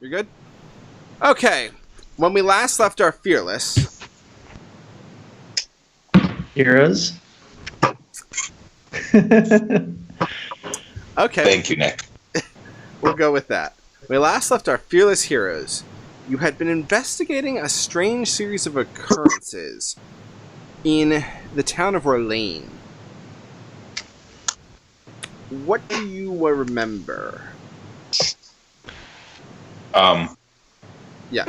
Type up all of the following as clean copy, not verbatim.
You're good? Okay. When we last left our Fearless... Heroes? Okay. Thank you, Nick. We'll go with that. When we last left our Fearless heroes, you had been investigating a strange series of occurrences in the town of Orlane. What do you remember? Yeah,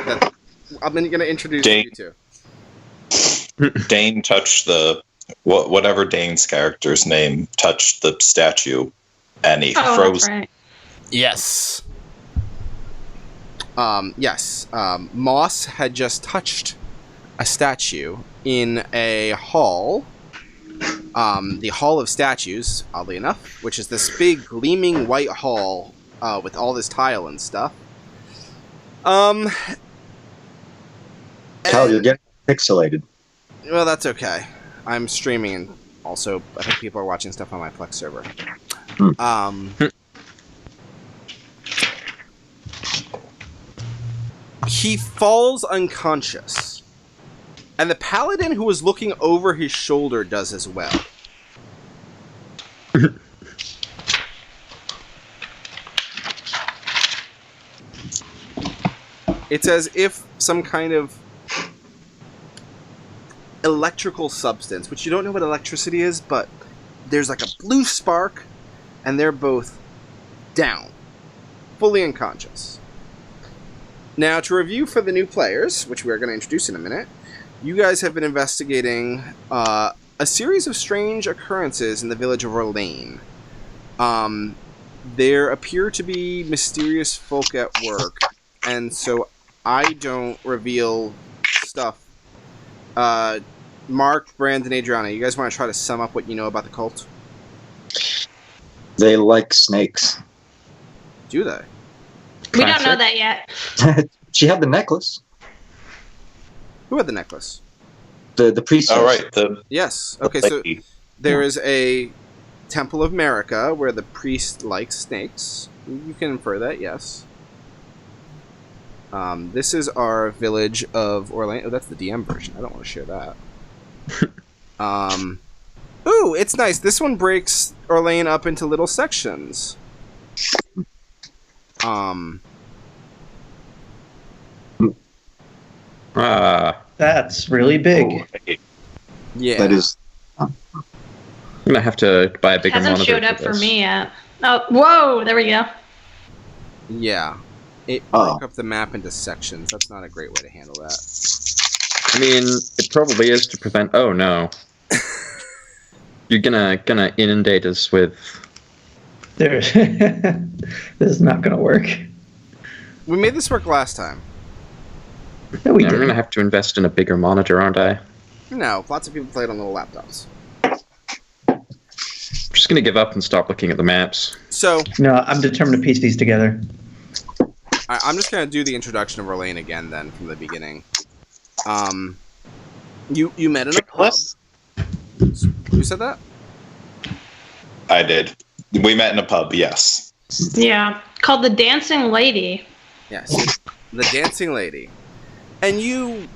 I'm going to introduce you to. Dane touched whatever Dane's character's name touched the statue, and he froze. That's right. Yes. Yes. Moss had just touched a statue in a hall. The Hall of Statues, oddly enough, which is this big gleaming white hall with all this tile and stuff. Cal, you're getting pixelated. Well, that's okay. I'm streaming, and also I think people are watching stuff on my Plex server. He falls unconscious, and the paladin who was looking over his shoulder does as well. It's as if some kind of electrical substance, which you don't know what electricity is, but there's like a blue spark, and they're both down, fully unconscious. Now, to review for the new players, which we are going to introduce in a minute, you guys have been investigating a series of strange occurrences in the village of Orlane. There appear to be mysterious folk at work, and so I don't reveal stuff. Mark, Brandon, Adriana, you guys want to try to sum up what you know about the cult? They like snakes. Do they? We don't know that yet. She had the necklace. Who had the necklace? The priestess. All right. Yes. Okay, so there is a Temple of America where the priest likes snakes. You can infer that, yes. This is our village of Orlane. Oh, that's the DM version. I don't want to share that. Ooh, it's nice. This one breaks Orlane up into little sections. That's really big. Yeah. That is. I'm gonna have to buy a bigger monitor. Hasn't showed up for this. me yet. Oh, whoa! There we go. Yeah. It broke up the map into sections. That's not a great way to handle that. I mean, it probably is to prevent. Oh no! You're gonna inundate us with. This is not gonna work. We made this work last time. No, we I'm didn't. gonna have to invest in a bigger monitor, aren't I? No, lots of people play it on little laptops. I'm just gonna give up and stop looking at the maps. So, No, I'm determined to piece these together. I'm just going to do the introduction of Orlane again, then, from the beginning. You met in a pub. Who said that? I did. We met in a pub, yes. Yeah, called the Dancing Lady. Yes, the Dancing Lady. And you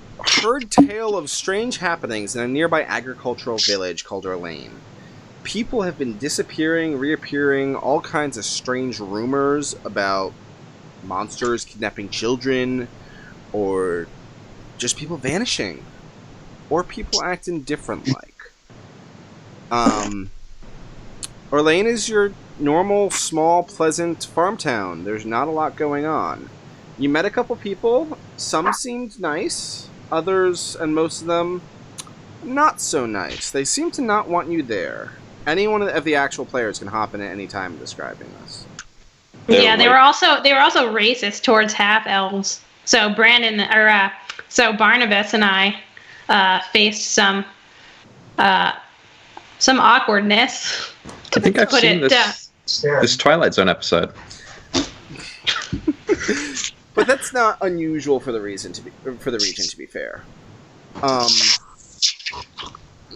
heard tale of strange happenings in a nearby agricultural village called Orlane. People have been disappearing, reappearing, all kinds of strange rumors about monsters kidnapping children, or just people vanishing, or people acting different like. Orlane is your normal, small, pleasant farm town. There's not a lot going on. You met a couple people. Some seemed nice. Others, and most of them, not so nice. They seem to not want you there. Anyone of the actual players can hop in at any time describing this. Yeah, they were also racist towards half elves. So Barnabas and I faced some awkwardness. I think I've seen this Twilight Zone episode. But that's not unusual for the region. To be fair,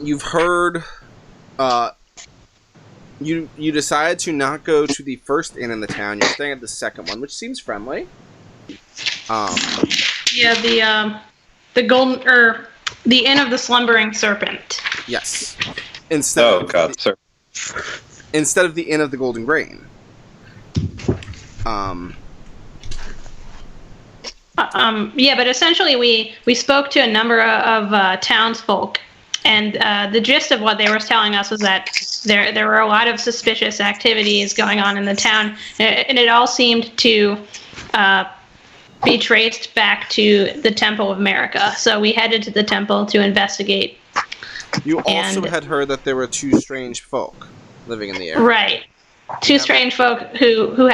you've heard. You decided to not go to the first inn in the town. You're staying at the second one, which seems friendly. Yeah, the golden the Inn of the Slumbering Serpent. Yes. Instead sir. Instead of the Inn of the Golden Grain. Yeah, but essentially we spoke to a number of townsfolk, and the gist of what they were telling us was that there were a lot of suspicious activities going on in the town, and it all seemed to be traced back to the Temple of America. So we headed to the temple to investigate. You also had heard that there were two strange folk living in the area. Right. Two strange folk who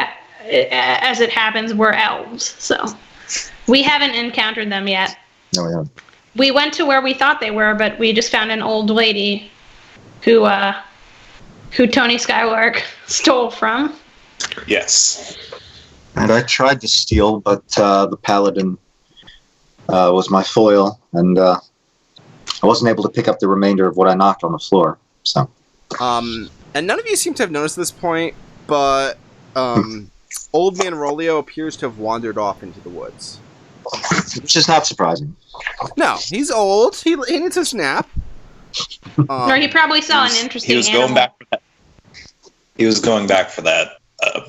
as it happens, were elves. So we haven't encountered them yet. No, we haven't. We went to where we thought they were, but we just found an old lady who Tony Skylark stole from. Yes. And I tried to steal, but the paladin was my foil, and I wasn't able to pick up the remainder of what I knocked on the floor. So. And none of you seem to have noticed this point, but Old Man Rolio appears to have wandered off into the woods. Which is not surprising. No, he's old. He needs a nap. Or he probably saw an interesting animal. He was going back for that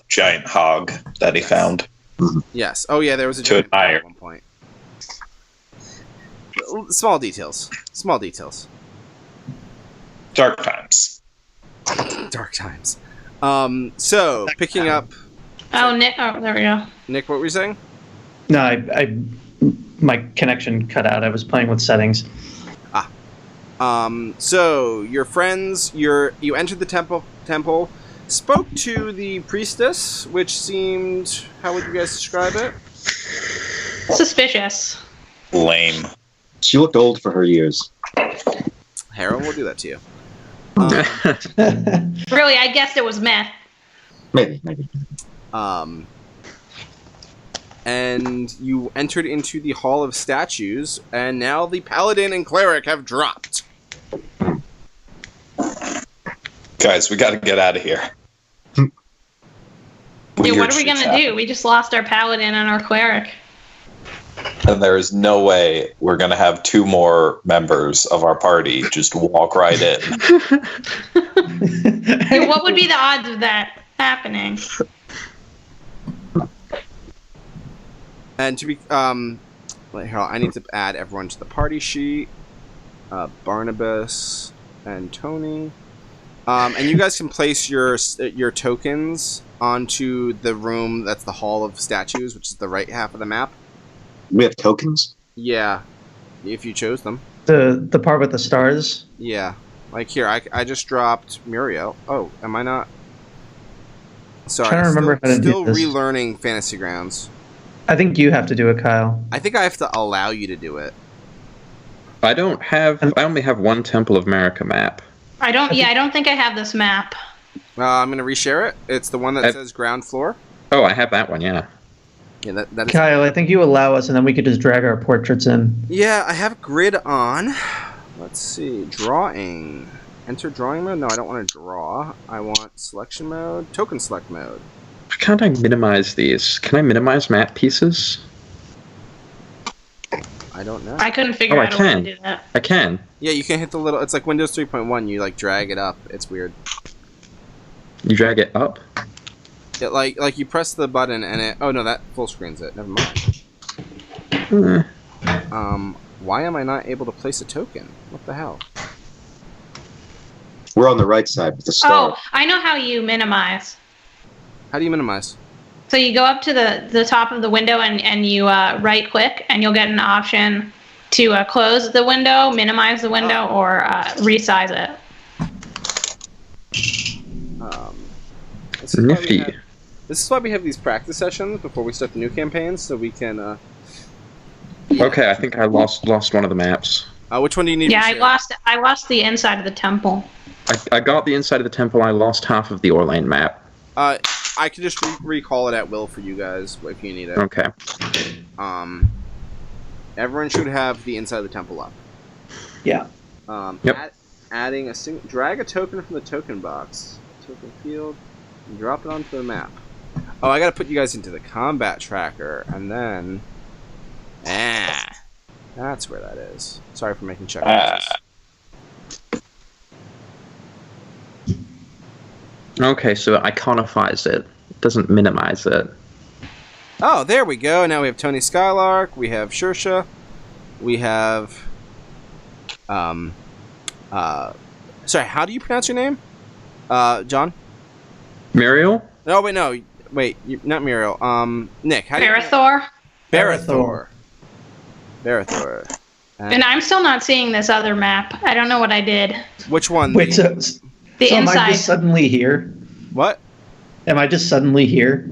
giant hog that he found. Yes. Oh, yeah, there was a To giant hog admire. at one point. Small details. Small details. Dark times. Dark times. So, picking up... Oh, Nick. Oh, there we go. Nick, what were you saying? No, my connection cut out. I was playing with settings. So your friends, you entered the temple, spoke to the priestess, which seemed, how would you guys describe it? Suspicious. Lame. She looked old for her years. Harold will do that to you. Really, I guessed it was meth. Maybe. And you entered into the Hall of Statues, and now the Paladin and Cleric have dropped. Guys, we gotta get out of here. Yeah, what are we gonna do? We just lost our Paladin and our Cleric. And there is no way we're gonna have two more members of our party just walk right in. Yeah, what would be the odds of that happening? And to be, Harold, I need to add everyone to the party sheet. Barnabas and Tony. And you guys can place your tokens onto the room that's the Hall of Statues, which is the right half of the map. We have tokens? Yeah, if you chose them. The part with the stars? Yeah. Like here, I just dropped Muriel. Oh, am I not? Sorry, Trying to remember how to do still this. relearning Fantasy Grounds. I think you have to do it, Kyle. I think I have to allow you to do it. I only have one Temple of America map. I don't think I have this map. I'm gonna reshare it. It's the one that says ground floor. Oh, I have that one, yeah. Yeah, that is. Kyle, I think you allow us, and then we could just drag our portraits in. Yeah, I have grid on. Let's see, drawing. Enter drawing mode. No, I don't want to draw. I want selection mode. Token select mode. Why can't I minimize these? Can I minimize map pieces? I don't know. I couldn't figure out a way to do that. I can. Yeah, you can hit the little. It's like Windows 3.1. You like drag it up. It's weird. You drag it up? It like you press the button and it. Oh no, that full screens it. Never mind. Why am I not able to place a token? What the hell? We're on the right side with the star. Oh, I know how you minimize. How do you minimize? So you go up to the top of the window and you right click, and you'll get an option to close the window, minimize the window, or resize it. Nifty. This is why we have these practice sessions before we start the new campaigns, so we can. Okay, I think I lost one of the maps. Which one do you need? Yeah, to share? I lost the inside of the temple. I got the inside of the temple. I lost half of the Orlane map. I can just recall it at will for you guys if you need it. Okay. Everyone should have the inside of the temple up. Yeah. Yep. Adding drag a token from the token box, token field, and drop it onto the map. Oh, I gotta put you guys into the combat tracker, and then... that's where that is. Sorry for making checkboxes. Okay, so it iconifies it. It doesn't minimize it. Oh, there we go. Now we have Tony Skylark, we have Shersha, we have... sorry, how do you pronounce your name? John? Muriel? No, wait, no. Wait, not Muriel. Nick, how do you... Barathor. Barathor. And I'm still not seeing this other map. I don't know what I did. Which one? Wait, so The am I inside. just suddenly here? What? Am I just suddenly here?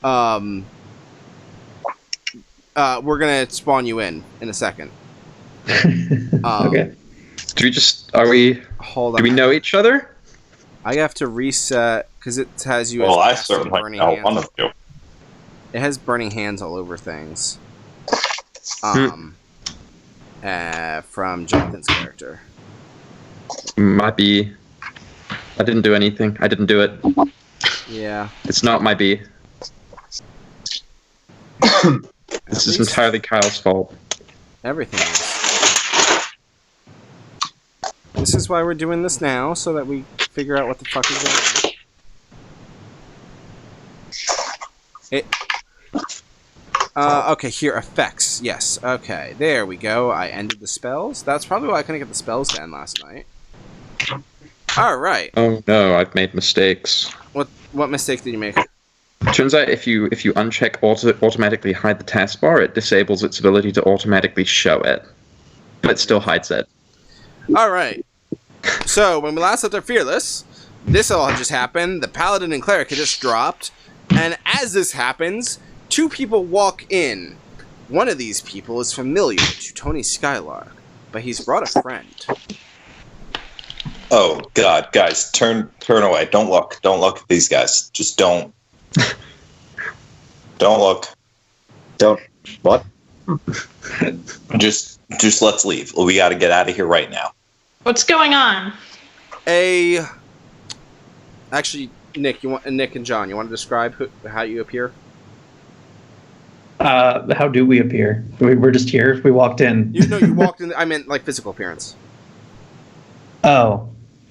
We're gonna spawn you in a second. Okay. Are we, Hold on. do we know each other? I have to reset because it has you as Well, I casting certainly burning know hands. one of you. It has burning hands all over things. From Jonathan's character. Might be. I didn't do anything. I didn't do it. Yeah. It's not my B. This is entirely Kyle's fault. Everything is. This is why we're doing this now, so that we figure out what the fuck is going on. Okay, here, effects. Yes, okay. There we go. I ended the spells. That's probably why I couldn't get the spells to end last night. Alright. Oh no, I've made mistakes. What mistake did you make? Turns out if you uncheck automatically hide the taskbar, it disables its ability to automatically show it. But it still hides it. Alright. So, when we last left our Fearless, this all had just happened. The Paladin and Cleric had just dropped. And as this happens, two people walk in. One of these people is familiar to Tony Skylark, but he's brought a friend. Oh God, guys, turn away. Don't look. Don't look at these guys. Just don't. Don't look. Don't. What? Just let's leave. We got to get out of here right now. What's going on? Actually, Nick and John, you want to describe how you appear? How do we appear? We're just here. We walked in. You walked in. I meant like physical appearance. Oh.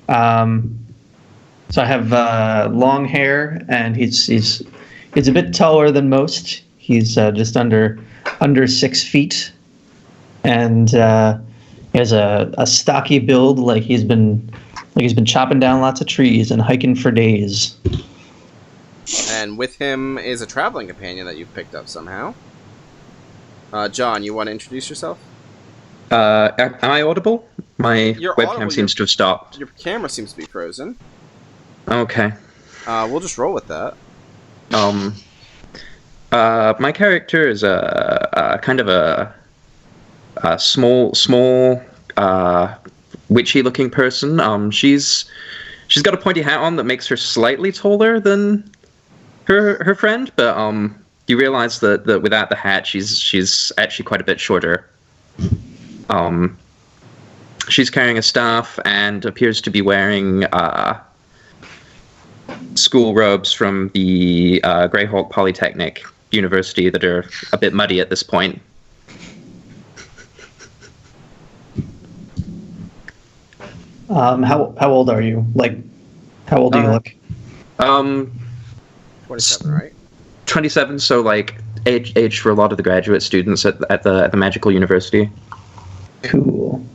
So I have long hair, and he's a bit taller than most. He's just under 6 feet, and he has a stocky build, like he's been chopping down lots of trees and hiking for days. And with him is a traveling companion that you've picked up somehow. John, you want to introduce yourself? Am I audible? My You're webcam audible. seems to have stopped. Your camera seems to be frozen. Okay. We'll just roll with that. My character is a kind of a small, witchy-looking person. She's got a pointy hat on that makes her slightly taller than her friend, but you realize that without the hat, she's actually quite a bit shorter. She's carrying a staff and appears to be wearing school robes from the Greyhawk Polytechnic University that are a bit muddy at this point. How old are you? Like, how old do you look? 27, right? 27, so like age for a lot of the graduate students at the Magical University. Cool.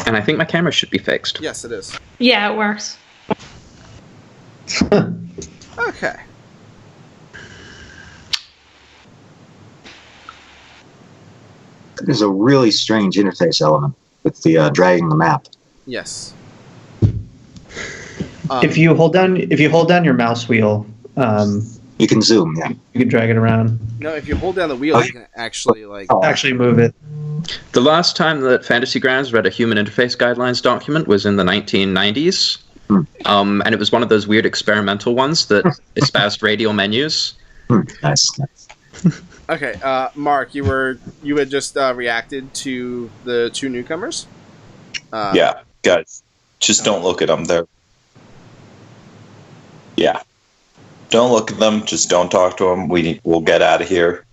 And I think my camera should be fixed. Yes, it is. Yeah, it works. Okay. There's a really strange interface element with the dragging the map. Yes. If you hold down your mouse wheel, You can zoom, yeah. you can drag it around. No, if you hold down the wheel, you can actually Actually move it. The last time that Fantasy Grounds read a human interface guidelines document was in the 1990s. And it was one of those weird experimental ones that espoused radial menus. Nice. Okay, Mark, you had just reacted to the two newcomers. Yeah. Guys, just don't look at them. Yeah. Don't look at them. Just don't talk to them. We'll get out of here.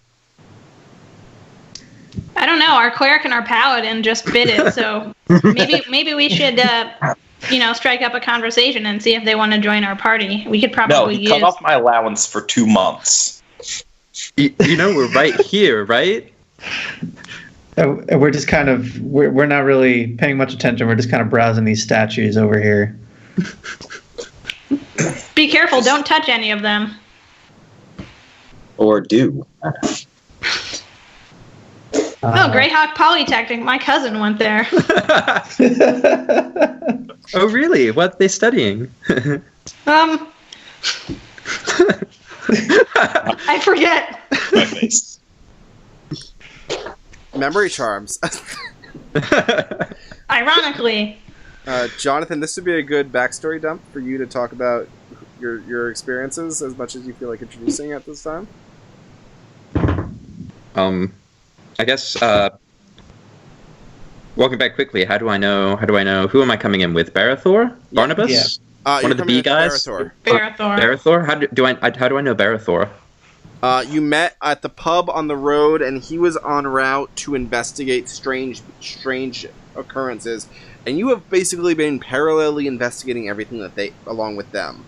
I don't know. Our cleric and our paladin just bid it, so maybe we should, strike up a conversation and see if they want to join our party. We could probably No, cut off my allowance for 2 months. We're right here, right? We're just kind of we're not really paying much attention. We're just kind of browsing these statues over here. Be careful! Don't touch any of them. Or do. Greyhawk Polytechnic. My cousin went there. Oh, really? What are they studying? I forget. My face. Memory charms. Ironically. Jonathan, this would be a good backstory dump for you to talk about your experiences as much as you feel like introducing at this time. I guess, walking back quickly, how do I know, who am I coming in with? Barathor? Barnabas? Yeah. One of the B guys? Barathor. How do I know Barathor? You met at the pub on the road, and he was en route to investigate strange occurrences, and you have basically been parallelly investigating everything along with them.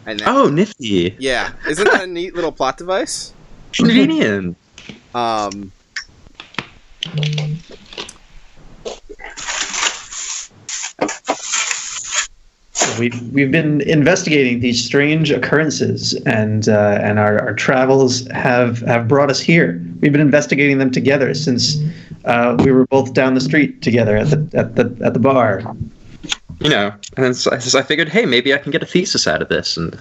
And nifty. Yeah, isn't that a neat little plot device? Convenient. We've been investigating these strange occurrences, and our travels have brought us here. We've been investigating them together since we were both down the street together at the bar. And so I figured, hey, maybe I can get a thesis out of this, and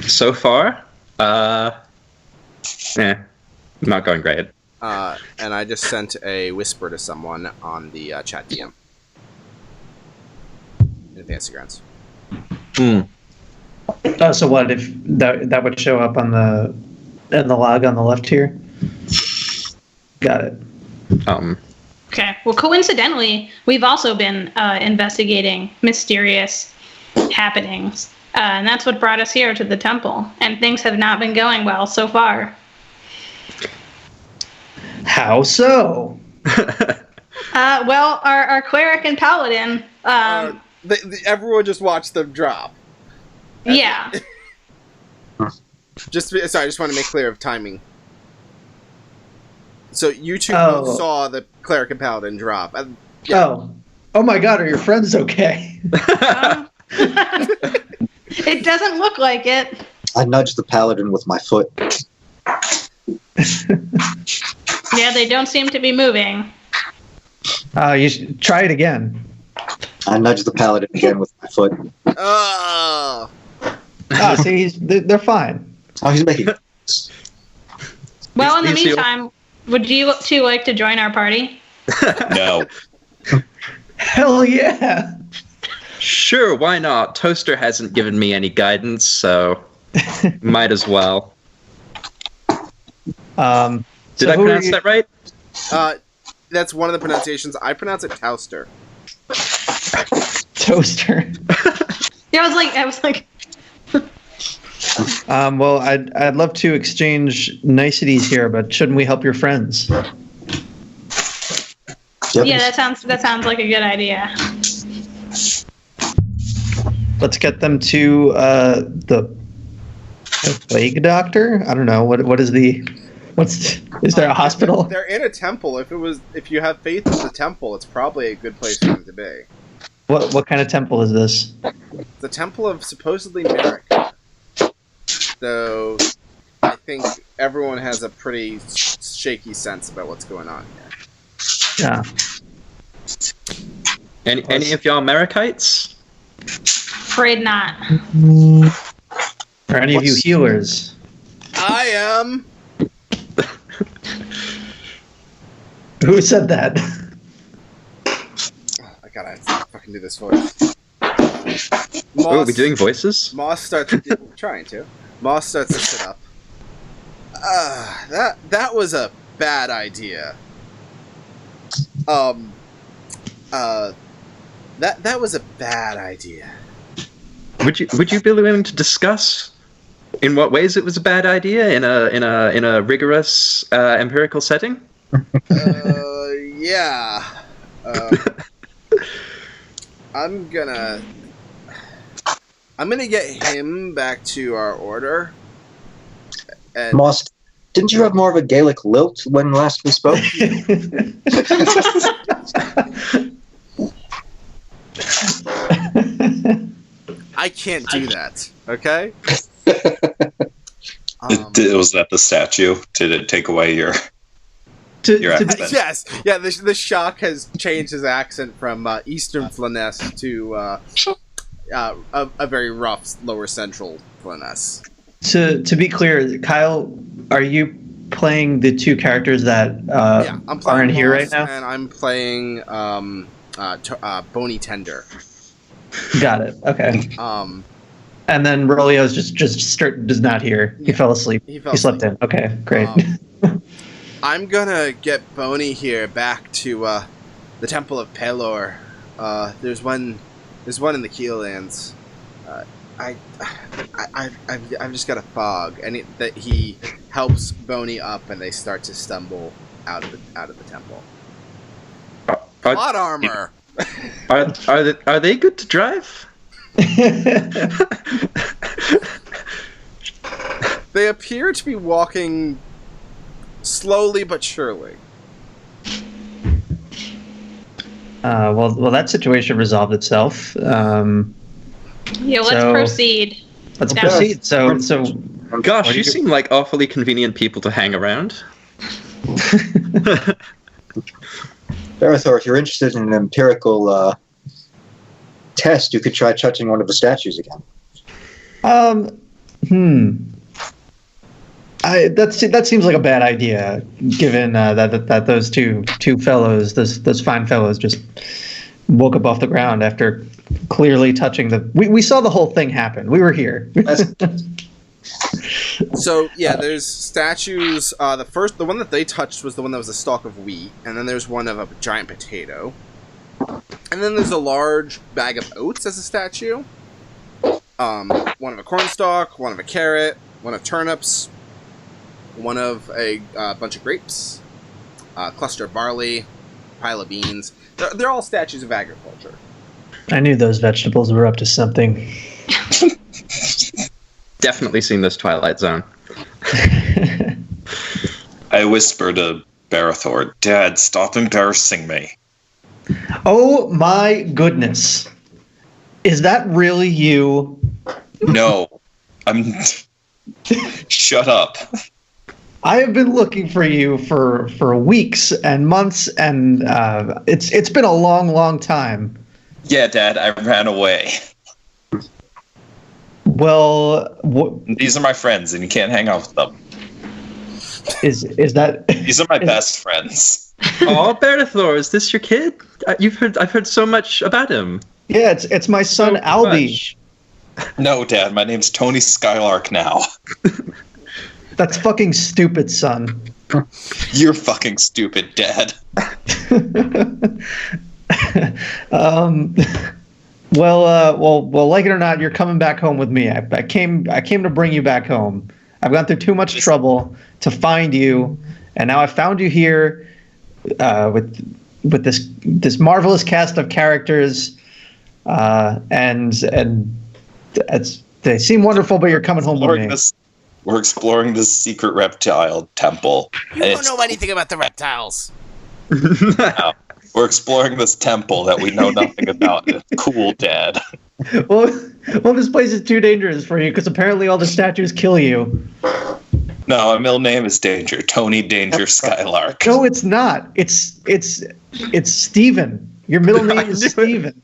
so far, not going great. And I just sent a whisper to someone on the chat DM. In Fantasy Grounds. So what if that would show up in the log on the left here? Got it. Okay. Well, coincidentally, we've also been investigating mysterious happenings, and that's what brought us here to the temple. And things have not been going well so far. How so? Well, our cleric and paladin. Everyone just watched them drop. Yeah. I just want to make clear of timing. So you two both saw the cleric and paladin drop. Oh my God! Are your friends okay? It doesn't look like it. I nudged the paladin with my foot. Yeah, they don't seem to be moving. You should try it again. I nudged the paladin again with my foot. See, they're fine. Oh, he's making. Well, in the meantime, would you two like to join our party? No. Hell yeah! Sure, why not? Toaster hasn't given me any guidance, so might as well. Did I pronounce that right? That's one of the pronunciations. I pronounce it Towster. Toaster. Yeah, I was like. Well, I'd love to exchange niceties here, but shouldn't we help your friends? Yeah, that sounds like a good idea. Let's get them to the plague doctor. I don't know is there a hospital? They're in a temple. If you have faith in the temple, it's probably a good place for them to be. What kind of temple is this? The temple of supposedly Merrick. So I think everyone has a pretty shaky sense about what's going on here. Yeah. Any of y'all Merrickites? Afraid not. Are any of you healers? I am. Who said that? I gotta fucking do this voice. Are we doing voices? Moss starts trying to. Moss starts to sit up. That was a That was a bad idea. Would you be willing to discuss in what ways it was a bad idea in a rigorous empirical setting? Yeah. I'm gonna get him back to our order. And Moss, didn't you have more of a Gaelic lilt when last we spoke? I can't do that. Okay. Was that the statue? Did it take away your accent? Yes. Yeah. The shock has changed his accent from Eastern Flanness to a very rough Lower Central Flanness. To be clear, Kyle, are you playing the two characters that I'm playing are in here Moss, right now? and I'm playing Bony Tender. Got it. Okay. And then Rolio's does not hear. He fell asleep. He slept in. Okay, great. I'm gonna get Boney here back to the Temple of Pelor. There's one in the Keellands. I've just got a fog, and that he helps Boney up, and they start to stumble out of the temple. Plot armor. Are they good to drive? They appear to be walking slowly but surely. Well, that situation resolved itself. Yeah, let's proceed. Let's proceed. So, gosh, you seem like awfully convenient people to hang around. Barathor, if you're interested in an empirical test, you could try touching one of the statues again. That seems like a bad idea, given that those two fellows, those fine fellows, just woke up off the ground after clearly touching the. We saw the whole thing happen. We were here. So yeah, there's statues. The one that they touched was the one that was a stalk of wheat, and then there's one of a giant potato, and then there's a large bag of oats as a statue. One of a cornstalk, one of a carrot, one of turnips, one of a bunch of grapes, a cluster of barley, pile of beans. They're all statues of agriculture. I knew those vegetables were up to something. Definitely seen this Twilight Zone. I whisper to Barathor, Dad, stop embarrassing me. Oh my goodness. Is that really you? No. Shut up. I have been looking for you for weeks and months, and it's been a long time. Yeah, Dad, I ran away. Well, these are my friends, and you can't hang out with them. Is that? These are my best friends. Oh, Barathor, is this your kid? I've heard so much about him. Yeah, it's my son So Albie. much. No, Dad, my name's Tony Skylark now. That's fucking stupid, son. You're fucking stupid, Dad. Well, like it or not, you're coming back home with me. I came to bring you back home. I've gone through too much trouble to find you, and now I found you here with this marvelous cast of characters, and they seem wonderful. But you're coming home with me. We're exploring this secret reptile temple. You don't know anything about the reptiles. No. We're exploring this temple that we know nothing about. It's cool, Dad. Well, this place is too dangerous for you because apparently all the statues kill you. No, my middle name is Danger. Tony Danger Skylark. No, it's not. It's Steven. Your middle name is Steven.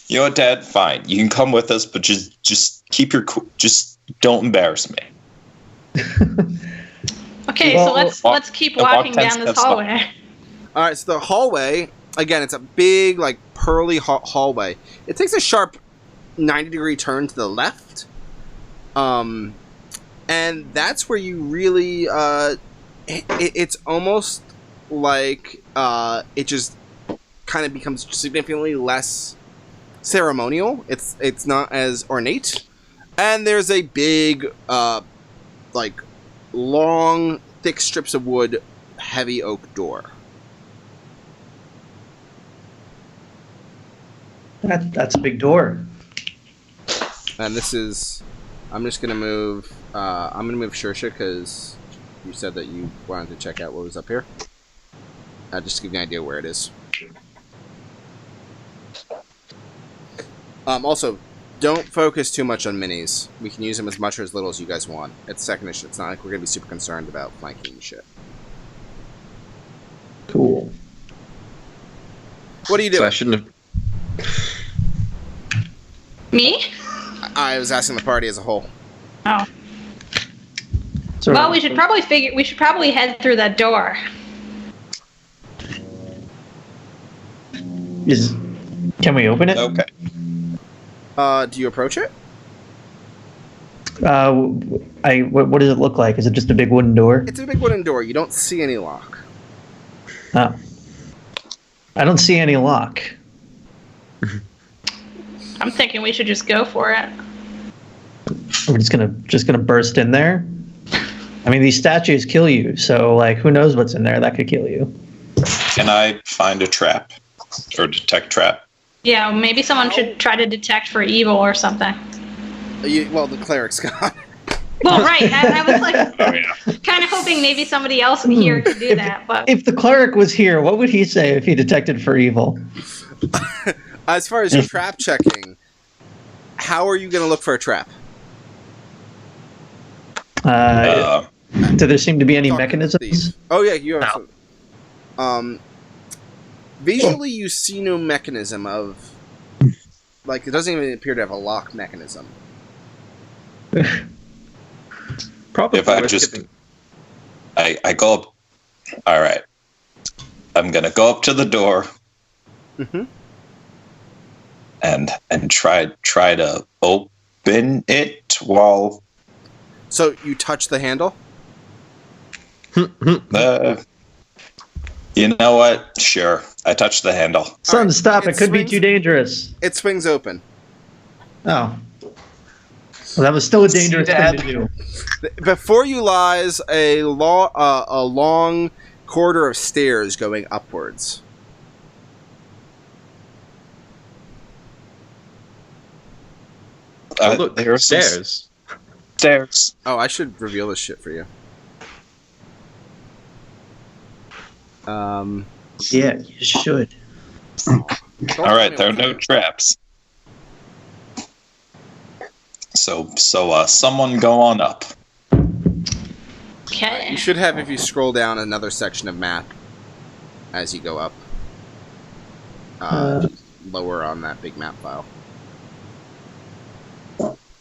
You know what, Dad? Fine. You can come with us, but just keep your just don't embarrass me. Okay, Well, so let's keep walking down this hallway. All right, so the hallway again, it's a big like pearly hallway. It takes a sharp 90-degree turn to the left, and that's where you really it's almost like it just kind of becomes significantly less ceremonial. It's not as ornate, and there's a big, like, long, thick strips of wood, heavy oak door. That's a big door. And this is, I'm just gonna move. I'm gonna move Shersha because you said that you wanted to check out what was up here. Just to give you an idea where it is. Also, don't focus too much on minis. We can use them as much or as little as you guys want. It's second issue. It's not like we're gonna be super concerned about flanking and shit. Cool. What are you So doing? I shouldn't have. Me? I was asking the party as a whole. Oh. So, Well, we should probably head through that door. can we open it? Okay. Do you approach it? What does it look like? Is it just a big wooden door? It's a big wooden door. You don't see any lock. Oh. I don't see any lock. I'm thinking we should just go for it. We're just gonna burst in there. I mean, these statues kill you, so like, who knows what's in there? That could kill you. Can I find a trap or detect trap? Yeah, maybe someone should try to detect for evil or something. Well, the cleric's gone. Well, right. I was like, Oh yeah. kind of hoping maybe somebody else here could do that, but If the cleric was here, what would he say if he detected for evil? As far as your trap checking, how are you going to look for a trap? Do there seem to be any Talking to mechanisms? Steve. Oh yeah, you have. No. Some. Visually, you see no mechanism of. Like, it doesn't even appear to have a lock mechanism. Probably. If I worth just- giving- I go up. All right. I'm gonna go up to the door Mm-hmm. and try to open it while So you touch the handle. you know what? Sure. I touched the handle. Son, Alright, stop! It it could be swings- too dangerous. It swings open. Oh. Well, that was still a dangerous thing Dad. to do. Before you lies a long corridor of stairs going upwards. Oh, look, there are some stairs. Stairs. Oh, I should reveal this shit for you. Yeah, you should. All right, there are no traps. So someone go on up. okay. You should have, if you scroll down, another section of map as you go up. Lower on that big map file.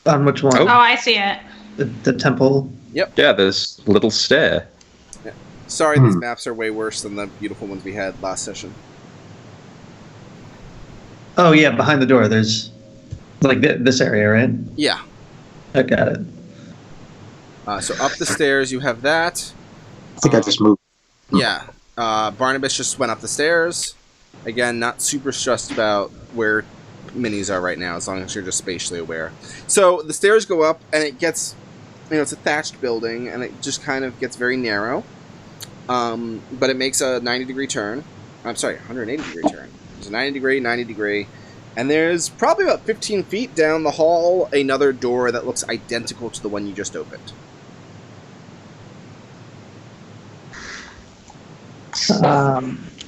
On which one? Oh, I see it. The temple. Yeah, there's a little stair. Sorry, these maps are way worse than the beautiful ones we had last session. Oh yeah, behind the door. There's like this area, right? Yeah. I got it. So up the stairs, you have that. I think I just moved. Yeah. Barnabas just went up the stairs. Again, not super stressed about where minis are right now, as long as you're just spatially aware. So the stairs go up, and it gets, it's a thatched building, and it just kind of gets very narrow. But it makes a 90-degree turn. I'm sorry, 180-degree turn. There's a 90-degree, 90-degree. And there's probably about 15 feet down the hall another door that looks identical to the one you just opened.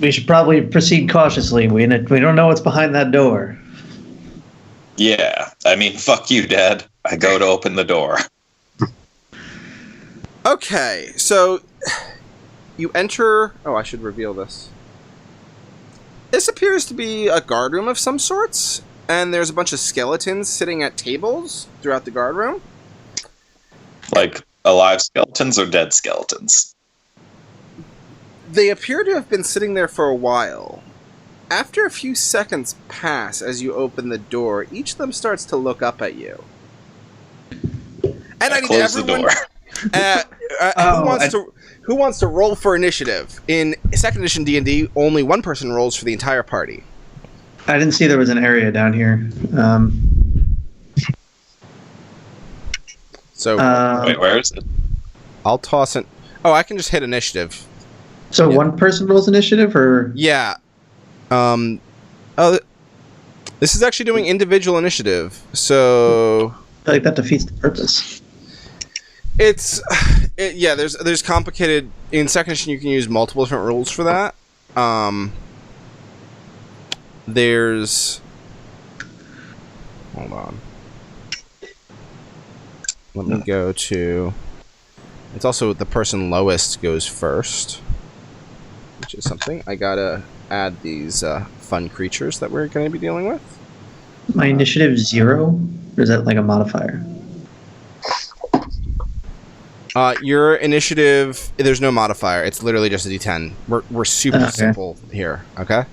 We should probably proceed cautiously. We don't know what's behind that door. Yeah. I mean, fuck you, Dad. I go to open the door. Okay, so you enter... Oh, I should reveal this. This appears to be a guard room of some sorts, and there's a bunch of skeletons sitting at tables throughout the guard room. Like alive skeletons or dead skeletons? They appear to have been sitting there for a while. After a few seconds pass as you open the door, each of them starts to look up at you. And I need close the everyone... door. who wants to roll for initiative? In second edition D&D, only one person rolls for the entire party. I didn't see there was an area down here. So Wait, where is it? I'll toss it. Oh, I can just hit initiative. So one person rolls initiative, or Yeah. This is actually doing individual initiative. So I feel like that defeats the purpose. There's complicated. In second edition, you can use multiple different rules for that. Hold on. Let me go to. It's also the person lowest goes first, which is something I gotta add these fun creatures that we're going to be dealing with. My initiative 0, or is that like a modifier? Your initiative, there's no modifier. It's literally just a D10. We're super simple here. Okay.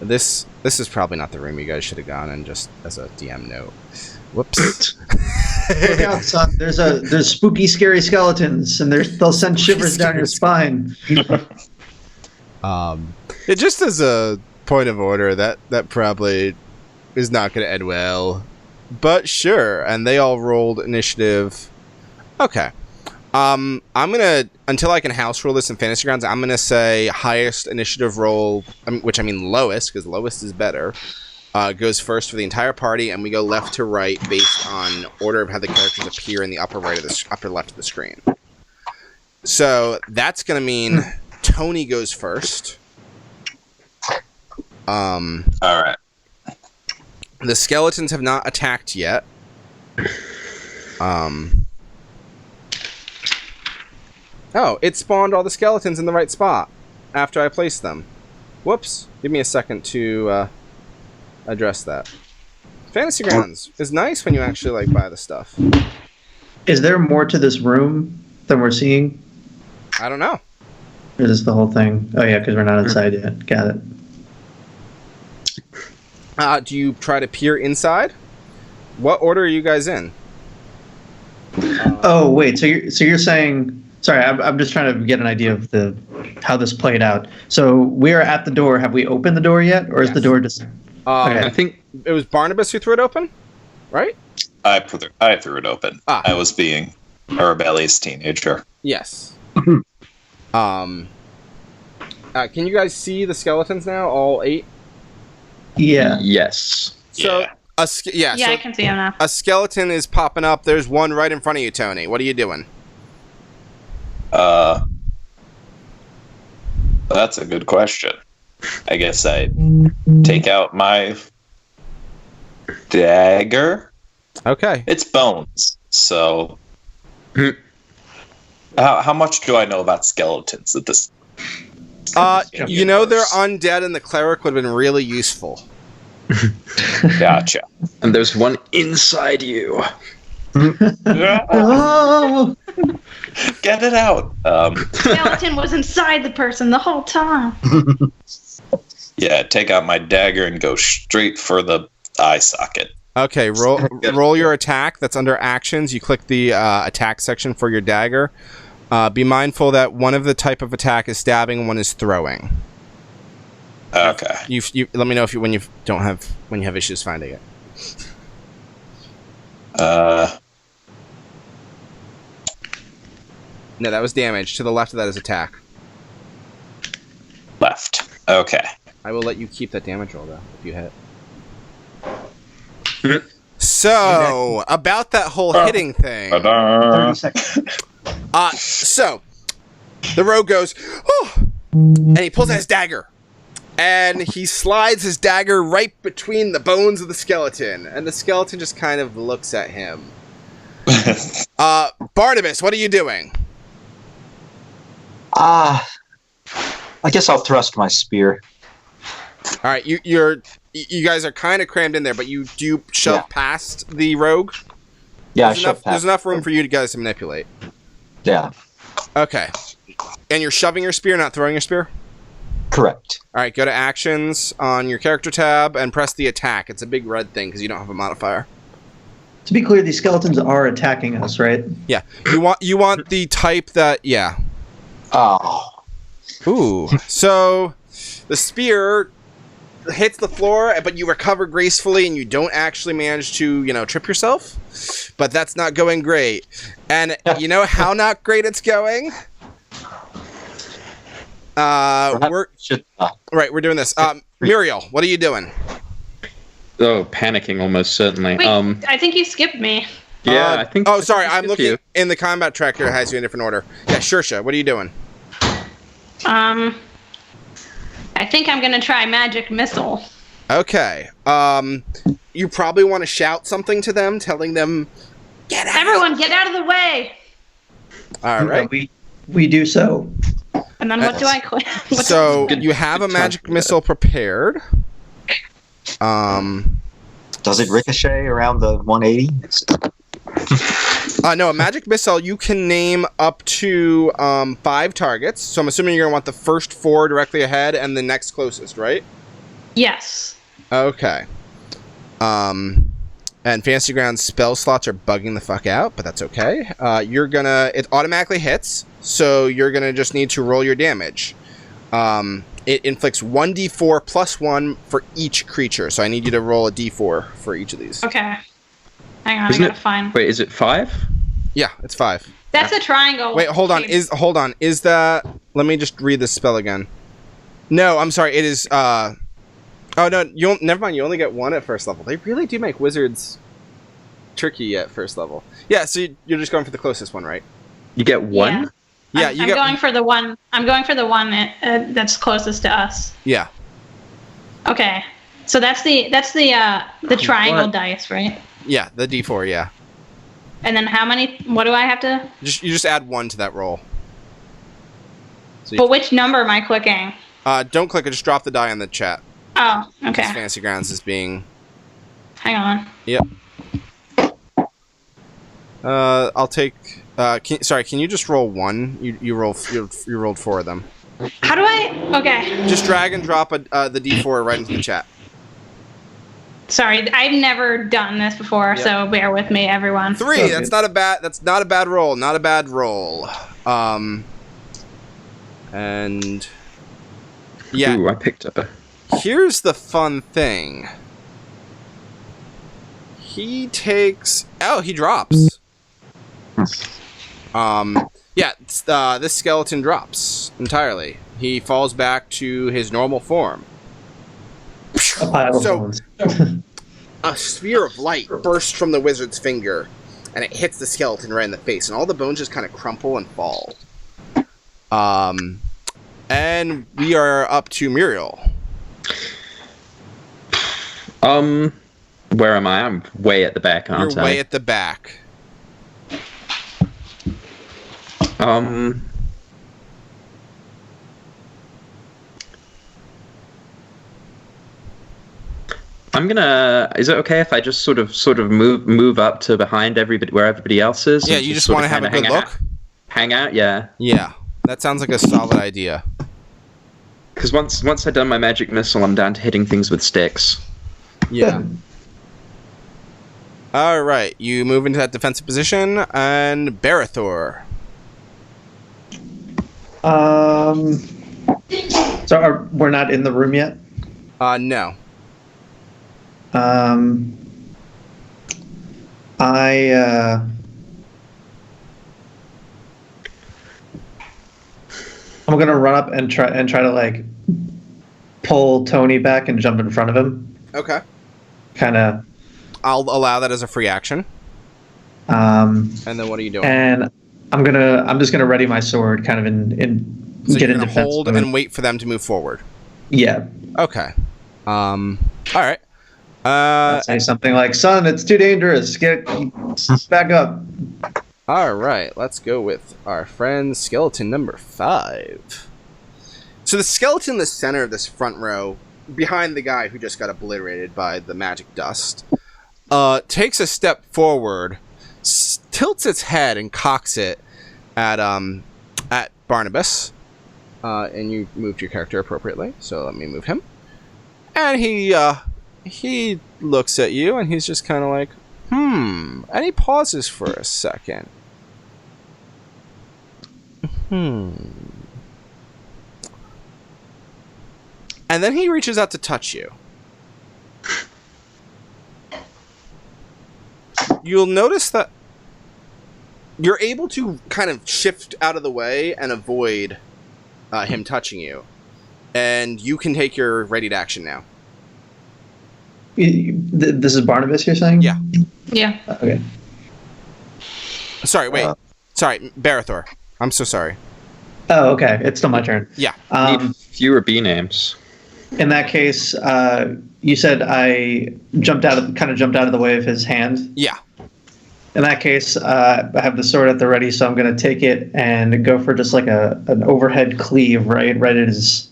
This is probably not the room you guys should have gone in. Just as a DM note. Whoops. Look out, son. There's spooky, scary skeletons, and they'll send shivers down your spine. Just as a point of order, that probably is not going to end well. But sure, and they all rolled initiative. Okay. I'm gonna, until I can house rule this in Fantasy Grounds, I'm gonna say highest initiative roll, which I mean lowest, because lowest is better, goes first for the entire party, and we go left to right based on order of how the characters appear in the upper right of the upper left of the screen. So that's gonna mean Tony goes first. All right. The skeletons have not attacked yet. Oh, it spawned all the skeletons in the right spot after I placed them. Whoops. Give me a second to address that. Fantasy Grounds is nice when you actually buy the stuff. Is there more to this room than we're seeing? I don't know. Or is this the whole thing? Oh yeah, because we're not inside yet. Got it. Do you try to peer inside? What order are you guys in? Oh wait, so you're saying? Sorry, I'm just trying to get an idea of how this played out. So we are at the door. Have we opened the door yet, or is the door just? Okay. I think it was Barnabas who threw it open, right? I threw it open. I was being a rebellious teenager. Yes. Can you guys see the skeletons now? All 8? Yeah. yes. So Yeah. I can see him now. A skeleton is popping up. There's one right in front of you, Tony. What are you doing? That's a good question. I guess I take out my dagger. Okay. It's bones, so how much do I know about skeletons at this? They're undead, and the cleric would have been really useful. Gotcha. And there's one inside you. Oh! Get it out. Skeleton was inside the person the whole time. Yeah, take out my dagger and go straight for the eye socket. Okay, roll your attack. That's under actions. You click the attack section for your dagger. Be mindful that one of the type of attack is stabbing and one is throwing. Okay. You let me know if when you have issues finding it. No, that was damage. To the left of that is attack. Left. Okay. I will let you keep that damage roll though if you hit. So about that whole hitting thing. 30 seconds. So the rogue goes, oh, and he pulls out his dagger, and he slides his dagger right between the bones of the skeleton, and the skeleton just kind of looks at him. Barnabas, what are you doing? I guess I'll thrust my spear. All right, you guys are kind of crammed in there, but you do shove past the rogue. Yeah, There's enough room for you guys to manipulate. Yeah, Okay, and you're shoving your spear, not throwing your spear. correct. All right, go to actions on your character tab and press the attack. It's a big red thing because you don't have a modifier. To be clear, these skeletons are attacking us, right? Yeah. You want the type that yeah. Oh. Ooh. So the spear hits the floor, but you recover gracefully and you don't actually manage to, trip yourself. But that's not going great. And you know how not great it's going? We're doing this. Muriel, what are you doing? Oh, panicking almost certainly. Wait, I think you skipped me. Yeah, I think. Oh, sorry, I'm skipped looking you. in the combat tracker. It has you in a different order. Yeah, Shersha, what are you doing? I think I'm gonna try magic missile. Okay. You probably want to shout something to them, telling them, "Get out!" Everyone, get out of the way! All right. We do so. And then what do I click? So you have a magic missile prepared. Does it ricochet around the 180? No, a magic missile, you can name up to 5 targets. So I'm assuming you're going to want the first 4 directly ahead and the next closest, right? Yes. Okay. And Fantasy Grounds spell slots are bugging the fuck out, but that's okay. It automatically hits, so you're going to just need to roll your damage. It inflicts 1d4 plus 1 for each creature, so I need you to roll a d4 for each of these. Okay. Hang on, I gotta find. Wait, is it 5? Yeah, it's 5. That's a triangle. Wait, hold on. Is that... Let me just read this spell again. No, I'm sorry. It is... Oh, no. Never mind. You only get 1 at first level. They really do make wizards tricky at first level. Yeah, so you're just going for the closest one, right? You get 1? Yeah, I'm going for the one. I'm going for the one that's closest to us. Yeah. Okay. So that's the triangle dice, right? Yeah, the d4, yeah. And then how many? What do I have to? You just add 1 to that roll. So But which number am I clicking? don't click it. Just drop the die in the chat. Oh, okay. Fantasy Grounds is being... Hang on. Yep. I'll take... can you just roll 1? You rolled 4 of them. How do I? Okay. Just drag and drop the d4 right into the chat. Sorry, I've never done this before, so bear with me, everyone. 3. Okay. That's not a bad roll. Not a bad roll. And yeah. Ooh, I picked up a... Here's the fun thing. He takes... Oh, he drops. This skeleton drops entirely. He falls back to his normal form. A pile of So- bones. A sphere of light bursts from the wizard's finger, and it hits the skeleton right in the face, and all the bones just kind of crumple and fall. And we are up to Muriel. Where am I? I'm way at the back, aren't You're I? way at the back. I'm gonna. Is it okay if I just sort of move up to behind everybody, where everybody else is? Yeah, and you just sort want to of have a kinda good look? Hang out, yeah. Yeah, that sounds like a solid idea. Because once I've done my magic missile, I'm down to hitting things with sticks. Yeah. All right, you move into that defensive position, and Barathor. So we're not in the room yet? No. I'm gonna run up and try to like pull Tony back and jump in front of him. Okay. Kind of. I'll allow that as a free action. And then what are you doing? And I'm just gonna ready my sword, kind of So get you're in gonna defense hold mode. and wait for them to move forward. Yeah. Okay. All right. Say something like, "Son, it's too dangerous. Get back up." All right. Let's go with our friend skeleton number 5. So the skeleton in the center of this front row, behind the guy who just got obliterated by the magic dust, takes a step forward, tilts its head, and cocks it at Barnabas. And you moved your character appropriately, so let me move him. And he looks at you, and he's just kind of like, And he pauses for a second. And then he reaches out to touch you. You'll notice that you're able to kind of shift out of the way and avoid him touching you. And you can take your readied action now. This is Barnabas, you're saying? Yeah. Yeah. Okay. Sorry, wait. Sorry, Barathor. I'm so sorry. Oh, okay. It's still my turn. Yeah. Need fewer B names. In that case, you said I jumped out of the way of his hand. Yeah. In that case, I have the sword at the ready, so I'm going to take it and go for just like an overhead cleave, right at his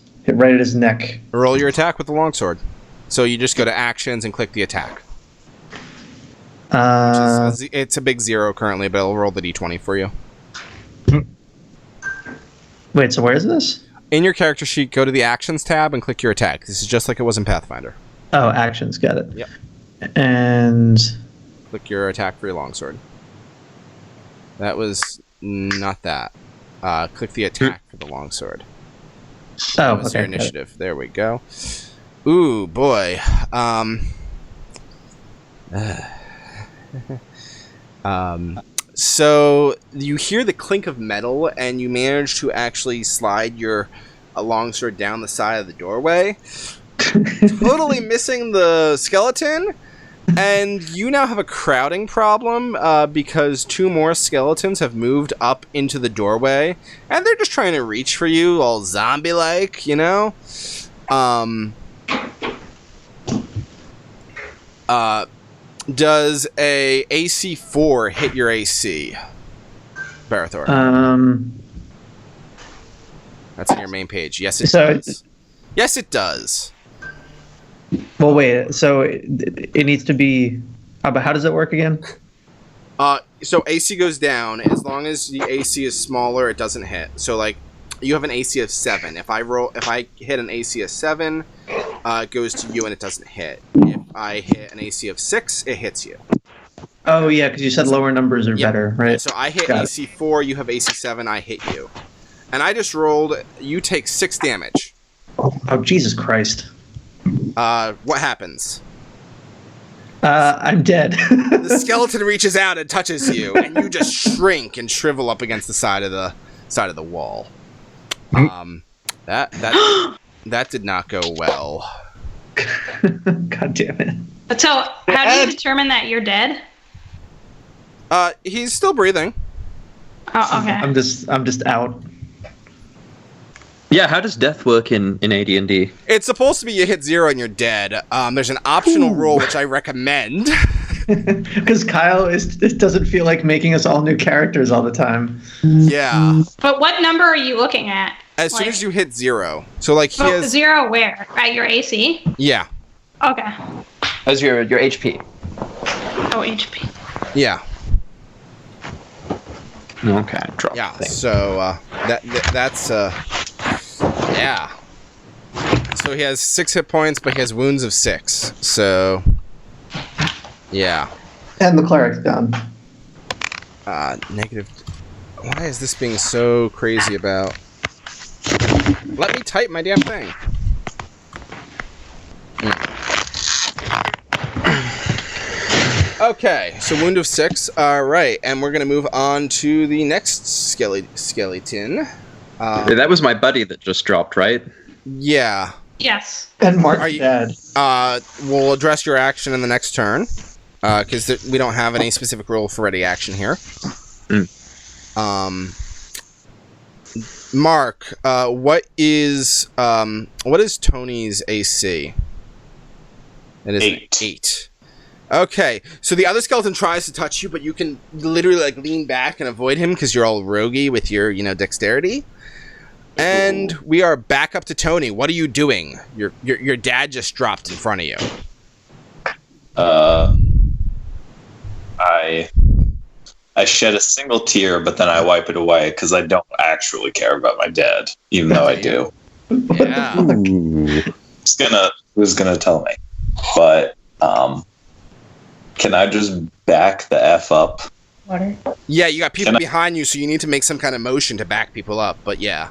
neck. Roll your attack with the longsword. So you just go to actions and click the attack. It's a big 0 currently, but it'll roll the d20 for you. Wait, so where is this? In your character sheet, go to the actions tab and click your attack. This is just like it was in Pathfinder. Oh, actions, got it. Yep. And click your attack for your longsword. That was not that. Click the attack for the longsword. Oh, that was okay, your initiative. There we go. Ooh, boy. So you hear the clink of metal, and you manage to actually slide your longsword down the side of the doorway, totally missing the skeleton. And you now have a crowding problem because 2 more skeletons have moved up into the doorway, and they're just trying to reach for you, all zombie-like, you know. Does a AC 4 hit your AC, Barathor? That's on your main page. Yes, it does. Yes, it does. Well, wait. So it needs to be. But how does it work again? So AC goes down as long as the AC is smaller. It doesn't hit. So like, you have an AC of 7. If I hit an AC of 7, it goes to you and it doesn't hit. If I hit an AC of 6, it hits you. Oh yeah, because you said lower numbers are better, right? So I hit AC 4. You have AC 7. I hit you, and I just rolled. You take 6 damage. Oh Jesus Christ! What happens? I'm dead. The skeleton reaches out and touches you, and you just shrink and shrivel up against the side of the wall. That did not go well. God damn it! So, how do you determine that you're dead? He's still breathing. Oh, okay. I'm just out. Yeah, how does death work in AD&D? It's supposed to be you hit 0 and you're dead. There's an optional roll which I recommend. Because Kyle doesn't feel like making us all new characters all the time. Yeah. But what number are you looking at? As soon as you hit 0. So like he has 0 where? At your AC? Yeah. Okay. As your HP. Oh, HP. Yeah. Okay, drop. Yeah. So that's yeah. So he has 6 hit points, but he has wounds of 6. So yeah. And the cleric's down. Negative. Why is this being so crazy about? Let me type my damn thing. Okay, so wound of 6. All right, and we're gonna move on to the next skeleton. That was my buddy that just dropped, right? Yeah. Yes. And Mark's dead. We'll address your action in the next turn, because we don't have any specific rule for ready action here. Mark, what is Tony's AC? It is 8. Okay, so the other skeleton tries to touch you, but you can literally like lean back and avoid him because you're all roguey with your, dexterity. And we are back up to Tony. What are you doing? Your dad just dropped in front of you. I shed a single tear, but then I wipe it away because I don't actually care about my dad, even though I do. Yeah. Who's gonna tell me? But Can I just back the F up? Water. Yeah, you got people Can I- behind you, so you need to make some kind of motion to back people up. But yeah,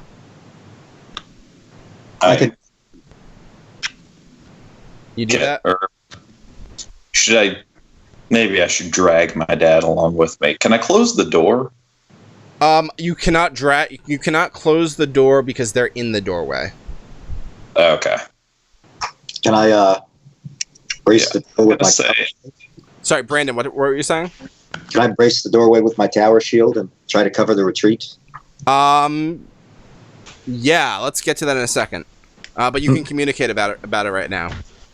I can. you do that. Or should I? Maybe I should drag my dad along with me. Can I close the door? You cannot You cannot close the door because they're in the doorway. Okay. Can I brace the door with my? Sorry, Brandon. What were you saying? Can I brace the doorway with my tower shield and try to cover the retreat? Yeah. Let's get to that in a second. But you can communicate about it right now.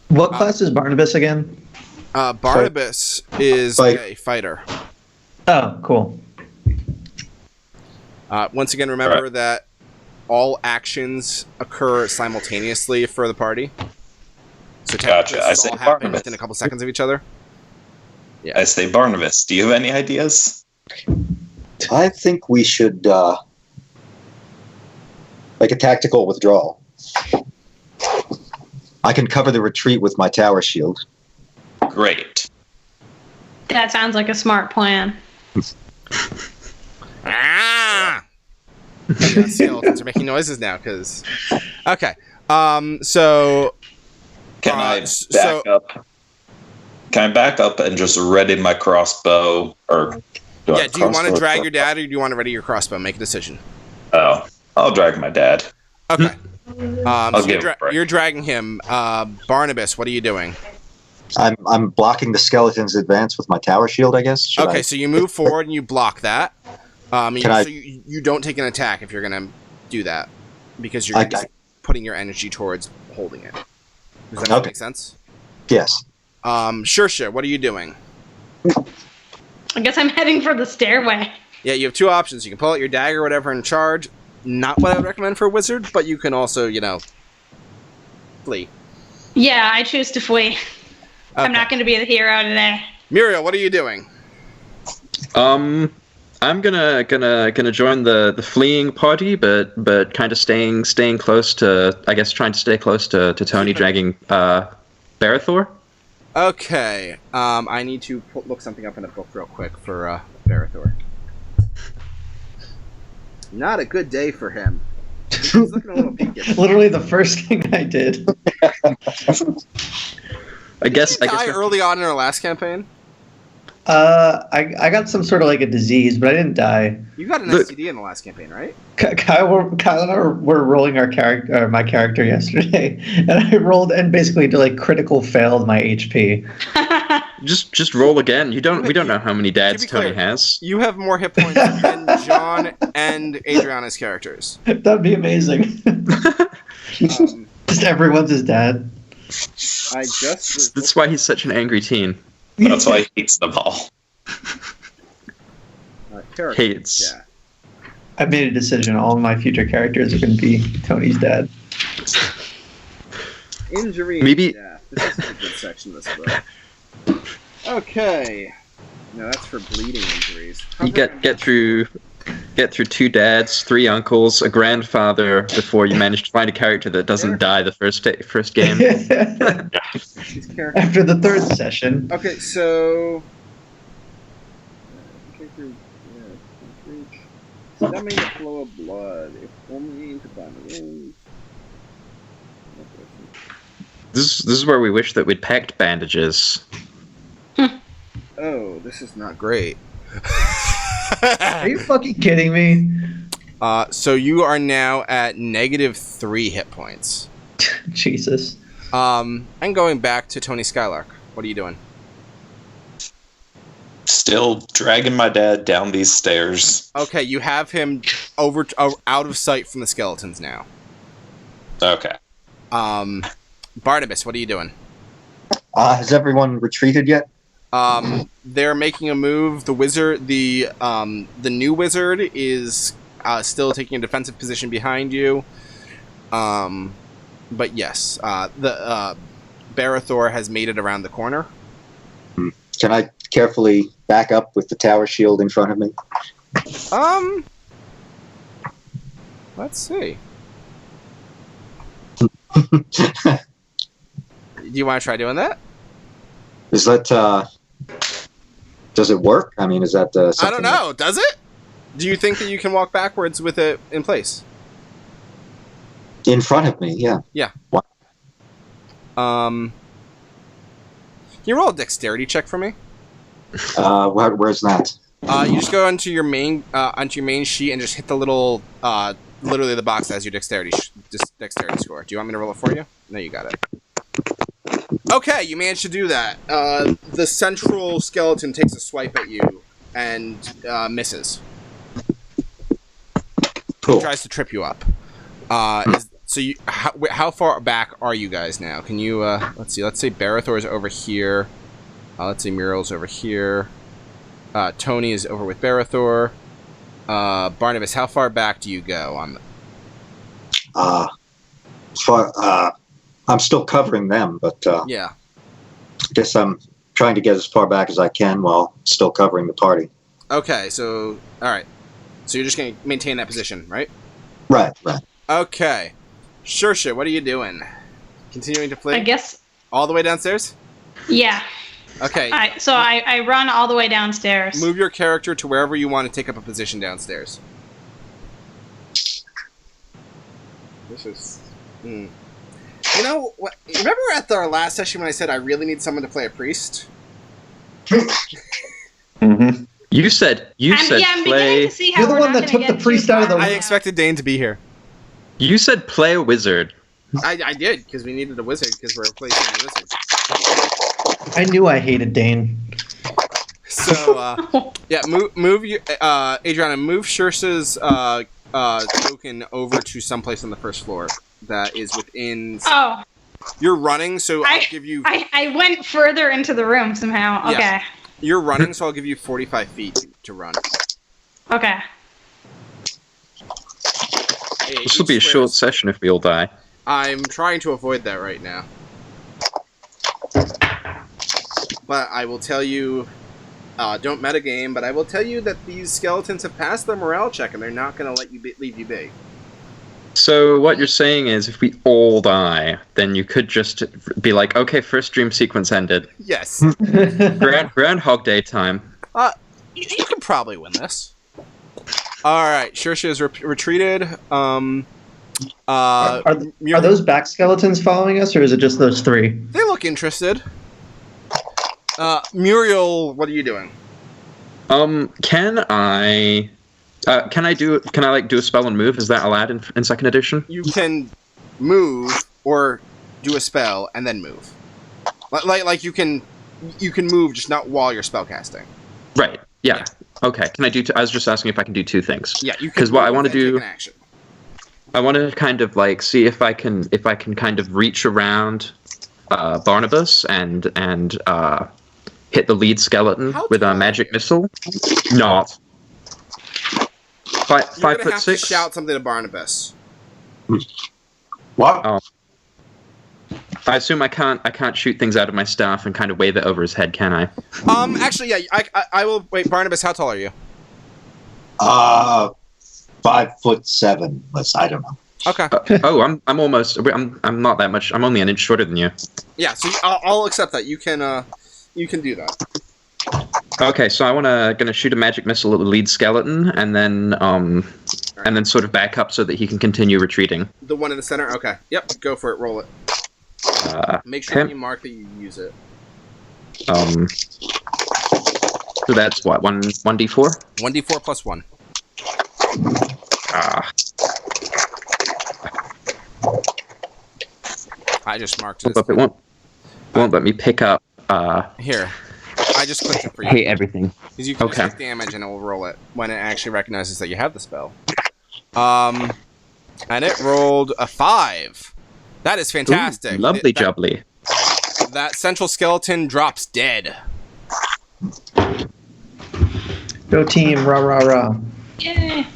What class is Barnabas again? Barnabas is a fighter. Oh, cool. Once again, remember that all actions occur simultaneously for the party. So Gotcha. I this say all happen Barnabas. within a couple seconds of each other. I say, Barnabas, do you have any ideas? I think we should make a tactical withdrawal. I can cover the retreat with my tower shield. Great. That sounds like a smart plan. Ah! Yeah, skeletons are making noises now because. Okay. So. Can I so- back up? Can I back up and just ready my crossbow? Or Do you want to drag your dad or do you want to ready your crossbow? Make a decision. Oh, I'll drag my dad. Okay. So give him a break. you're dragging him. Barnabas, what are you doing? I'm blocking the skeleton's advance with my tower shield, I guess. Should Okay, I- so you move forward and you block that. I- So you don't take an attack if you're going to do that because you're just putting your energy towards holding it. Does that make sense? Yes. Sure. What are you doing? I guess I'm heading for the stairway. Yeah, you have two options. You can pull out your dagger or whatever and charge. Not what I would recommend for a wizard, but you can also, flee. Yeah, I choose to flee. Okay. I'm not going to be the hero today. Muriel, what are you doing? I'm gonna join the fleeing party, but kind of staying close to, I guess, trying to stay close to Tony dragging Barathor. Okay. I need to look something up in a book real quick for Barathor. Not a good day for him. He's looking a little peaked. Literally the first thing I did. I guess Die early on in our last campaign. I got some sort of like a disease, but I didn't die. You got an Look. STD in the last campaign, right? Kyle and I were rolling my character yesterday, and I rolled and basically critical failed my HP. just roll again. We don't know how many dads To be Tony clear, has. You have more hit points than John and Adriana's characters. That'd be amazing. Just everyone's his dad. I just That's why he's such an angry teen. That's why he hates them all. Hates. Yeah. I made a decision. All of my future characters are going to be Tony's dad. Injury. Maybe- Yeah, this is a good section of this book. Okay. No, that's for bleeding injuries. You get through 2 dads, 3 uncles, a grandfather before you manage to find a character that doesn't die the first game. These characters. After the 3rd session. Okay, so. Numbing the flow of blood. If only to bind the wounds. This is where we wish that we'd packed bandages. Oh, this is not great. Are you fucking kidding me? So you are now at -3 hit points. Jesus. And going back to Tony Skylark. What are you doing? Still dragging my dad down these stairs. Okay, you have him out of sight from the skeletons now. Okay. Barnabas, what are you doing? Has everyone retreated yet? They're making a move. The wizard, the new wizard, is still taking a defensive position behind you. But yes, the Barathor has made it around the corner. Can I carefully back up with the tower shield in front of me? Let's see. Do you want to try doing that? Is that Does it work? I mean, is that something? I don't know. Does it? Do you think that you can walk backwards with it in place? In front of me, yeah. Yeah. What? Can you roll a dexterity check for me? Where's that? You just go onto your main sheet and just hit the little literally the box that has your dexterity score. Do you want me to roll it for you? No, you got it. Okay, you managed to do that. The central skeleton takes a swipe at you and misses. Cool. Tries to trip you up. How far back are you guys now? Can you let's see. Let's say Barathor is over here. Let's say Muriel's over here. Tony is over with Barathor. Barnabas, how far back do you go on? I'm still covering them, but yeah. I guess I'm trying to get as far back as I can while still covering the party. Okay, so all right. So you're just going to maintain that position, right? Right. Okay. Saoirse, what are you doing? Continuing to play? I guess. All the way downstairs? Yeah. Okay. I run all the way downstairs. Move your character to wherever you want to take up a position downstairs. This is... You know, what? Remember at our last session when I said I really need someone to play a priest? Mm-hmm. You said I'm beginning play. to see how You're the we're one not that gonna took the get priest too out of far. the- I expected Dane to be here. You said play a wizard. I did, because we needed a wizard, because we're replacing the wizard. I knew I hated Dane. So, yeah, move your, Adriana, move Saoirse's token over to someplace on the first floor that is within... Oh. You're running, so I'll give you... I went further into the room somehow. Yeah. Okay. You're running, so I'll give you 45 feet to run. Okay. Hey, This will be a short session if we all die. I'm trying to avoid that right now. But I will tell you... don't metagame, but I will tell you that these skeletons have passed their morale check, and they're not going to let you leave you be. So what you're saying is, if we all die, then you could just be like, okay, first dream sequence ended. Yes. Groundhog Day time. You can probably win this. Alright, Saoirse is retreated. Are those back skeletons following us, or is it just those three? They look interested. Muriel, what are you doing? Can I do a spell and move? Is that allowed in second edition? You can move or do a spell and then move. Like you can move, just not while you're spellcasting. Right. Yeah. Okay. Can I do? I was just asking if I can do two things. Yeah, you can. Because what I want to do, take an action. I want to kind of like see if I can kind of reach around Barnabas and hit the lead skeleton with a magic missile. Not. You're 5'6". have to shout something to Barnabas. What? Oh. I assume I can't shoot things out of my staff and kind of wave it over his head, can I? Actually, yeah, I will. Wait, Barnabas, how tall are you? 5'7". I don't know. Okay. I'm almost. I'm not that much. I'm only an inch shorter than you. Yeah, so I'll accept that. You can do that. Okay, so gonna shoot a magic missile at the lead skeleton, and then and then sort of back up so that he can continue retreating. The one in the center. Okay. Yep. Go for it. Roll it. Make sure that you mark that you use it. So that's what 1d4. 1d4 plus 1. I just marked it. It won't let me pick up. Here. I just clicked it for you. I hate everything. Because you can Okay. take damage and it will roll it when it actually recognizes that you have the spell. And it rolled a 5. That is fantastic. Ooh, lovely jubbly. That central skeleton drops dead. Go team, rah rah rah. Yay.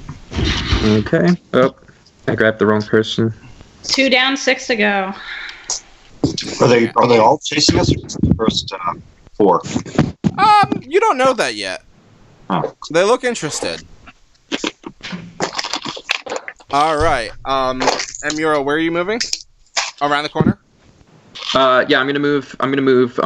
Okay. Oh, I grabbed the wrong person. 2 down, 6 to go. Are they all chasing us, or just the first 4? You don't know that yet. Oh. They look interested. All right. And Muriel, where are you moving? Around the corner? Yeah, I'm gonna move.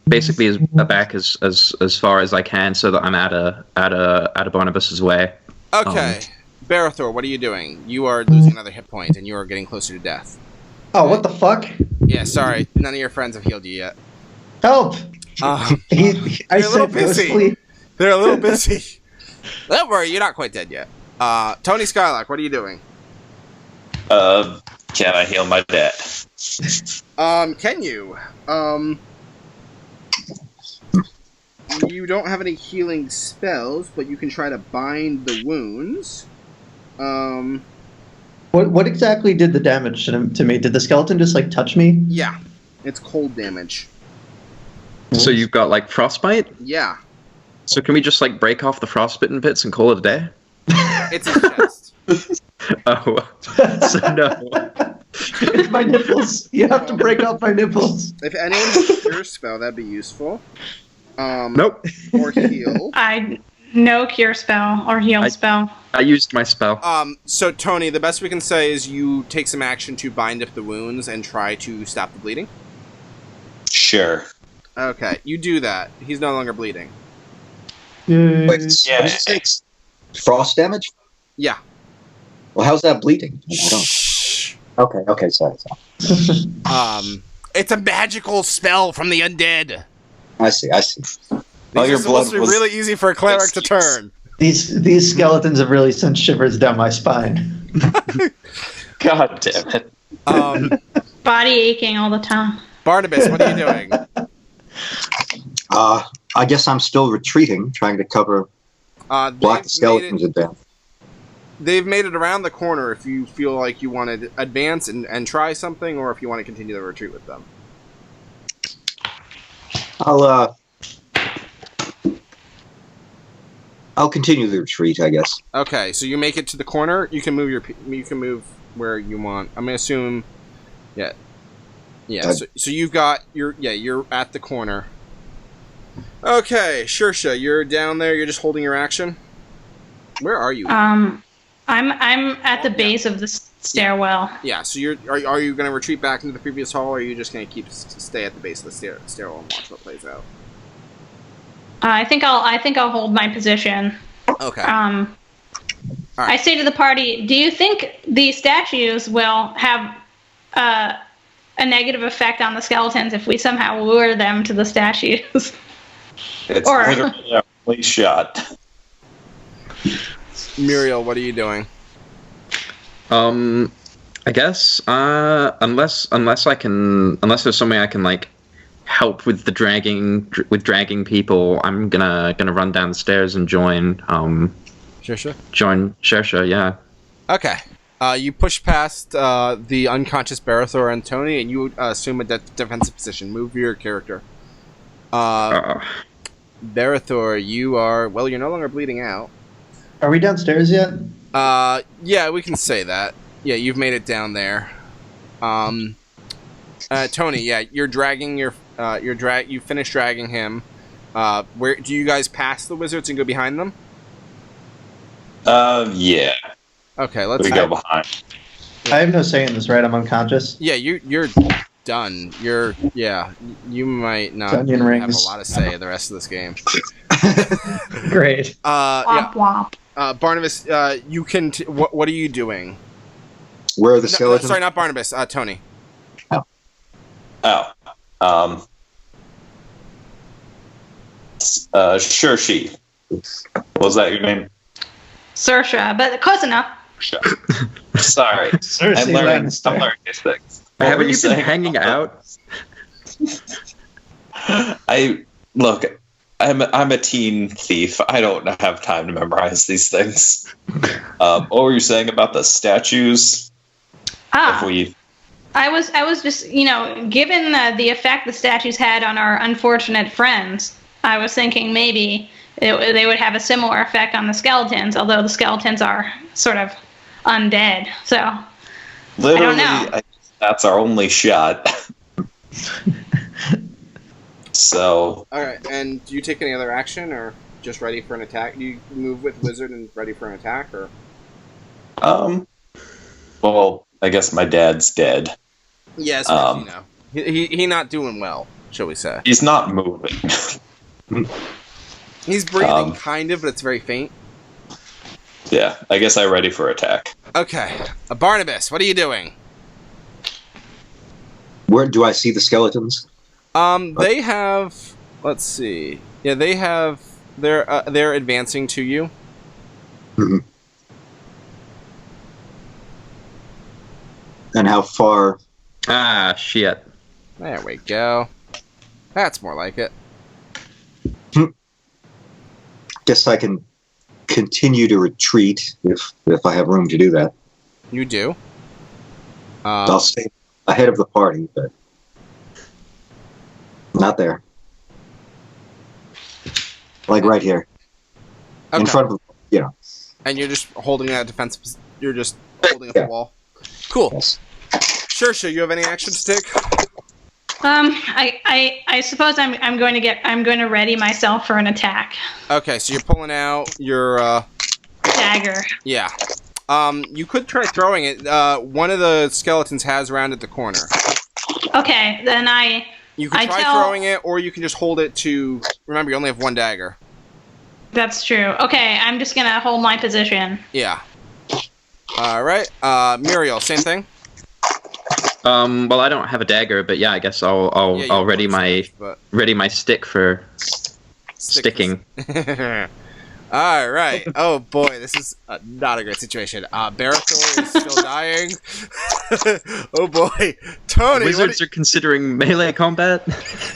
Basically back as far as I can, so that I'm out of Barnabas's way. Okay. Barathor, what are you doing? You are losing another hit point, and you are getting closer to death. Oh, what the fuck? Yeah, sorry. None of your friends have healed you yet. Help! I I a little said busy. ghostly. They're a little busy. Don't worry, you're not quite dead yet. Tony Skylark, what are you doing? Can I heal my dad? Can you? You don't have any healing spells, but you can try to bind the wounds. What exactly did the damage to me? Did the skeleton just like touch me? Yeah. It's cold damage. So you've got like frostbite. Yeah. So can we just like break off the frostbitten bits and call it a day? It's his chest. Oh, so no. It's my nipples. You have to break off my nipples. If anyone has a cure spell, that'd be useful. Nope. Or heal. No cure spell or heal spell. I used my spell. So Tony, the best we can say is you take some action to bind up the wounds and try to stop the bleeding. Sure. Okay, you do that. He's no longer bleeding. Wait, what Yeah. did you say? Frost damage? Yeah. Well, how's that bleeding? I don't. Shh. Okay, sorry. It's a magical spell from the undead. I see. These All are your supposed to be blood was- really easy for a cleric to turn. These skeletons have really sent shivers down my spine. God damn it. Body aching all the time. Barnabas, what are you doing? I guess I'm still retreating, trying to block the skeletons advance. They've made it around the corner if you feel like you want to advance and try something, or if you want to continue the retreat with them. I'll continue the retreat, I guess. Okay, so you make it to the corner. You can move where you want. I'm gonna assume, yeah. So you've got you're at the corner. Okay, Shersha, you're down there. You're just holding your action. Where are you? I'm at the base of the stairwell. Yeah. So are you gonna retreat back into the previous hall, or are you just gonna stay at the base of the stairwell and watch what plays out? I think I'll hold my position. Okay. Right. I say to the party, do you think these statues will have a negative effect on the skeletons if we somehow lure them to the statues? It's Or- literally a complete shot. Muriel, what are you doing? I guess unless there's something I can like help with the dragging people, I'm gonna run down the stairs and join Shersha? Shersha, yeah. Okay. You push past the unconscious Barathor and Tony, and you assume a defensive position. Move your character. Barathor, you're no longer bleeding out. Are we downstairs yet? Yeah, we can say that. Yeah, you've made it down there. Tony, yeah, you're dragging you finished dragging him. Where do you guys pass the wizards and go behind them? Yeah. Okay, let's We go behind. I have no say in this, right? I'm unconscious. Yeah, you're done. You might not Onion have rings. a lot of say in the rest of this game. Great. Womp womp. Barnabas, you can. What are you doing? Where are the No, skeletons? sorry, not Barnabas. Tony. Sure, she. Was that your name? Saoirse, but close enough. Sure. Sorry. Cersei I'm learning Lannister. these things. What were Haven't you been saying hanging about out? I'm a teen thief. I don't have time to memorize these things. What were you saying about the statues? I was just, given the effect the statues had on our unfortunate friends, I was thinking maybe they would have a similar effect on the skeletons, although the skeletons are sort of undead. So, Literally, I don't know. That's our only shot. So. All right, and do you take any other action, or just ready for an attack? Do you move with wizard and ready for an attack, or? Well, I guess my dad's dead. Yeah, as far as you know. He not doing well, shall we say? He's not moving. He's breathing, kind of, but it's very faint. Yeah, I guess I'm ready for attack. Okay, Barnabas, what are you doing? Where do I see the skeletons? They have. Let's see. Yeah, they have. They're advancing to you. Mhm. And how far? Ah, shit. There we go. That's more like it. Guess I can continue to retreat if I have room to do that. You do. I'll stay ahead of the party, but not there. Like right here, in Okay. front of And you're just holding that defense. You're just holding up the wall. Cool. Yes. Sure. You have any action to take? I suppose I'm going to ready myself for an attack. Okay, so you're pulling out your Dagger. yeah. You could try throwing it. One of the skeletons has rounded the corner. Okay, then You can try throwing it, or you can just hold it to. Remember, you only have one dagger. That's true. Okay, I'm just gonna hold my position. Yeah. All right. Muriel, same thing. Well, I don't have a dagger, but yeah, I guess I'll ready my stick for sticking. All right. Oh boy, this is not a great situation. Barathor is still dying. Oh boy, Tony. Wizards are considering melee combat.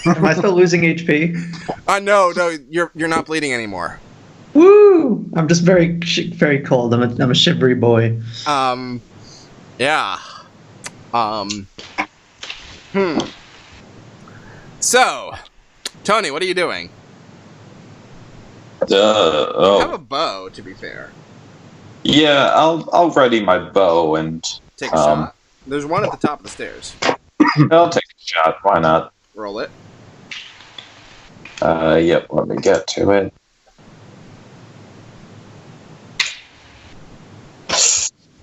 Am I still losing HP? No, you're not bleeding anymore. Woo! I'm just very cold. I'm a shivery boy. Yeah. So, Tony, what are you doing? You have a bow, to be fair. Yeah, I'll ready my bow and Take a shot. There's one at the top of the stairs. I'll take a shot. Why not? Roll it. Yep. Let me get to it.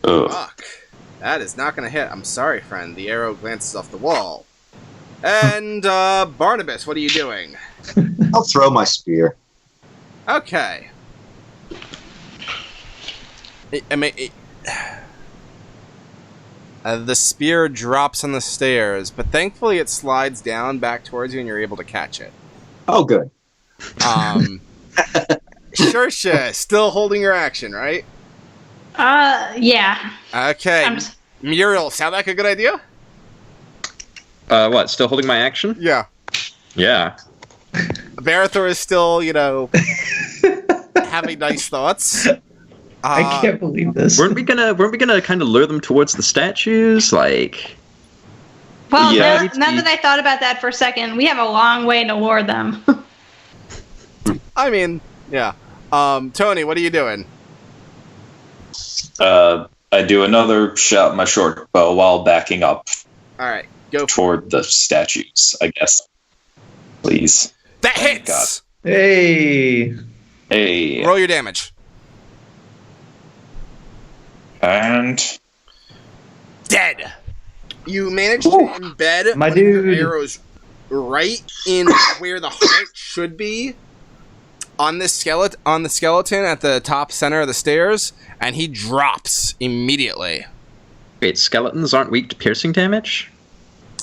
Ugh. Fuck. That is not going to hit. I'm sorry, friend. The arrow glances off the wall. And, Barnabas, what are you doing? I'll throw my spear. Okay. The spear drops on the stairs, but thankfully it slides down back towards you and you're able to catch it. Oh, good. Sure, still holding your action, right? Yeah. Okay. Muriel, sound like a good idea? What? Still holding my action? Yeah. Yeah. Barathor is still, having nice thoughts. I can't believe this. Weren't we gonna kind of lure them towards the statues? Like. Well, Yeah. now that I thought about that for a second, we have a long way to lure them. I mean, yeah. Tony, what are you doing? I do another shot my short bow while backing up Alright, go for toward the statues, I guess. Please. that. Thank Hits! Hey. Hey. Roll your damage. And Dead. You managed to embed My one of your dude. arrows right in where the heart should be on the skeleton at the top center of the stairs, and he drops immediately. Wait, skeletons aren't weak to piercing damage?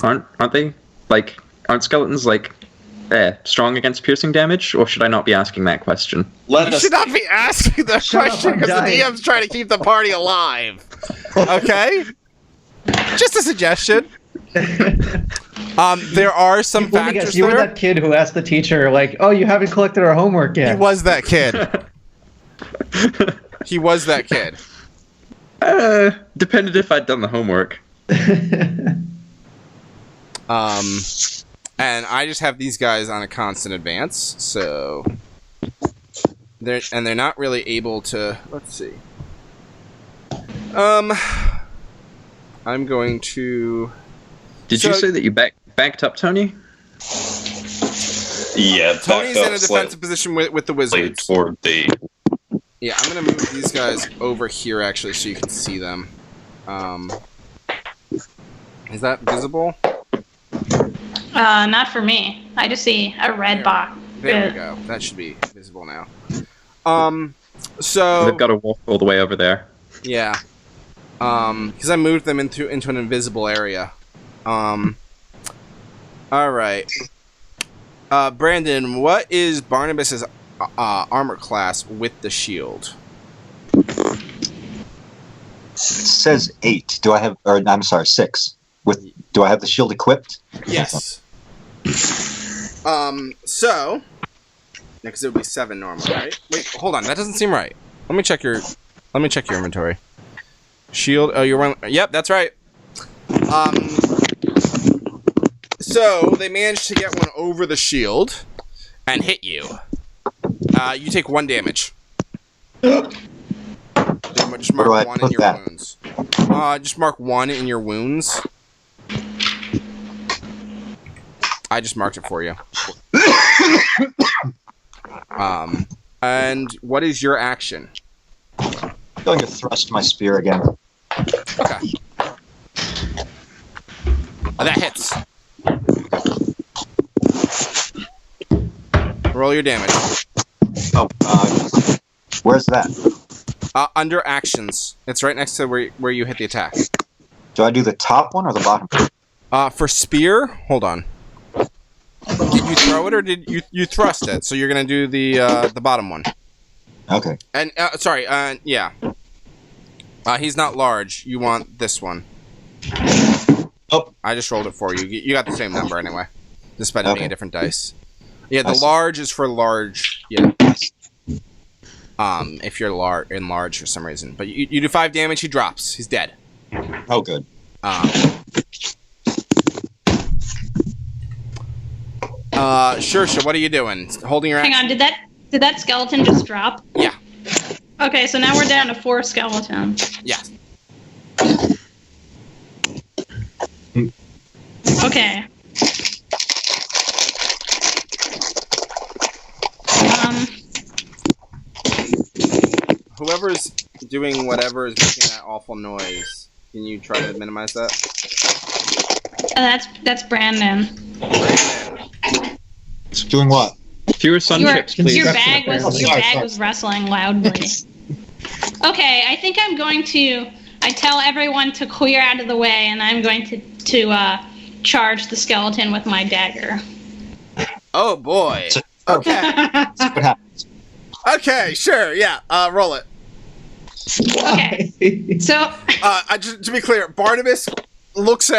Aren't they? Like, aren't skeletons strong against piercing damage? Or should I not be asking that question? let You us should not be asking the Shut up, question I'm because the dying. DM's trying to keep the party alive. Okay? Just a suggestion. There are some Let me guess, factors you were there. that kid who asked the teacher, like, "Oh, you haven't collected our homework yet." He was that kid. He was that kid. Depended if I'd done the homework. And I just have these guys on a constant advance, so they're not really able to. Let's see. I'm going to. Did you So- say that you backed up, Tony? Yeah, back Tony's up in a defensive position with the slightly wizards. toward the. Yeah, I'm gonna move these guys over here actually, so you can see them. Is that visible? Not for me. I just see a red box. There we go. That should be visible now. So They've got to walk all the way over there. yeah. Because I moved them into an invisible area. All right. Brandon, what is Barnabas's armor class with the shield? It says 8. Do I have? Or I'm sorry, 6. Do I have the shield equipped? Yes. So, because it would be 7 normally, right? Wait, hold on. That doesn't seem right. Let me check your inventory. Shield. Oh, you're running. Yep, that's right. So they managed to get one over the shield and hit you. You take 1 damage. Just mark 1 in your wounds. Just mark 1 in your wounds. I just marked it for you. And what is your action? I'm going to thrust my spear again. Okay. That hits. Roll your damage. Oh, where's that? Under actions. It's right next to where you hit the attack. Do I do the top one or the bottom? For spear, hold on. Did you throw it or did you thrust it? So you're gonna do the bottom one. Okay. And sorry, yeah. He's not large. You want this one. Oh. I just rolled it for you. You got the same number anyway, despite it being a different dice. Yeah, the I see. large is for large. Yeah. If you're in large for some reason, but you do 5 damage, he drops. He's dead. Oh, good. Sure. What are you doing? Holding your Hang action? on, did that skeleton just drop? Yeah. Okay, so now we're down to 4 skeletons. Yeah. Okay. Whoever's doing whatever is making that awful noise, can you try to minimize that? That's Brandon. Brandon. Doing what? Fewer sun chips, please. Your bag Sorry. was rustling loudly. Okay, I think I'm going to. I tell everyone to clear out of the way, and I'm going to charge the skeleton with my dagger. Oh boy. Okay. What happens? Okay. Sure. Yeah. Roll it. Okay. So. Just to be clear, Barnabas looks.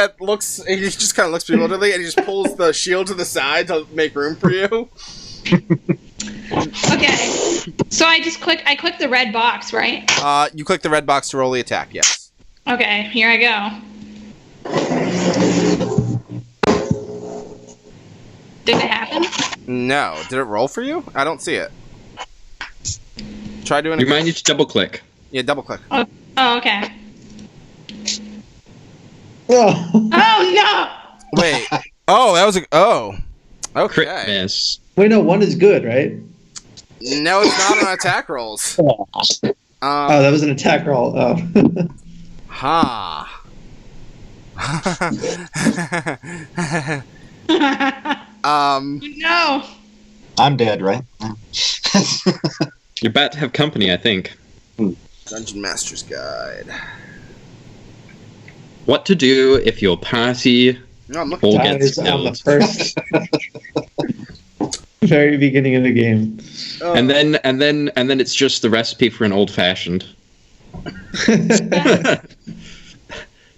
He just kind of looks bewilderedly, and he just pulls the shield to the side to make room for you. Okay. So I click the red box, right? You click the red box to roll the attack. Yes. Okay. Here I go. Did it happen? No. Did it roll for you? I don't see it. Try doing it. You might need to double click. Yeah, double click. Oh, okay. Oh. Oh no! Wait. Oh, that was a. Oh. Crit Okay. miss. Wait, no, 1 is good, right? No, it's not on attack rolls. Oh, that was an attack roll. Oh. Ha. No. I'm dead, right? You're about to have company, I think. Dungeon Master's Guide. What to do if your party No, I'm looking. all That gets is on the killed. first, very beginning of the game. Oh. And then it's just the recipe for an old fashioned.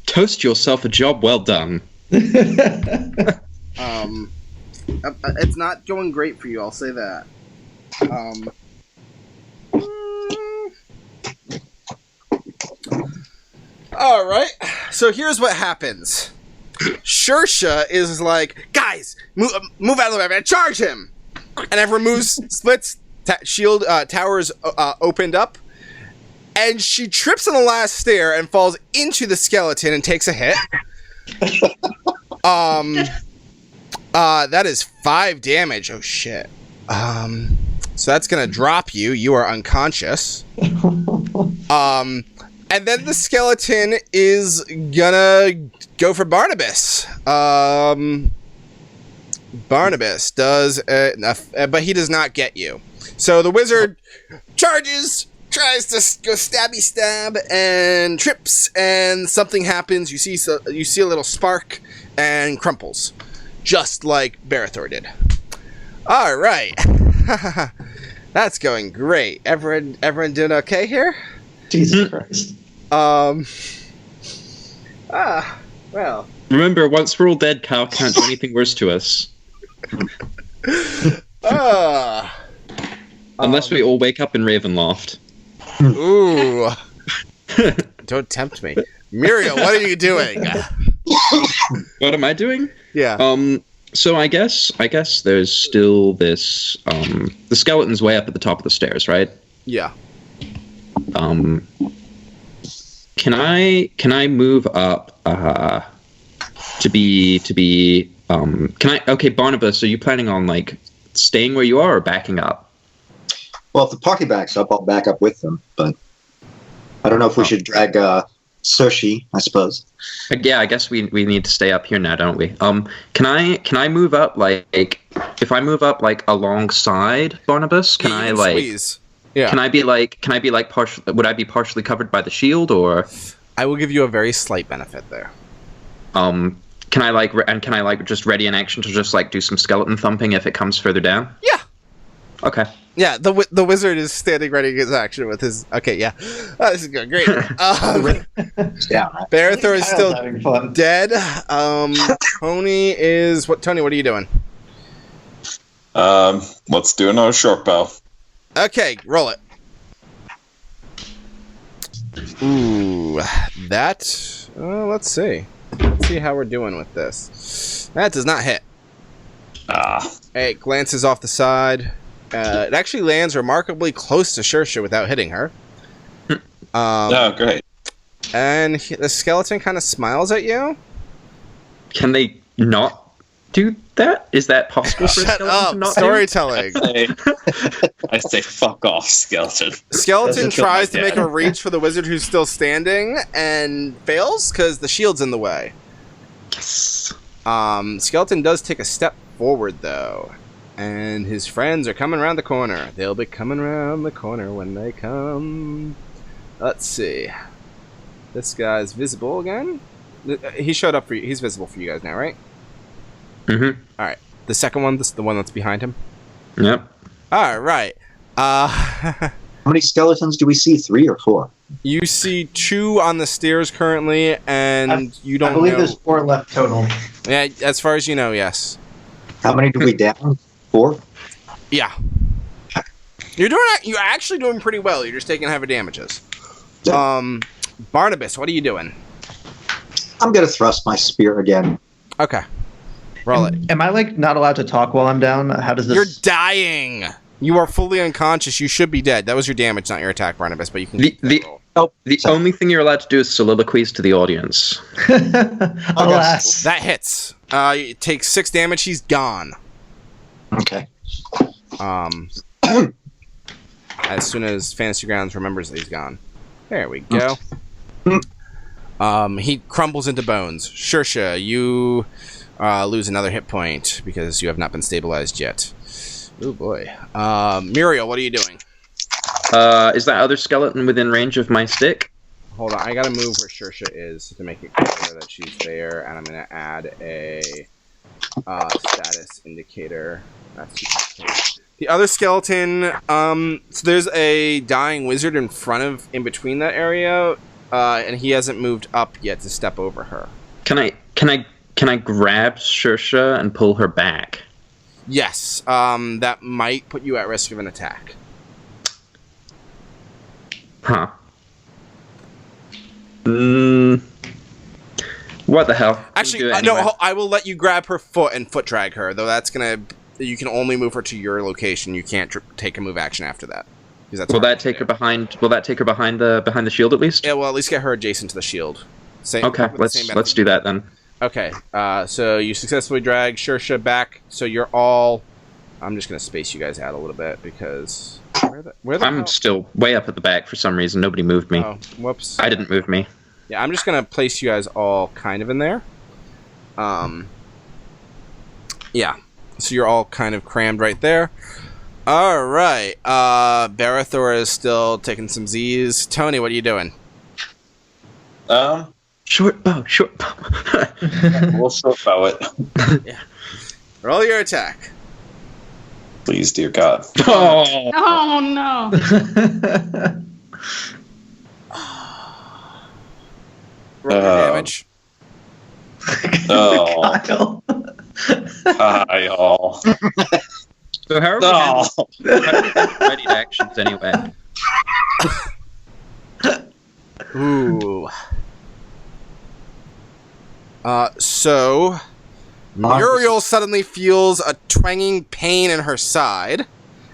Toast yourself a job well done. It's not going great for you. I'll say that. All right. So here's what happens. Shersha is like, guys, move out of the way, man. Charge him. And everyone moves, splits. Shield towers opened up, and she trips on the last stair and falls into the skeleton and takes a hit. That is 5 damage. Oh shit. So that's gonna drop you. You are unconscious. And then the skeleton is gonna go for Barnabas. Barnabas does, but he does not get you. So the wizard charges, tries to go stabby stab, and trips, and something happens. You see a little spark, and crumples, just like Barathor did. All right, that's going great. Everyone doing okay here? Jesus Christ. Well. Remember, once we're all dead, Kyle can't do anything worse to us. Unless we all wake up in Ravenloft. Ooh. Don't tempt me. Muriel, what are you doing? What am I doing? Yeah. So I guess there's still this the skeleton's way up at the top of the stairs, right? Yeah. Can I move up to be okay, Barnabas, are you planning on like staying where you are or backing up? Well, if the party backs up, I'll back up with them, but I don't know if we should drag Sushi, I suppose. Yeah, I guess we need to stay up here now, don't we? Can I move up like if I move up like alongside Barnabas, can I like squeeze? Yeah. Can I be like partial? Would I be partially covered by the shield, or? I will give you a very slight benefit there. Can I just ready an action to just like do some skeleton thumping if it comes further down? Yeah. Okay. Yeah, the wizard is standing ready his action with his. Okay, yeah, this is going great. Yeah. Barathor is still having fun. dead. Tony is what? Tony, what are you doing? Let's do another short bow. Okay, roll it. Ooh, that. Let's see. Let's see how we're doing with this. That does not hit. It glances off the side. It actually lands remarkably close to Shersha without hitting her. Oh, great. And the skeleton kind of smiles at you. Can they not do that? Is that possible for a Shut skeleton up! to not Storytelling. I say fuck off, skeleton. Skeleton Doesn't feel tries like to make that. a reach for the wizard who's still standing and fails because the shield's in the way. Yes. Skeleton does take a step forward though, and his friends are coming around the corner. They'll be coming around the corner when they come. Let's see. This guy's visible again. He showed up for you. He's visible for you guys now, right? Mm-hmm. All right. The second one, the one that's behind him. Yep. All right. How many skeletons do we see? 3 or 4? You see 2 on the stairs currently, and you don't I believe know. there's 4 left total. Yeah, as far as you know, yes. How many do we down? 4? Yeah. You're actually doing pretty well. You're just taking heavy damages. Yeah. Barnabas, what are you doing? I'm going to thrust my spear again. Okay. Roll it. Am I like not allowed to talk while I'm down? How does this? You're dying. You are fully unconscious. You should be dead. That was your damage, not your attack, Barnabas, but you can The Oh, sorry. only thing you're allowed to do is soliloquies to the audience. Alas. That hits. It takes 6 damage. He's gone. Okay. As soon as Fantasy Grounds remembers that he's gone. There we go. He crumbles into bones. Shersha, you lose another hit point because you have not been stabilized yet. Oh boy. Muriel, what are you doing? Is that other skeleton within range of my stick? Hold on, I gotta move where Shersha is to make it clear that she's there, and I'm gonna add a status indicator. That's the other skeleton. So there's a dying wizard in between that area, and he hasn't moved up yet to step over her. Can I grab Shersha and pull her back? Yes, that might put you at risk of an attack. Huh. What the hell? Actually, Do it no, anyway. I will let you grab her foot and foot drag her, though that's gonna. You can only move her to your location. You can't take a move action after that. That's Will hard that to take do. her behind? Will that take her behind the shield at least? Yeah, well, at least get her adjacent to the shield. Okay, let's do that then. Okay, so you successfully drag Shersha back. So you're all. I'm just gonna space you guys out a little bit because where the I'm hell? still way up at the back for some reason. Nobody moved me. Oh, whoops. I didn't move me. Yeah, I'm just gonna place you guys all kind of in there. Yeah. So you're all kind of crammed right there. All right. Barathor is still taking some Z's. Tony, what are you doing? Short bow. We'll short bow it. Roll your attack. Please, dear God. Oh, Oh no! Roll your damage. Oh, Kyle. hi, y'all. so how are we No. ready to actions anyway? Ooh. So Muriel suddenly feels a twanging pain in her side,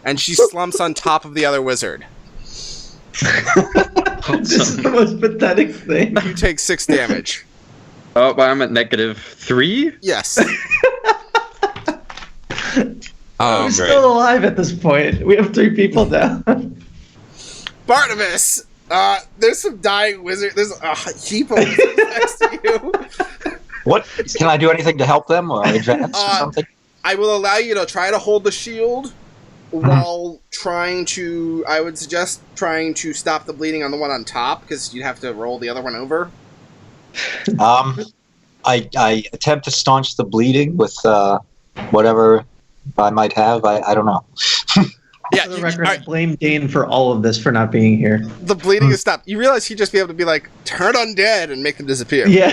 and she slumps on top of the other wizard. This is the most pathetic thing. You take 6 damage. Oh, but I'm at -3. Yes. We're Great. still alive at this point. We have 3 people down. Barnabas! There's some dying wizard. There's a heap of wizards next to you. What can I do? Anything to help them or advance or something? I will allow you to try to hold the shield while trying to. I would suggest trying to stop the bleeding on the one on top because you'd have to roll the other one over. I attempt to staunch the bleeding with whatever I might have. I don't know. Yeah, For the record, I blame Dane for all of this for not being here. the bleeding is stopped. You realize he'd just be able to be like, turn undead and make them disappear. Yeah.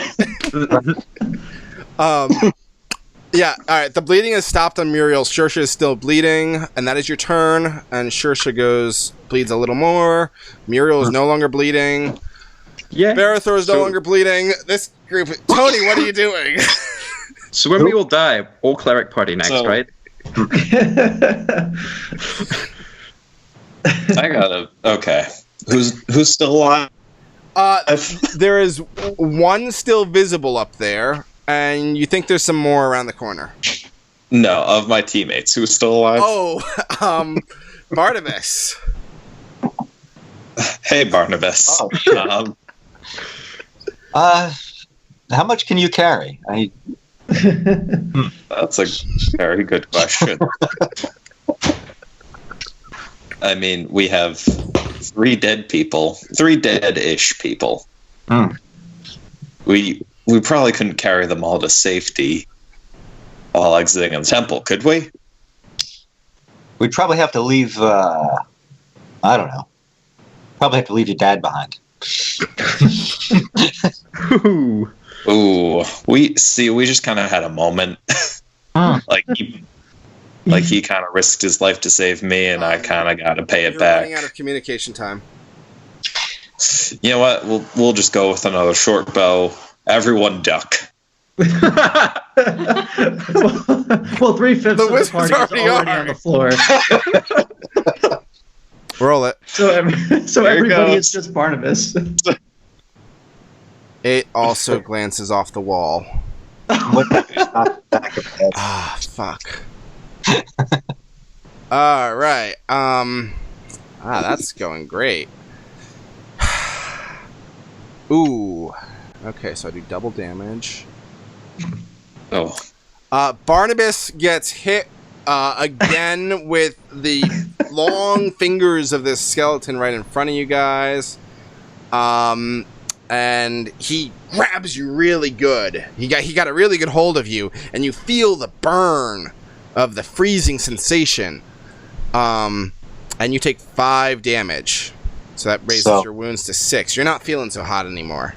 Yeah, alright, the bleeding is stopped on Muriel. Shersha is still bleeding, and that is your turn. And Shersha bleeds a little more. Muriel is no longer bleeding. Yeah. Barathor is no longer bleeding. This group... Tony, what are you doing? So when we all die, all cleric party next, So- right? I gotta. Okay. Who's still alive? There is one still visible up there, and you think there's some more around the corner. No, of my teammates. Who's still alive? Oh, Barnabas. Hey, Barnabas. Oh, shit. How much can you carry? That's a very good question. I mean, we have 3 dead-ish people. Hmm. We probably couldn't carry them all to safety while exiting the temple, could we? We'd probably have to leave. I don't know. Probably have to leave your dad behind. Ooh. Ooh, we just kind of had a moment. like he kind of risked his life to save me, and I kind of got to pay it You're back. running out of communication time. You know what? We'll just go with another short bow. Everyone duck. Well, 3/5 of the wizard's party is already already on the floor. Roll it. So There it everybody goes. is just Barnabas. It also glances off the wall. Not back of the head. Ah, fuck. All right. That's going great. Ooh. Okay, so I do double damage. Oh, Barnabas gets hit again with the long fingers of this skeleton right in front of you guys. And he grabs you really good. He got a really good hold of you, and you feel the burn of the freezing sensation. And you take 5 damage. So that raises your wounds to 6. You're not feeling so hot anymore.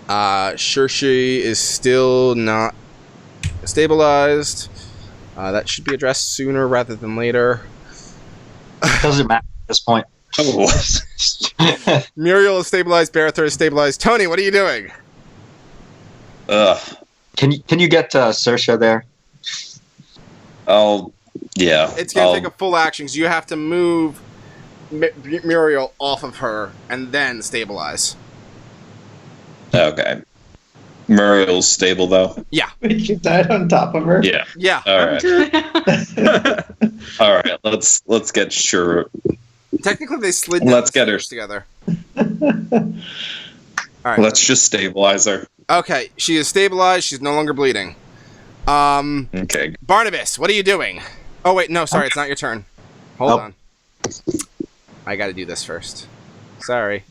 Shershi is still not stabilized. That should be addressed sooner rather than later. Doesn't matter at this point. Muriel is stabilized. Barathor is stabilized. Tony, what are you doing? ugh. Can you get Saoirse there? Yeah. It's going to take a full action, so you have to move Muriel off of her and then stabilize. Okay. Muriel's stable though. Yeah. You died on top of her. Yeah. Yeah. All right. All right. Let's get sure. Technically, they slid down Let's the get her. stairs together. All right. Let's just stabilize her. Okay, she is stabilized. She's no longer bleeding. Okay. Barnabas, what are you doing? Oh wait, no, sorry, it's not your turn. Hold on. I gotta do this first. Sorry.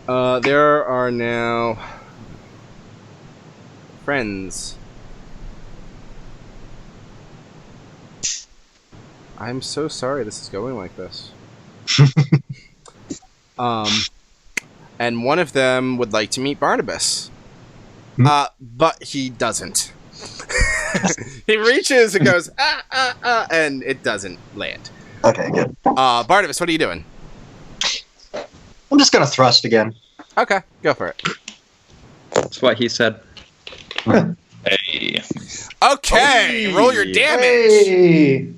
There are now friends. I'm so sorry this is going like this. And one of them would like to meet Barnabas. But he doesn't. He reaches and goes, and it doesn't land. Okay, good. Barnabas, what are you doing? I'm just gonna thrust again. Okay, go for it. That's what he said. Hey. Okay, roll your damage. Hey!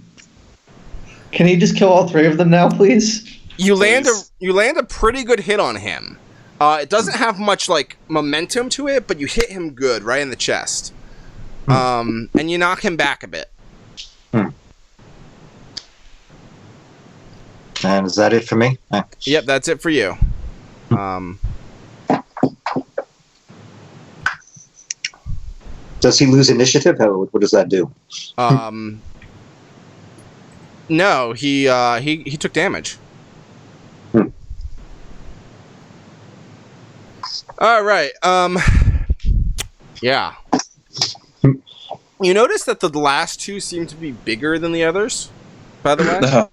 Can he just kill all three of them now, please? You land a pretty good hit on him. It doesn't have much like momentum to it, but you hit him good right in the chest. And you knock him back a bit. And is that it for me? Yep, that's it for you. Does he lose initiative? What does that do? No, he took damage. All right. Yeah. You notice that the last two seem to be bigger than the others, by the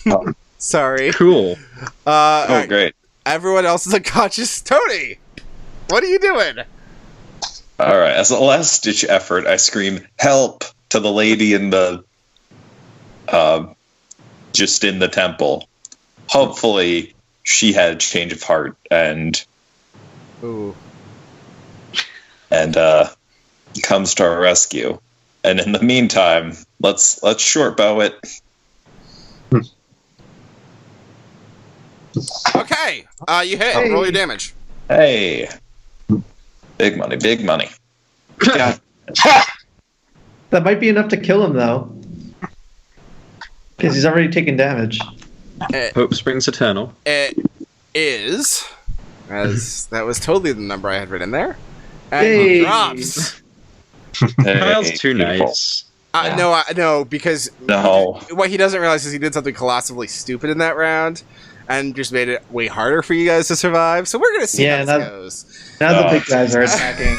way? Sorry. Cool. Oh, great. Everyone else is unconscious. Tony, what are you doing? All right. As a last-ditch effort, I scream, "Help!" to the lady in the, just in the temple. Hopefully, she had a change of heart and comes to our rescue. And in the meantime, let's short bow it. Okay. You hit. Hey. Roll your damage. Hey, big money, big money. Yeah. That might be enough to kill him, though. Because he's already taken damage. Hope springs eternal. It is, as that was totally the number I had written there. And Hey. he drops. Kyle's too beautiful. nice. No, because No. what he doesn't realize is he did something colossally stupid in that round, and just made it way harder for you guys to survive. So we're gonna see how this goes. Now the big guys are attacking.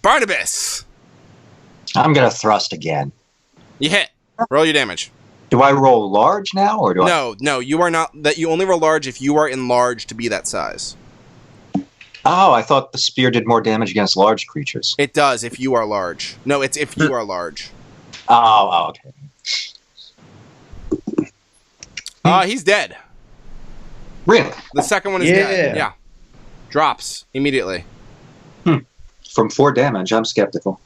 Barnabas, I'm gonna thrust again. you hit. Roll your damage. Do I roll large now, or do I? No, you are not. That you only roll large if you are enlarged to be that size. Oh, I thought the spear did more damage against large creatures. It does if you are large. No, it's if you are large. Oh, okay. He's dead. Really? The second one is dead. Yeah. Drops immediately. From 4 damage, I'm skeptical.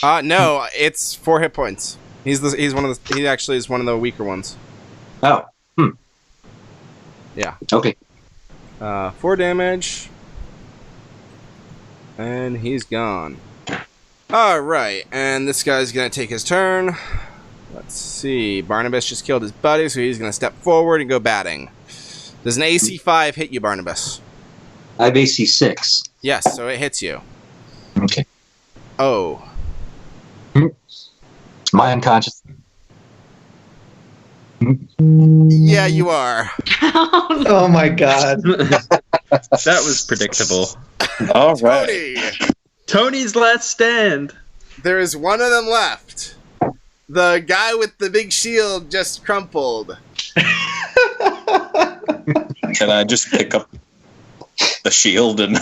No, it's 4 hit points. He actually is one of the weaker ones. Oh. Yeah. Okay. 4 damage. And he's gone. Alright, and this guy's gonna take his turn. Let's see. Barnabas just killed his buddy, so he's gonna step forward and go batting. Does an AC 5 hit you, Barnabas? I have AC 6. Yes, so it hits you. Okay. Oh. Am I unconscious? Yeah, you are. Oh my god. That was predictable. All right. Tony! Tony's last stand. There is one of them left. The guy with the big shield just crumpled. Can I just pick up the shield and...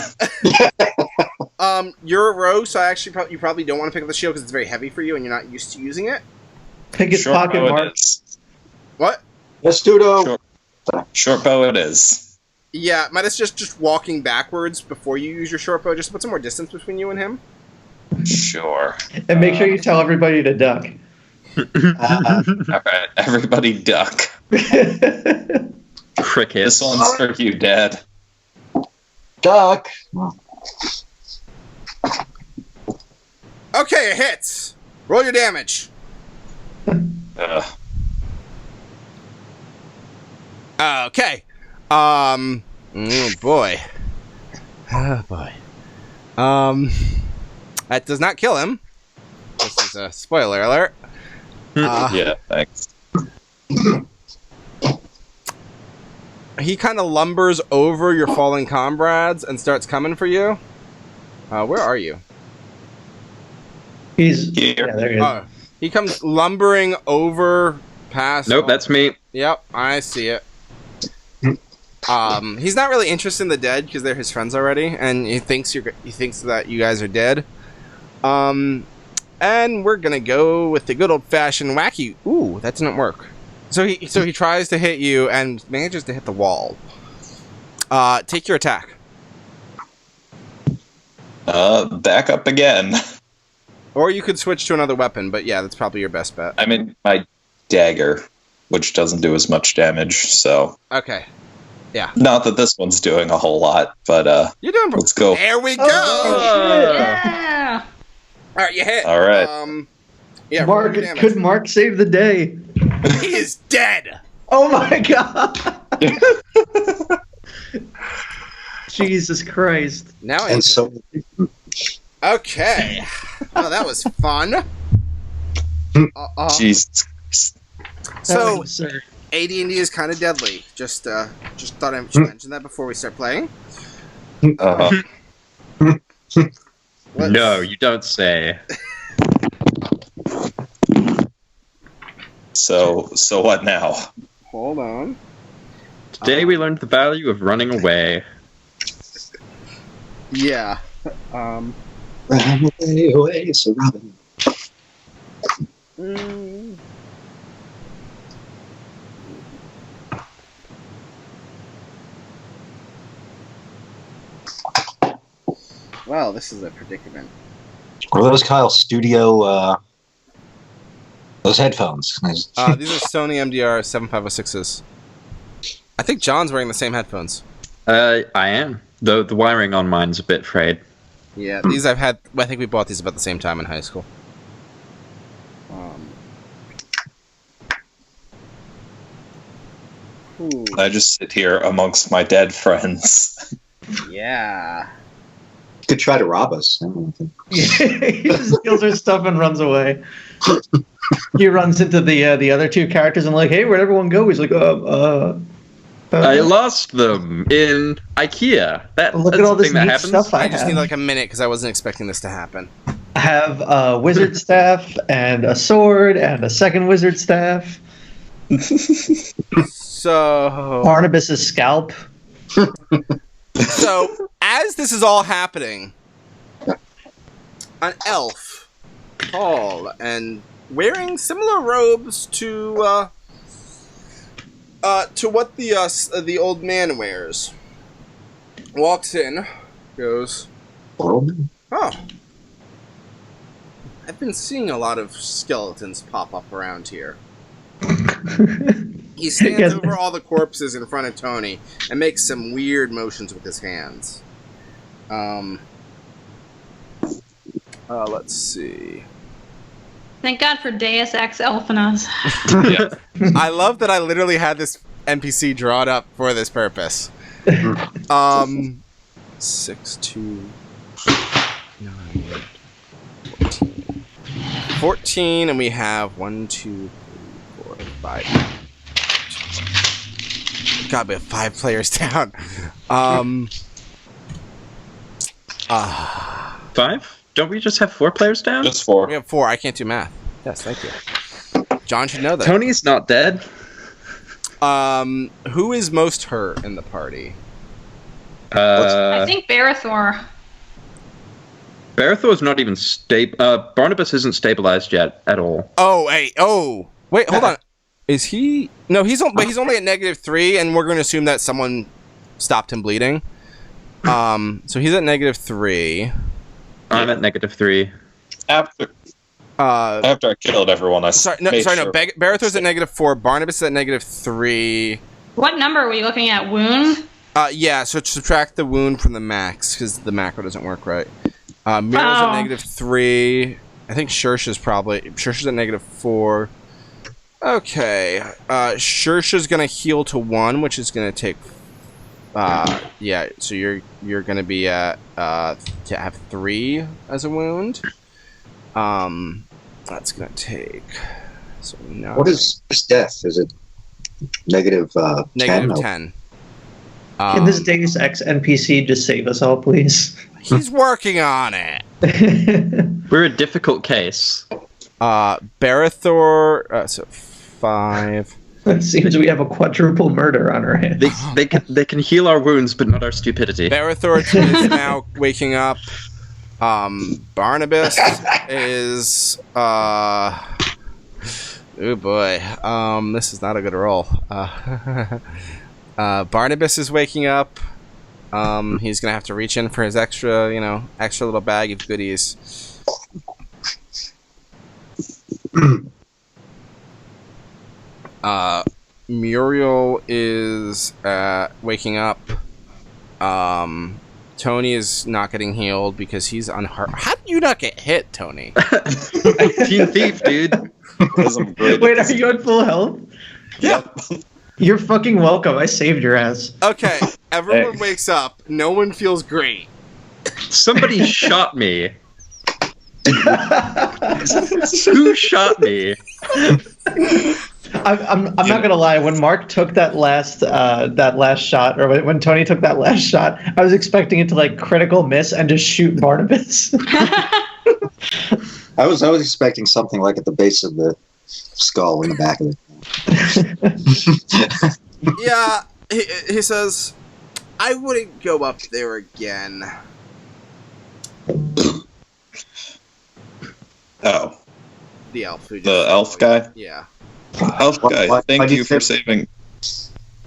You're a rogue, so you probably don't want to pick up the shield because it's very heavy for you and you're not used to using it. Pick his Short pocket bow it mark. is. What? Yes, Dudo. Short bow it is. Yeah, might as just walking backwards before you use your short bow, just to put some more distance between you and him. Sure. And make sure you tell everybody to duck. All right, everybody duck. Cricket. This one's for you, Dad. Duck. Okay, it hits. Roll your damage. Okay. Oh boy. Oh boy. That does not kill him. This is a spoiler alert. Yeah, thanks. He kind of lumbers over your fallen comrades and starts coming for you. Where are you? He's Here. yeah, there he is. Oh, he comes lumbering over past. Nope, that's me. Yep, I see it. He's not really interested in the dead because they're his friends already, and he thinks that you guys are dead. And we're gonna go with the good old fashioned wacky. Ooh, that didn't work. So he tries to hit you and manages to hit the wall. Take your attack. Back up again. Or you could switch to another weapon, but yeah, that's probably your best bet. I'm in my dagger, which doesn't do as much damage, so... Okay. Yeah. Not that this one's doing a whole lot, but You're doing... let's go. There we go! Yeah. Alright, you hit. All right. Yeah, Mark, roll damage. could Mark save the day? He is dead! Oh my god! Jesus Christ! Now I And so, Okay. Oh, that was fun. Jesus. So, Sir. AD&D is kind of deadly. Just thought I should mention that before we start playing. Uh-huh. Let's- No, you don't say. So what now? Hold on. Today we learned the value of running away. Yeah. run away, away, so Robin. mm. Well, this is a predicament. What are those, Kyle? Studio, those headphones. These are Sony MDR 7506s. I think John's wearing the same headphones. I am. The wiring on mine's a bit frayed. Yeah, these I've had. I think we bought these about the same time in high school. Ooh, I just sit here amongst my dead friends. yeah. Could try to rob us. I don't think. He just steals her stuff and runs away. He runs into the other two characters and like, hey, where'd everyone go? He's like, I lost them in IKEA. Look That's at all the this thing that neat happens. stuff I I just have. need like a minute because I wasn't expecting this to happen. I have a wizard staff and a sword and a second wizard staff. So, Barnabas's scalp. so as this is all happening, an elf, tall and wearing similar robes to what the old man wears, walks in, goes, Borrowman? "Oh, I've been seeing a lot of skeletons pop up around here." He stands Yes. over all the corpses in front of Tony and makes some weird motions with his hands. Let's see. Thank God for Deus Ex Elfinas. Yeah. I love that I literally had this NPC drawn up for this purpose. 6, 2, 9, 14. 14, and we have 1, 2, 3, 4, 5. God, we have 5 players down. 5? Don't we just have 4 players down? Just 4. We have 4. I can't do math. Yes, thank you. John should know that. Tony's not dead. Who is most hurt in the party? I think Barathor. Barathor's not even stable. Barnabas isn't stabilized yet at all. Oh, hey, wait, hold on. Is he? No, he's only at -3, and we're going to assume that someone stopped him bleeding. So he's at -3. I'm at -3. After I killed everyone, I made sure. Barathor's at -4. Barnabas is at -3. What number are we looking at? Wound? Yeah. So subtract the wound from the max because the macro doesn't work right. Mira's at -3. I think Shersha's at -4. Okay. Shersha's gonna heal to 1, which is gonna take Yeah. So you're gonna be at to have 3 as a wound. That's gonna take. So no. What is this death? Is it negative 10? -10. Can this Deus Ex NPC just save us all, please? He's working on it. We're a difficult case. Barithor. So 5. It seems we have a quadruple murder on our hands. They can heal our wounds, but not our stupidity. Barithor is now waking up. Barnabas is. Oh boy. This is not a good roll. Barnabas is waking up. He's gonna have to reach in for his extra little bag of goodies. Muriel is waking up. Tony is not getting healed because he's unhurt. How did you not get hit, Tony? Team thief, dude. Wait, are you at full health? Yep. You're fucking welcome. I saved your ass. Okay, everyone wakes up. No one feels great. Somebody shot me. Who shot me? I'm not gonna lie. When Mark took that last shot, or when Tony took that last shot, I was expecting it to like critical miss and just shoot Barnabas. I was expecting something like at the base of the skull in the back of it. Yeah, he says, I wouldn't go up there again. Oh, The elf. Who the elf guy? Yeah. Elf guy, Why thank do you you for think- saving.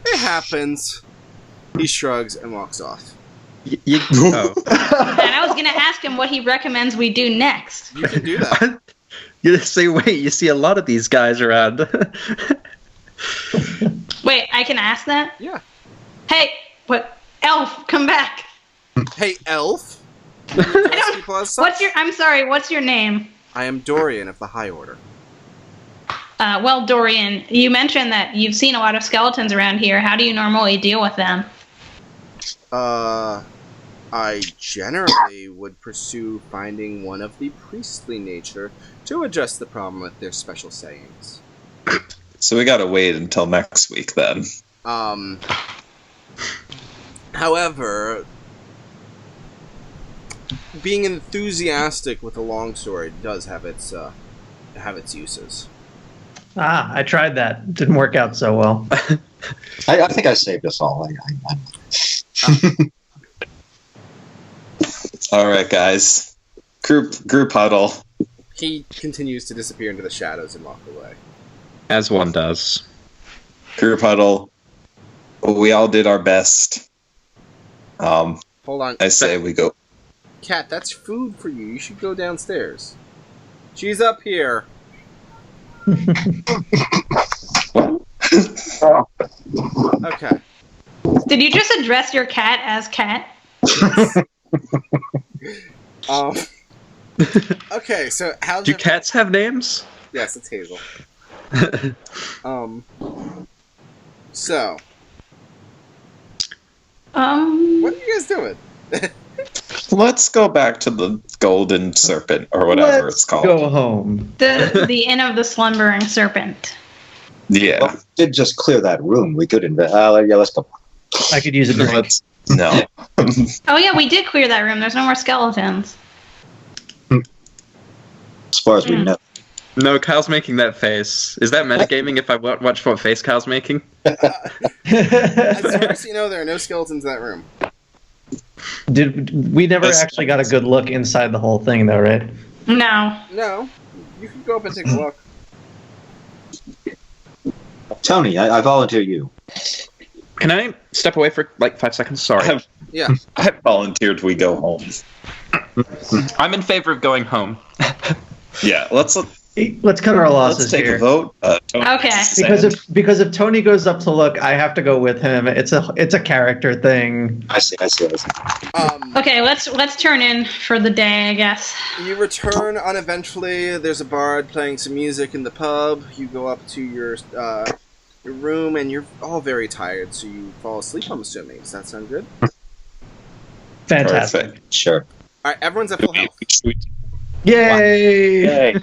It happens. He shrugs and walks off. Oh. And I was gonna ask him what he recommends we do next. You can do that. You say, wait, you see a lot of these guys around. Wait, I can ask that? Yeah. Hey, what? Elf, come back. Hey, elf. I'm sorry, what's your name? I am Dorian of the High Order. Well, Dorian, you mentioned that you've seen a lot of skeletons around here. How do you normally deal with them? I generally would pursue finding one of the priestly nature to address the problem with their special sayings. So we gotta wait until next week then. However, being enthusiastic with a long story does have its uses. I tried that. Didn't work out so well. I think I saved us all. All right, guys. Group huddle. He continues to disappear into the shadows and walk away. As one does. Group huddle. We all did our best. Hold on. I say we go. Cat, that's food for you. You should go downstairs. She's up here. Okay. Did you just address your cat as cat? Okay, so how's Do cats have names? Yes, it's Hazel. So, what are you guys doing? Let's go back to the golden serpent or whatever it's called. Go home. The Inn of the Slumbering Serpent. Yeah. Well, we did just clear that room. We could invest. Yeah, let's go. I could use a drink. No. Oh yeah, we did clear that room. There's no more skeletons. As far as we know. No, Kyle's making that face. Is that metagaming if I watch what face Kyle's making? As far as you know, there are no skeletons in that room. We never That's- actually got a good look inside the whole thing, though, right? No. No, you can go up and take a look. Tony, I volunteer you. Can I step away for like 5 seconds? Sorry. Yeah. I volunteered we go home. I'm in favor of going home. Yeah, let's Let's cut our losses take here. a vote. Tony Okay. Because if Tony goes up to look, I have to go with him. It's a character thing. I see. Okay, let's turn in for the day, I guess. You return uneventfully. There's a bard playing some music in the pub. You go up to your your room, and you're all very tired, so you fall asleep, I'm assuming. Does that sound good? Fantastic. Perfect. Sure. All right, everyone's at full health. Yay! Yay.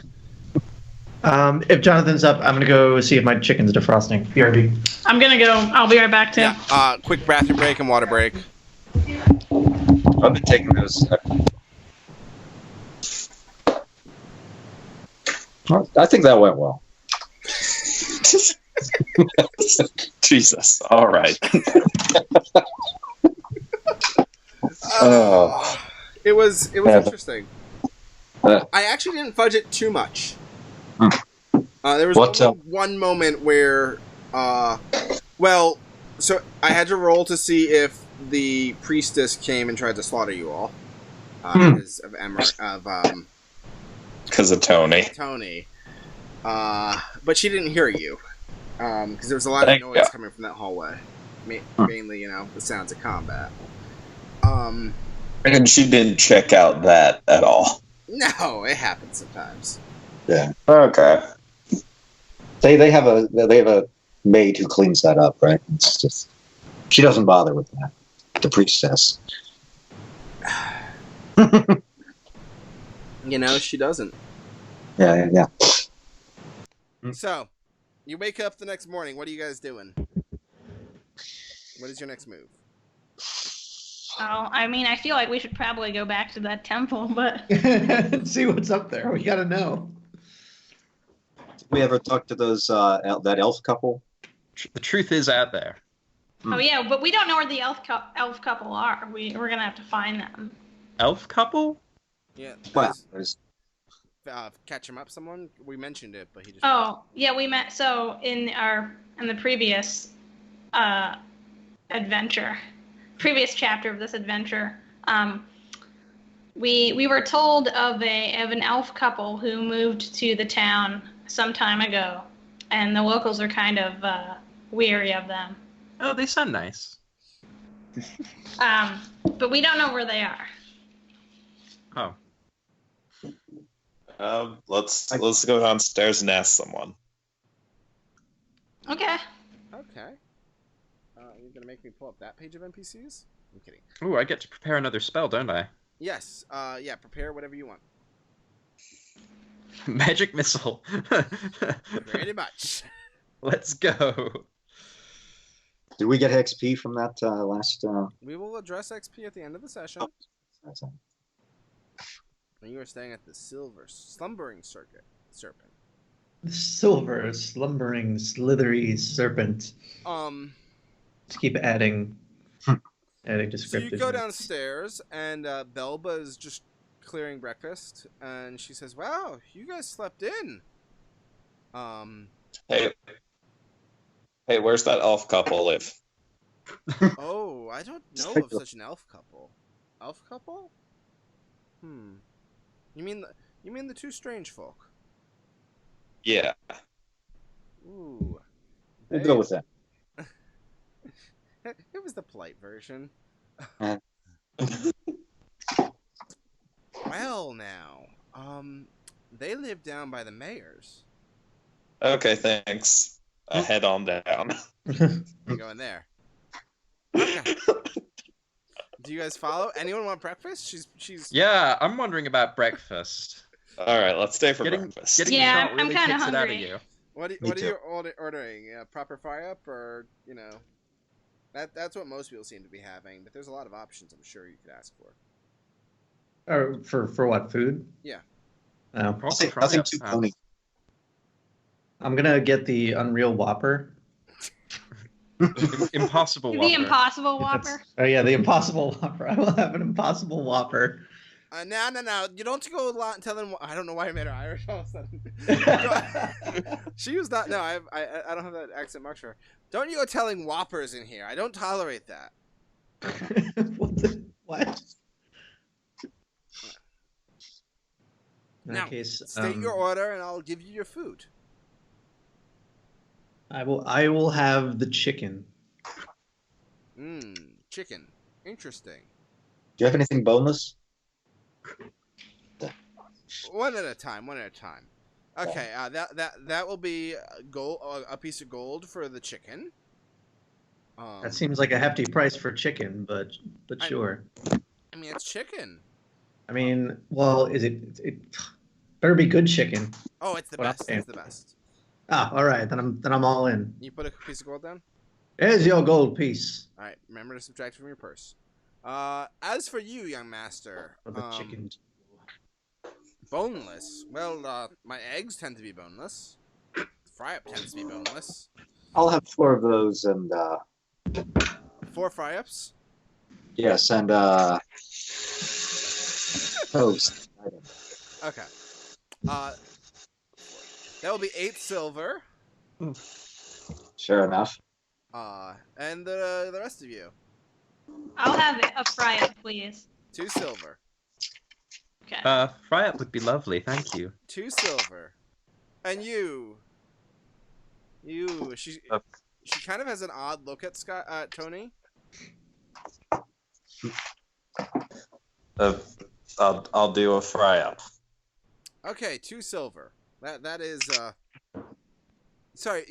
If Jonathan's up, I'm gonna go see if my chicken's defrosting. BRB. I'm gonna go. I'll be right back too. Yeah. Quick bathroom break and water break. I've been taking those. I think that went well. Jesus. All right. Oh. It was interesting. Uh. I actually didn't fudge it too much. Hmm. There was only one moment where, so I had to roll to see if the priestess came and tried to slaughter you all because of Tony. But she didn't hear you because there was a lot of noise coming from that hallway. Mainly, the sounds of combat. And she didn't check out that at all. No, it happens sometimes. Yeah. Okay. They have a maid who cleans that up, right? It's just she doesn't bother with that. The priestess. She doesn't. Yeah. So, you wake up the next morning. What are you guys doing? What is your next move? Oh, I feel like we should probably go back to that temple, but See what's up there. We gotta know. Did we ever talk to those that elf couple? The truth is out there. oh yeah, but we don't know where the elf couple are. We're gonna have to find them. Elf couple? Yeah. Well, Catch him up, someone? We mentioned it, but he just... Oh, yeah, we met. So in the previous previous chapter of this adventure, we were told of an elf couple who moved to the town some time ago, and the locals are kind of weary of them. Oh, they sound nice. But we don't know where they are. Oh. Let's go downstairs and ask someone. Okay. Okay. You're gonna make me pull up that page of NPCs? I'm kidding. Ooh, I get to prepare another spell, don't I? Yes. Yeah, prepare whatever you want. Magic missile. Pretty much. Let's go. did we get XP from that last? We will address XP at the end of the session. When you are staying at the slumbering serpent. The silver, slumbering, slithery serpent. Just keep adding descriptive. So you go downstairs, and Belba is just clearing breakfast, and she says, "Wow, you guys slept in." Hey, where's that elf couple live? Oh, I don't know of such an elf couple. Elf couple? You mean the two strange folk? Yeah. Ooh. We'll go with that. It was the polite version. Well, now, they live down by the mayor's. Okay, thanks. Head on down. You go in there. Okay. Do you guys follow? Anyone want breakfast? She's. Yeah, I'm wondering about breakfast. All right, let's stay for breakfast. Getting Yeah, shot really I'm kinda kicks it out of hungry. you. What are you ordering? Proper fry up, or that's what most people seem to be having. But there's a lot of options. I'm sure you could ask for. Or for what, food? Yeah. Oh. Nothing too pony. I'm gonna get the Unreal Whopper. Impossible Whopper. The Impossible Whopper. Oh yeah, the Impossible Whopper. I will have an Impossible Whopper. No. You don't go a lot and tell them. I don't know why I made her Irish all of a sudden. She was not. No, I don't have that accent much for her. Don't you go telling Whoppers in here. I don't tolerate that. What? In Now, that case, state your order, and I'll give you your food. I will have the chicken. Chicken. Interesting. Do you have anything boneless? One at a time. Okay, that will be a piece of gold for the chicken. That seems like a hefty price for chicken, but I- sure. I mean, it's chicken. I mean, well, it better be good chicken. Oh, it's the What I'm best. saying. It's the best. Ah, all right, then I'm all in. You put a piece of gold down. There's your gold piece All right, remember to subtract from your purse. As for you, young master, for the chicken. boneless. Well, my eggs tend to be boneless. Fry-up tends to be boneless. I'll have 4 of those, and 4 fry-ups. yes, and toast. Okay. That will be 8 silver. Sure enough. And the rest of you, I'll have a fry-up, please. 2 silver. Okay. Fry up would be lovely, thank you. 2 silver. And you, she kind of has an odd look at Tony. I'll do a fry up. Okay, 2 silver. That is sorry.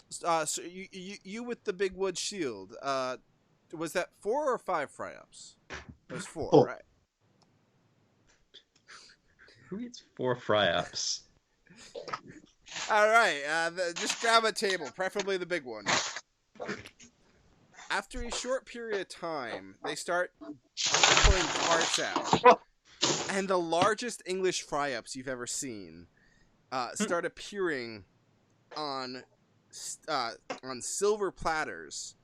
So you with the big wood shield. Was that 4 or 5 fry-ups? It was 4, 4. right? Who eats 4 fry ups? All right. Just grab a table, preferably the big one. After a short period of time, they start pulling carts out, and the largest English fry-ups you've ever seen start appearing on silver platters.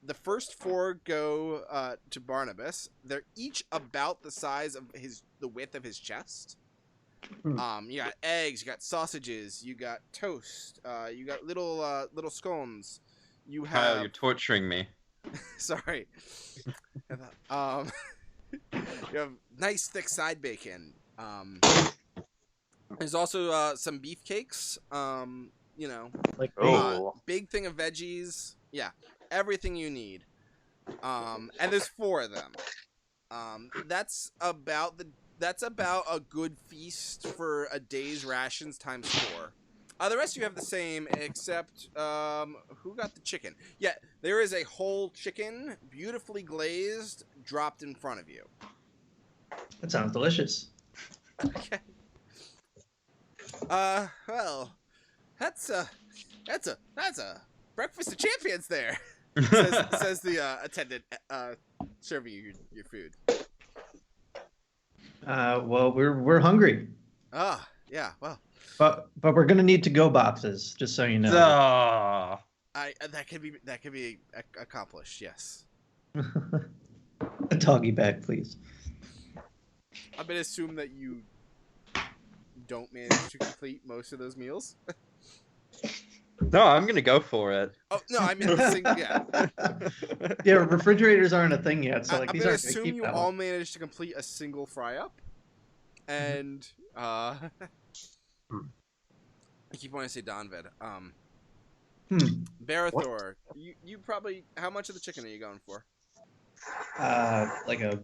The first 4 go to Barnabas. They're each about the size of the width of his chest. You got eggs, you got sausages, you got toast, you got little scones. You Kyle, have you're torturing me. sorry. You have nice thick side bacon. There's also some beefcakes. Like Big thing of veggies. Yeah, everything you need. And there's 4 of them. That's about a good feast for a day's rations times 4. The rest of you have the same, except who got the chicken? Yeah, there is a whole chicken, beautifully glazed, dropped in front of you. that sounds delicious. Okay. Well, that's a breakfast of champions there. says the attendant serving you your food. Well, we're hungry, Yeah. Well, but we're gonna need to-go boxes, just so you know. Ah. that could be accomplished. Yes. A doggy bag, please. I'm gonna assume that you don't manage to complete most of those meals. No, I'm gonna go for it. Oh no, I mean, yeah. Yeah, refrigerators aren't a thing yet, so like I'm these gonna aren't gonna assume keep you that all long. managed to complete a single fry up, and I keep wanting to say Donvid. Barathor, you probably, how much of the chicken are you going for? Like a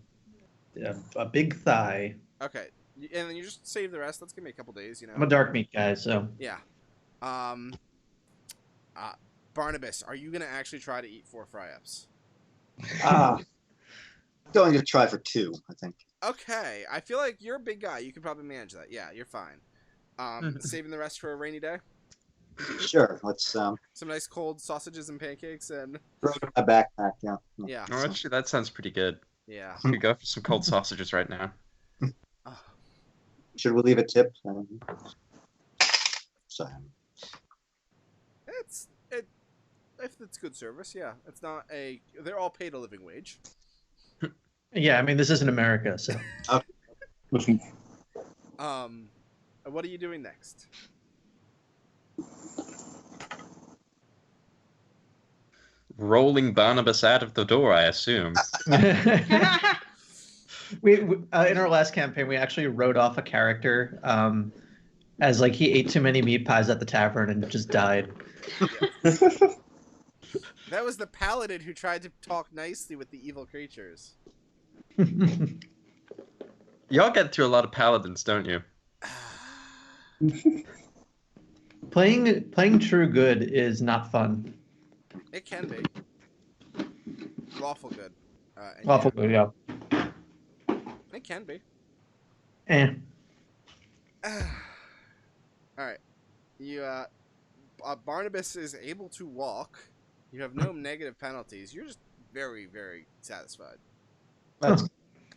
big thigh. Okay, and then you just save the rest. Let's give me a couple days. I'm a dark meat guy, so Yeah. Barnabas, are you gonna actually try to eat 4 fry-ups? Going to try for 2, I think. Okay, I feel like you're a big guy. You can probably manage that. Yeah, you're fine. Saving the rest for a rainy day. Sure, let's Some nice cold sausages and pancakes and throw it in my backpack. Yeah. yeah, Oh, actually, that sounds pretty good. yeah. We could go for some cold sausages right now. Should we leave a tip? So, If it's good service, yeah. It's not they're all paid a living wage. yeah. I mean, this isn't America, so What are you doing next? Rolling Barnabas out of the door, I assume. we in our last campaign we actually wrote off a character as like he ate too many meat pies at the tavern and just died. That was the paladin who tried to talk nicely with the evil creatures. Y'all get through a lot of paladins, don't you? Playing True Good is not fun. It can be lawful good, and Awful good, yeah. it can be. Eh. All right, you Barnabas is able to walk. You have no negative penalties. You're just very, very satisfied. That's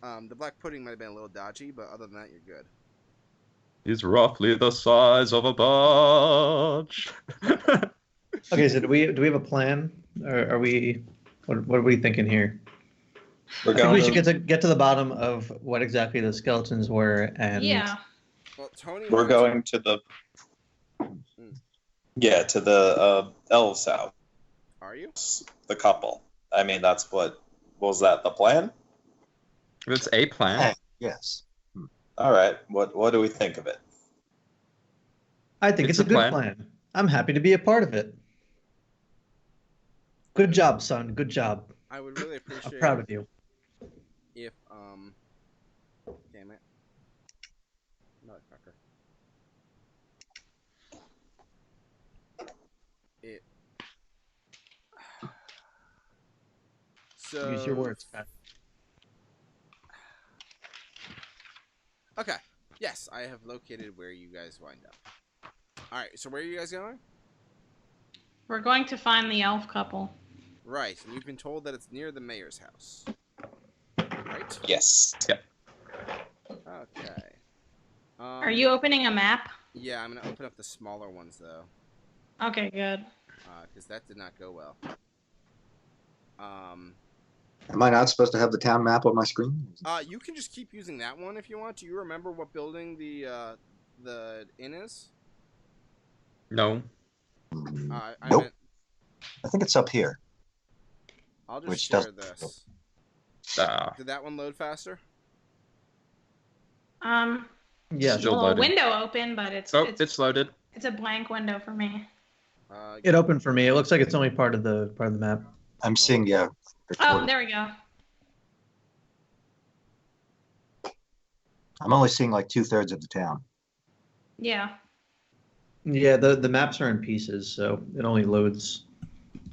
The black pudding might have been a little dodgy, but other than that, you're good. He's roughly the size of a barge. Okay, so do we have a plan, or are we? What are we thinking here? We're I think going we should get to the bottom of what exactly the skeletons were, and Yeah. Well, Tony. We're going to the elves' house. Are you? The couple. I mean, that's what was that the plan? That's a plan. Hey, yes. All right. What do we think of it? I think it's a good plan. I'm happy to be a part of it. Good job, son. Good job. I would really appreciate. I'm proud of you. If damn it, motherfucker. It. So. Use your words, Pat. Okay. Yes, I have located where you guys wind up. All right. So where are you guys going? We're going to find the elf couple. Right, and you've been told that it's near the mayor's house. Right? Yes. Yeah. Okay. Are you opening a map? Yeah, I'm gonna open up the smaller ones though, Okay, good. because that did not go well. Am I not supposed to have the town map on my screen? You can just keep using that one if you want. Do you remember what building the inn is? No. I Nope. meant, I think it's up here. I'll just Which share doesn't- this. Ah. Did that one load faster? Yeah, Still Well, a loading. window open, but it's loaded. it's a blank window for me. it opened for me. It looks like it's only part of the map. I'm seeing, yeah. Oh, there we go. I'm only seeing like 2/3 of the town. Yeah. Yeah, the maps are in pieces, so it only loads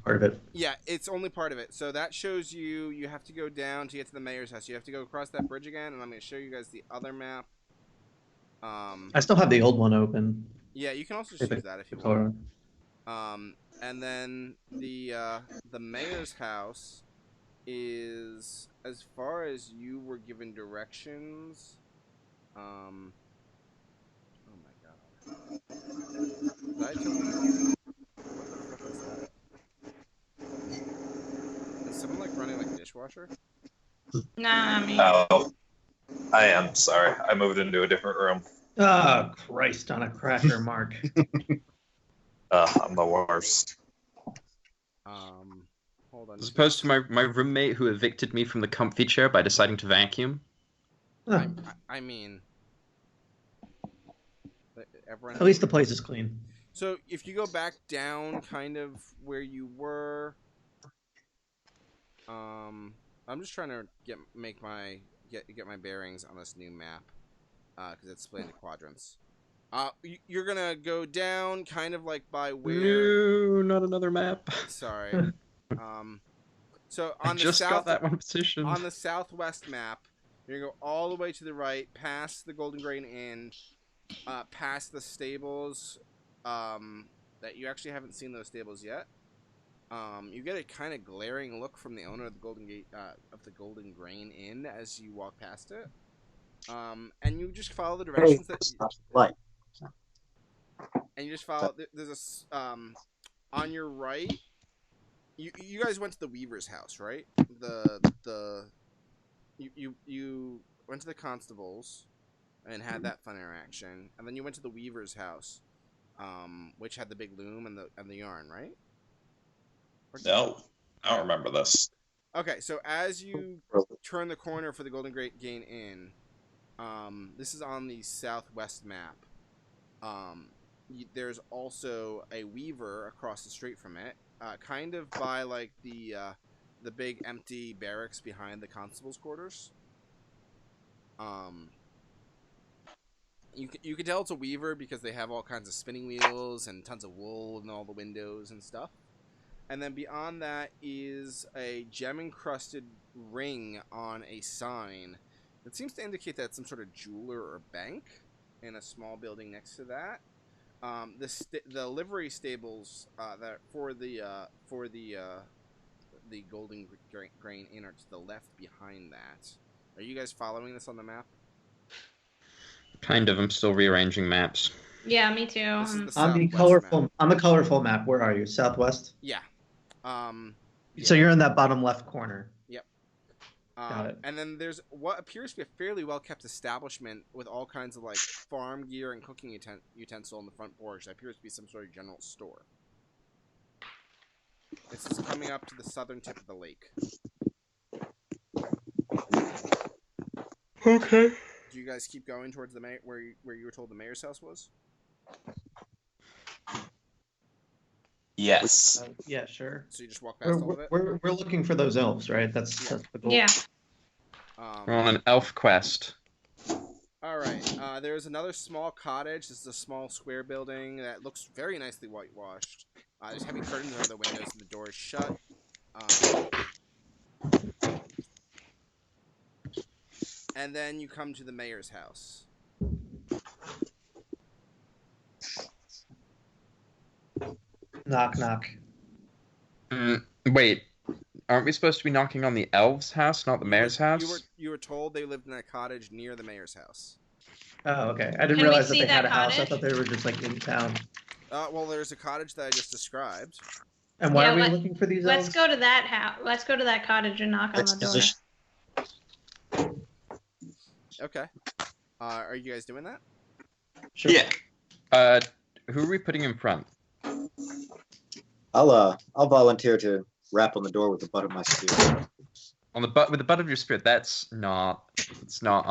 part of it. Yeah, it's only part of it. So that shows you have to go down to get to the mayor's house. You have to go across that bridge again, and I'm going to show you guys the other map. I still have the old one open. Yeah, you can also just use that if you Color. want. And then the mayor's house is, as far as you were given directions. Oh my god! Did I tell you? What the fuck is that? Is someone like running like a dishwasher? Nah, I mean. Oh, I am sorry. I moved into a different room. Oh, Christ on a cracker, Mark. I'm the worst. Hold on. As opposed to my roommate who evicted me from the comfy chair by deciding to vacuum. I mean, everyone. At least the place is clean. So if you go back down, kind of where you were, I'm just trying to get my bearings on this new map, because it's split into quadrants. You're gonna go down, kind of like by where. No, not another map. Sorry. So on the Just south, got that one position. on the southwest map, you're gonna go all the way to the right, past the Golden Grain Inn, past the stables. That you actually haven't seen those stables yet. You get a kind of glaring look from the owner of the Golden Grain Inn as you walk past it. And you just follow the directions Light. and you just follow. There's on your right. You guys went to the Weaver's house, right? You went to the Constable's and had that fun interaction, and then you went to the Weaver's house, which had the big loom and the yarn, right? No, I don't remember this. Okay, so as you turn the corner for the Golden Great Gain Inn, this is on the southwest map. There's also a weaver across the street from it, kind of by like the big empty barracks behind the constable's quarters. You can tell it's a weaver because they have all kinds of spinning wheels and tons of wool in all the windows and stuff. And then beyond that is a gem-encrusted ring on a sign that seems to indicate that it's some sort of jeweler or bank in a small building next to that. The livery stables that for the Golden Grain Inn are to the left behind that. Are you guys following this on the map? Kind of. I'm still rearranging maps. Yeah, me too. This is the On the southwest map. colorful map, where are you? Southwest. Yeah. So you're in that bottom left corner. Yep. Got it. And then there's what appears to be a fairly well-kept establishment with all kinds of like farm gear and cooking utensil on the front porch. That appears to be some sort of general store. This is coming up to the southern tip of the lake. Okay. Do you guys keep going towards the where you were told the mayor's house was? Yes. Yeah, sure. So you just walk past all of it? We're looking for those elves, right? That's the goal. Yeah. We're on an elf quest. All right. There's another small cottage. This is a small square building that looks very nicely whitewashed. There's heavy curtains over the windows and the door is shut. And then you come to the mayor's house. Knock, knock. Wait, aren't we supposed to be knocking on the elves' house, not the mayor's house? You were told they lived in a cottage near the mayor's house. Oh, okay. I didn't Can we realize that see they had that a house. I cottage? thought they were just like in town. Well, there's a cottage that I just described. And why Yeah, are we looking for these elves? Let's go to that house. Let's go to that cottage and knock on the door. Exposition. Okay. Are you guys doing that? Sure. Yeah. Who are we putting in front? I'll volunteer to rap on the door with the butt of my spear. On the butt with the butt of your spear. That's not. It's not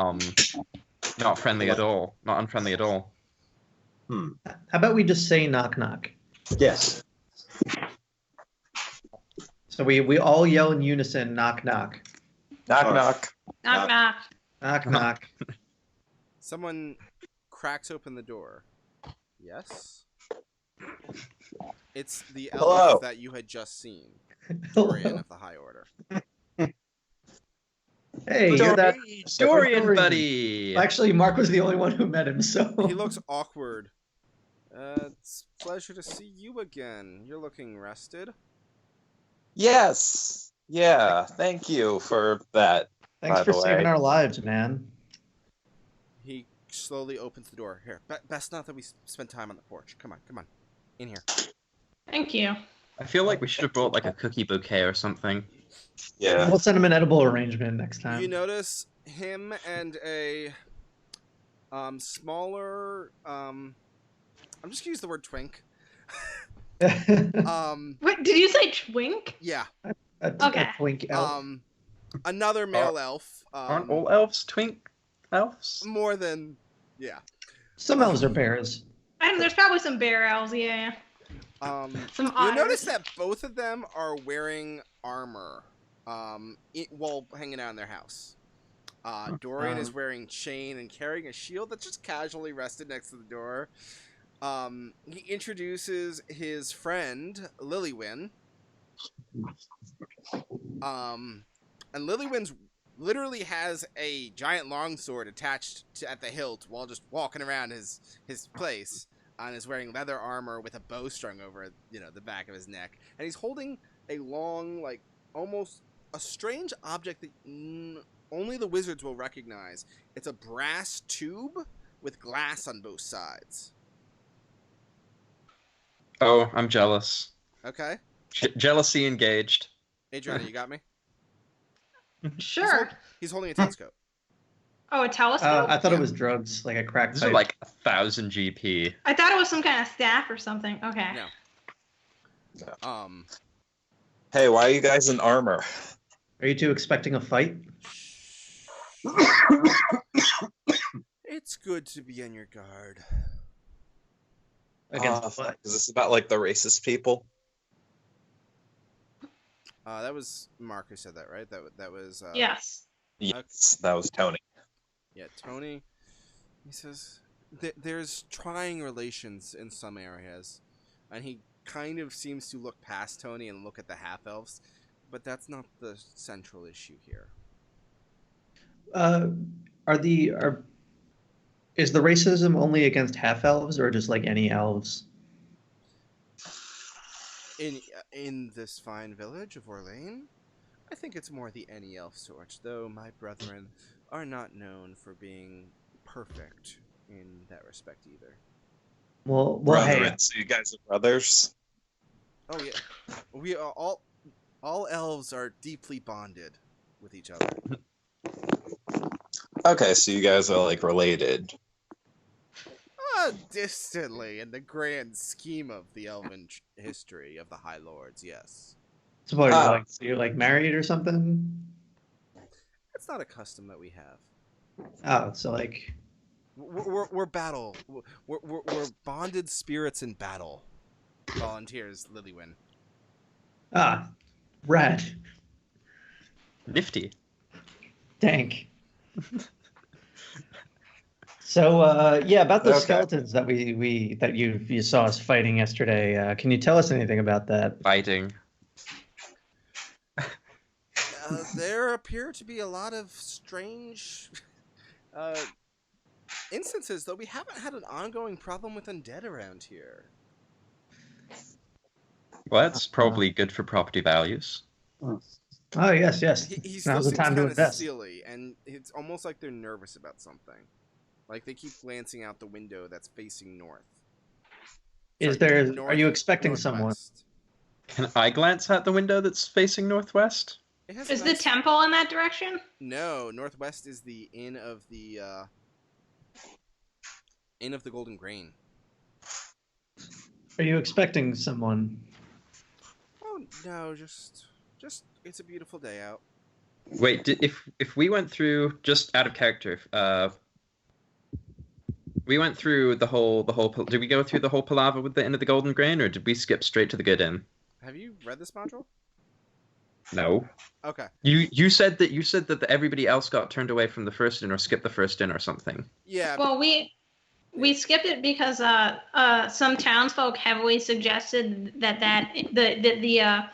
not friendly at all. Not unfriendly at all. How about we just say knock, knock? Yes. So we all yell in unison, knock, knock. Knock, Alright. knock. Knock, knock. Knock, knock. Someone cracks open the door. Yes? It's the elf Hello. that you had just seen. Dorian of the High Order. Hey, you're that. Dorian, buddy. Actually, Mark was the only one who met him, so. He looks awkward. It's a pleasure to see you again. You're looking rested. Yes. Yeah. Thank you for that. Thanks by for the way. saving our lives, man. He slowly opens the door. Here, best not that we spend time on the porch. Come on. In here. Thank you. I feel like we should have brought like a cookie bouquet or something. Yeah. We'll send him an edible arrangement next time. You notice him and a smaller I'm just gonna use the word twink. Wait, did you say twink? Yeah. Okay. A twink elf. Another male elf. Aren't all elves twink elves? More than Some elves are bears. There's probably some bear elves, yeah. You Some otters. notice that both of them are wearing armor while hanging out in their house. Dorian is wearing chain and carrying a shield that's just casually rested next to the door. He introduces his friend, Lilywin. And Lilywin's literally has a giant longsword attached at the hilt while just walking around his place. And is wearing leather armor with a bow strung over, the back of his neck. And he's holding a long, like, almost a strange object that only the wizards will recognize. It's a brass tube with glass on both sides. Oh, I'm jealous. Okay. Jealousy engaged. Adriana, you got me? Sure. He's holding a telescope. Oh, a telescope? I thought it was drugs, like a crack These pipe. are like 1,000 GP. I thought it was some kind of staff or something. Okay. No. Hey, why are you guys in armor? Are you two expecting a fight? It's good to be on your guard. Against what? Is this about like the racist people? That was Mark who said that, right? That was Yes. Yes, that was Tony. Yeah, Tony. He says, there's trying relations in some areas, and he kind of seems to look past Tony and look at the half-elves, but that's not the central issue here. Is the racism only against half elves or just like any elves? In this fine village of Orlane, I think it's more the any elf sort, though my brethren are not known for being perfect in that respect either. Well, hey, Brethren, so you guys are brothers? Oh yeah, we are all elves are deeply bonded with each other. Okay, so you guys are like related. Distantly, in the grand scheme of the elven history of the High Lords, yes. so what, you're like married or something? It's not a custom that we have. Oh, so like We're battle. We're bonded spirits in battle. Volunteers, Lilywin. rad, Nifty. dank. So about the Okay. skeletons that you saw us fighting yesterday. Can you tell us anything about that? Fighting. There appear to be a lot of strange instances, though we haven't had an ongoing problem with undead around here. Well, that's probably good for property values. Oh yes. He still Now's the seems time to kind of invest. steely, and it's almost like they're nervous about something. Like they keep glancing out the window that's facing north. Are you expecting someone? Northwest. Can I glance out the window that's facing northwest? It has Is a the nice- temple in that direction? No, northwest is the inn of the Golden Grain. Are you expecting someone? Oh no, just it's a beautiful day out. Wait, if we went through, just out of character, we went through the whole. Did we go through the whole palaver with the Inn of the Golden Grain, or did we skip straight to the good inn? Have you read this module? No. Okay. You said that everybody else got turned away from the first inn or skipped the first inn or something. Yeah. Well, we skipped it because some townsfolk heavily suggested that the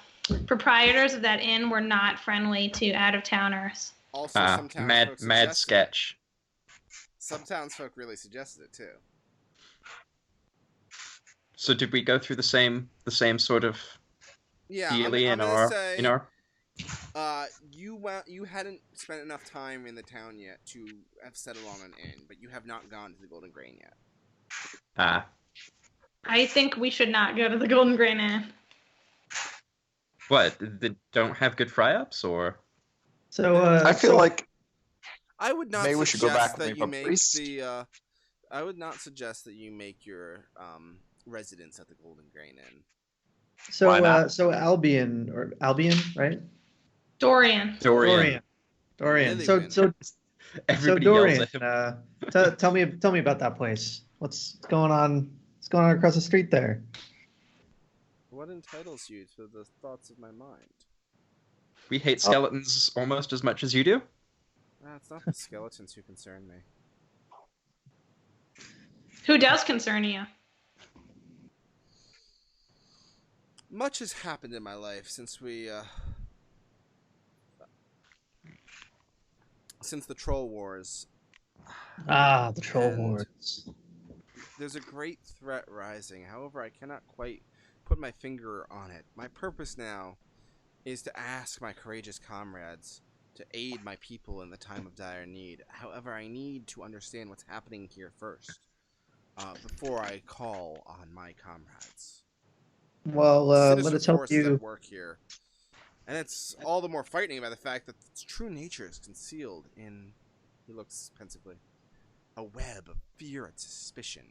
proprietors of that inn were not friendly to out-of-towners. Also, some townsfolk mad sketch. Some townsfolk really suggested it too. So did we go through the same sort of Yeah, dealy I'm in gonna our say, in our? you hadn't spent enough time in the town yet to have settled on an inn, but you have not gone to the Golden Grain yet. I think we should not go to the Golden Grain Inn. What? They don't have good fry-ups, or? So I feel like I would not maybe we should go back suggest and that leave you a make priest. the. I would not suggest that you make your residence at the Golden Grain Inn. Why not? So Albion, right? Dorian. Dorian. Dorian. Lilywin. So Everybody Dorian, yells at him. tell me about that place. What's going on? What's going on across the street there? What entitles you to the thoughts of my mind? We hate skeletons almost as much as you do. It's not the skeletons who concern me. Who does concern you? Much has happened in my life since since the Troll Wars. The Troll And Wars. There's a great threat rising. However, I cannot quite put my finger on it. My purpose now is to ask my courageous comrades to aid my people in the time of dire need. However, I need to understand what's happening here first, before I call on my comrades. Well, let Sinister us help forces you. at work here, and it's all the more frightening by the fact that its true nature is concealed in. He looks pensively. A web of fear and suspicion.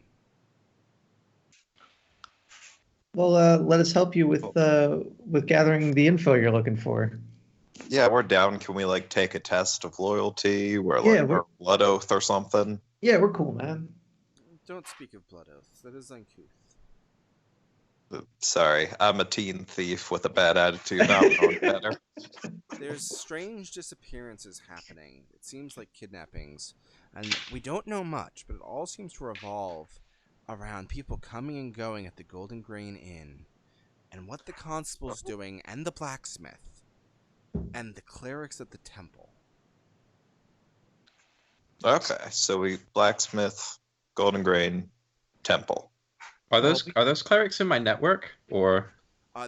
Well, let us help you with gathering the info you're looking for. Yeah, we're down. Can we like take a test of loyalty, or Yeah, like we're- or blood oath or something? Yeah, we're cool, man. Don't speak of blood oaths. That is uncouth. Sorry, I'm a teen thief with a bad attitude. Now I'm knowing better. There's strange disappearances happening. It seems like kidnappings. And we don't know much, but it all seems to revolve around people coming and going at the Golden Grain Inn, and what the constable's doing, and the blacksmith, and the clerics at the temple. Okay, so we blacksmith, golden grain, temple. Are those clerics in my network, or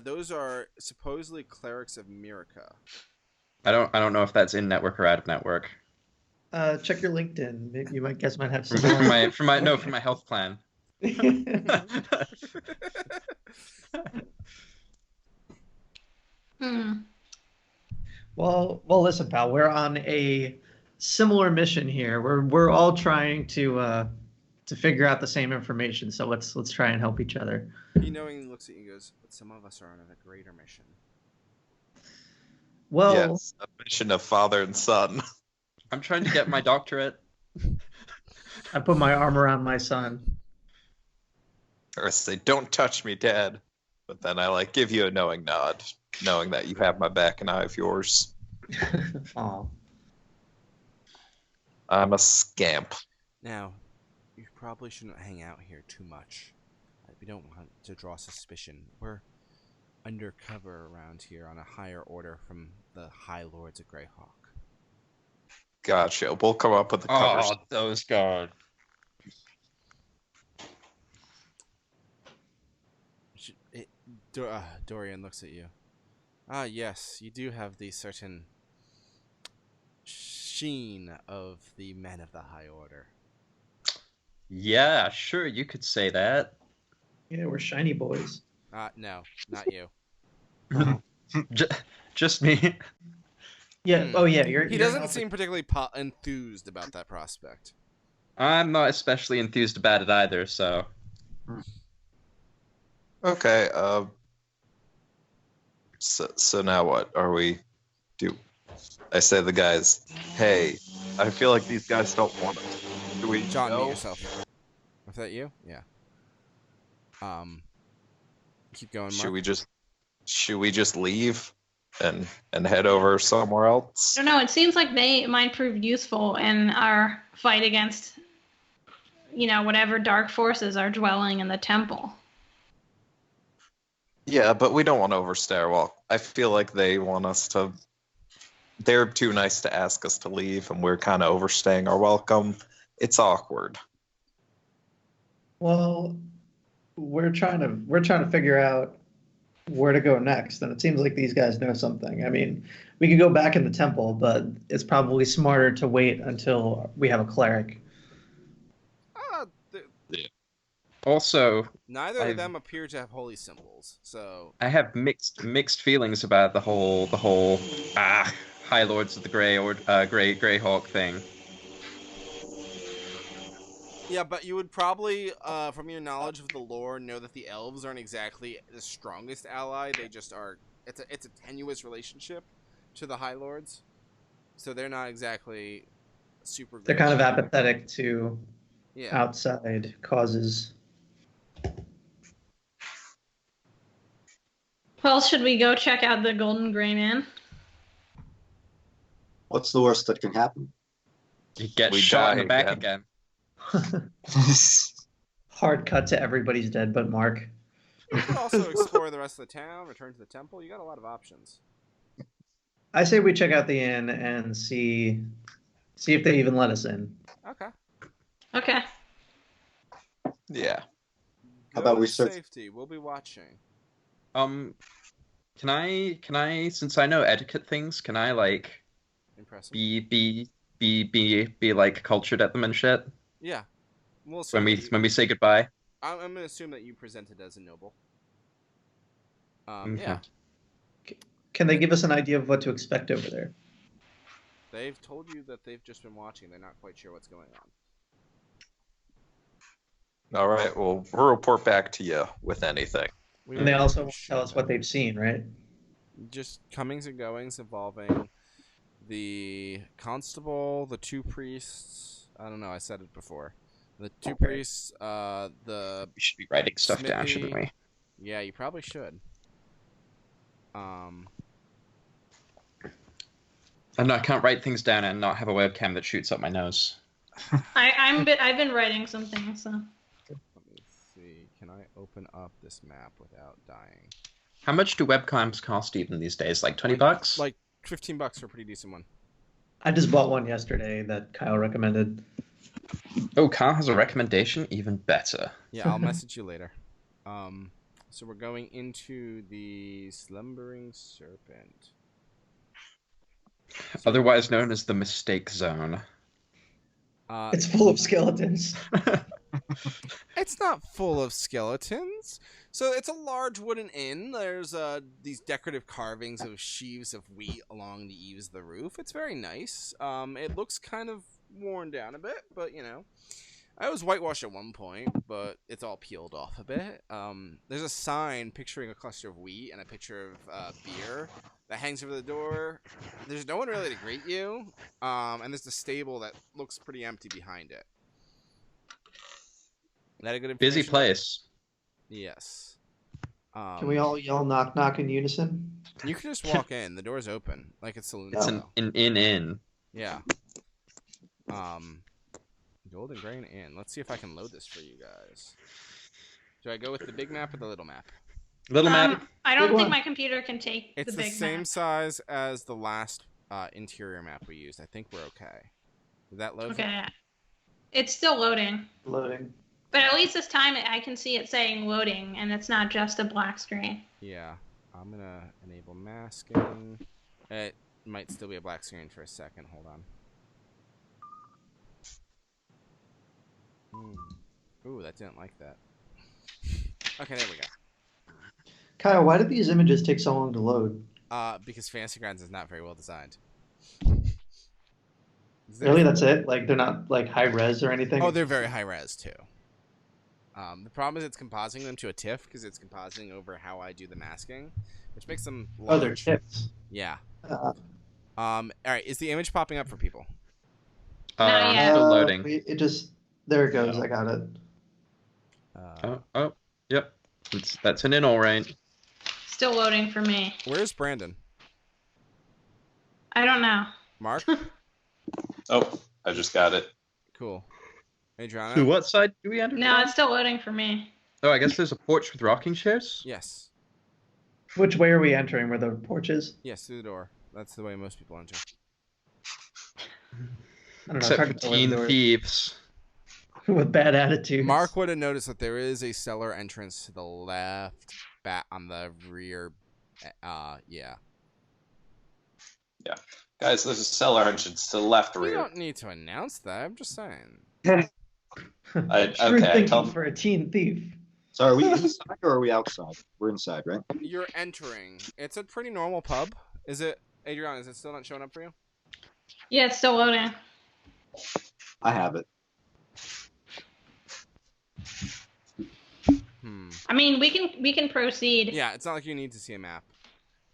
Those are supposedly clerics of Mirica. I don't know if that's in network or out of network. Check your LinkedIn. Maybe you might have some For my health plan. Well, listen, pal. We're on a similar mission here. We're all trying to figure out the same information. So let's try and help each other. He knowingly looks at you and goes, "But some of us are on a greater mission." Well, Yes, a mission of father and son. I'm trying to get my doctorate. I put my arm around my son. Or I say, "Don't touch me, Dad." But then I give you a knowing nod, knowing that you have my back and I have yours. Aw. I'm a scamp. Now, you probably shouldn't hang out here too much. We don't want to draw suspicion. We're undercover around here on a higher order from the High Lords of Greyhawk. Gotcha. We'll come up with the cover. Oh, those guys. Dorian looks at you. Ah, yes, you do have the certain sheen of the men of the High Order. Yeah, sure, you could say that. Yeah, we're shiny boys. No, not you. Just me. Yeah. Oh, yeah. He doesn't seem particularly enthused about that prospect. I'm not especially enthused about it either, so. Okay. So now what are we? I say to the guys, "Hey, I feel like these guys don't want it. Do we John, go?" mute yourself. Was that you? Yeah. Keep going, Mark. Should we just leave and head over somewhere else? I don't know. It seems like they might prove useful in our fight against, whatever dark forces are dwelling in the temple. Yeah, but we don't want to overstay our welcome. I feel like they want us to. They're too nice to ask us to leave, and we're kind of overstaying our welcome. It's awkward. Well, we're trying to figure out where to go next, and it seems like these guys know something. I mean, we could go back in the temple, but it's probably smarter to wait until we have a cleric. Also, Neither of them appear to have holy symbols, so I have mixed feelings about the whole High Lords of the Greyhawk thing. yeah. But you would probably, from your knowledge of the lore, know that the elves aren't exactly the strongest ally. They just are. It's a tenuous relationship to the High Lords, so they're not exactly super. They're kind of apathetic to Yeah. outside causes. Well, should we go check out the Golden Grain Inn? What's the worst that can happen? You get We shot in die the back again. again. Hard cut to everybody's dead but Mark. You could also explore the rest of the town, return to the temple. You got a lot of options. I say we check out the inn and see if they even let us in. Okay. Okay. Yeah. How about Go we with search- safety? We'll be watching. Can I since I know etiquette things, can I Impressive. be like cultured at them and shit Yeah. We'll when we say goodbye? I'm gonna assume that you presented as a noble. Okay. Yeah. Can they give us an idea of what to expect over there? They've told you that they've just been watching. They're not quite sure what's going on. All right. Well, we'll report back to you with anything. And they also won't tell us what they've seen, right? Just comings and goings involving the constable, the two priests. I don't know. I said it before. The two priests. The We should be writing stuff down, Smithy. shouldn't we? Yeah, you probably should. And I can't write things down and not have a webcam that shoots up my nose. I've been writing some things, so. Let me see. Can I open up this map without dying? How much do webcams cost even these days? Like $20? Like $15 for a pretty decent one. I just bought one yesterday that Kyle recommended. Oh, Kyle has a recommendation? Even better. Yeah, I'll message you later. So we're going into the Slumbering Serpent. Otherwise known as the Mistake Zone. It's full of skeletons. It's not full of skeletons. So it's a large wooden inn. There's these decorative carvings of sheaves of wheat along the eaves of the roof. It's very nice. It looks kind of worn down a bit, but you know. I was whitewashed at one point, but it's all peeled off a bit. There's a sign picturing a cluster of wheat and a picture of beer that hangs over the door. There's no one really to greet you, and there's a stable that looks pretty empty behind it. Is that a good information? Busy place. Yes. Can we all yell knock knock in unison? You can just walk in. The door's open, like it's saloon It's style. an inn. Yeah. Golden Grain Inn. Let's see if I can load this for you guys. Do I go with the big map or the little map? Little map. I don't Big think one. my computer can take It's the the big same map. size as the last interior map we used. I think we're okay. Did that load? Okay. It's still loading. Loading. But at least this time I can see it saying loading, and it's not just a black screen. Yeah. I'm going to enable masking. It might still be a black screen for a second. Hold on. Ooh, that didn't like that. Okay, there we go. Kyle, why did these images take so long to load? Because Fantasy Grounds is not very well designed. Really, that's it? Like, they're not, like, high-res or anything? Oh, they're very high res too. The problem is it's compositing them to a TIFF because it's compositing over how I do the masking, which makes them large. Oh, they're chips. Yeah. All right. Is the image popping up for people? Not yet. Still loading. It just... There it goes. I got it. Yep. That's an inn, all right. Still loading for me. Where's Brandon? I don't know. Mark? Oh, I just got it. Cool. Adriana? To what side do we enter? No, it's still loading for me. Oh, I guess there's a porch with rocking chairs. Yes. Which way are we entering? Where the porch is? Yes, through the door. That's the way most people enter. I don't know. Except it's for hard to tell where teen the door is. thieves. With bad attitudes. Mark would have noticed that there is a cellar entrance to the left, back on the rear. Yeah. Guys, there's a cellar entrance to the left You rear. don't need to announce that. I'm just saying. I Shrewd thinking tell for a teen thief. So are we inside or are we outside? We're inside, right? You're entering. It's a pretty normal pub. Is it, Adriana? Is it still not showing up for you? Yeah, it's still loading. I have it. I mean, we can proceed. Yeah, it's not like you need to see a map.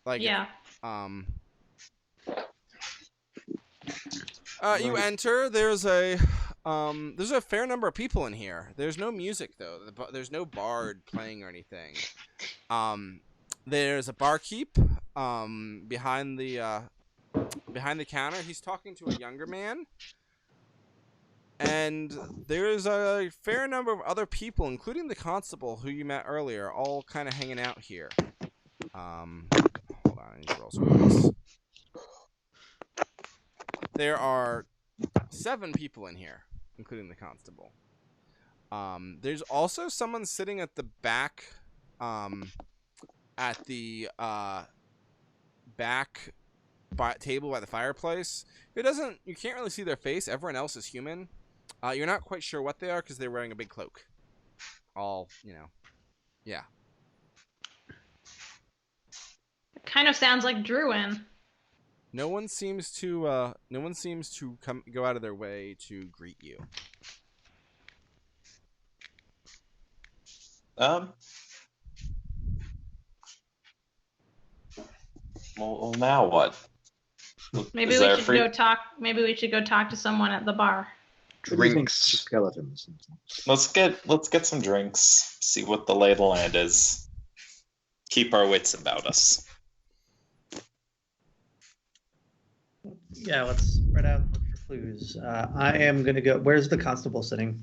Like, Yeah. You enter. There's a fair number of people in here. There's no music though. There's no bard playing or anything. There's a barkeep behind the counter. He's talking to a younger man. And there's a fair number of other people, including the constable who you met earlier, all kind of hanging out here. Hold on, I need to roll some dice. There are 7 people in here, including the constable. There's also someone sitting at the back, at the back table by the fireplace. You can't really see their face. Everyone else is human. You're not quite sure what they are because they're wearing a big cloak. All, yeah. It kind of sounds like Druin. No one seems to go out of their way to greet you. Well, now what? Maybe Is we there should free- go talk. Maybe we should go talk to someone at the bar. Drinks. Skeletons. Let's get some drinks. See what the lay of the land is. Keep our wits about us. Yeah, let's spread out and look for clues. I am gonna go. Where's the constable sitting?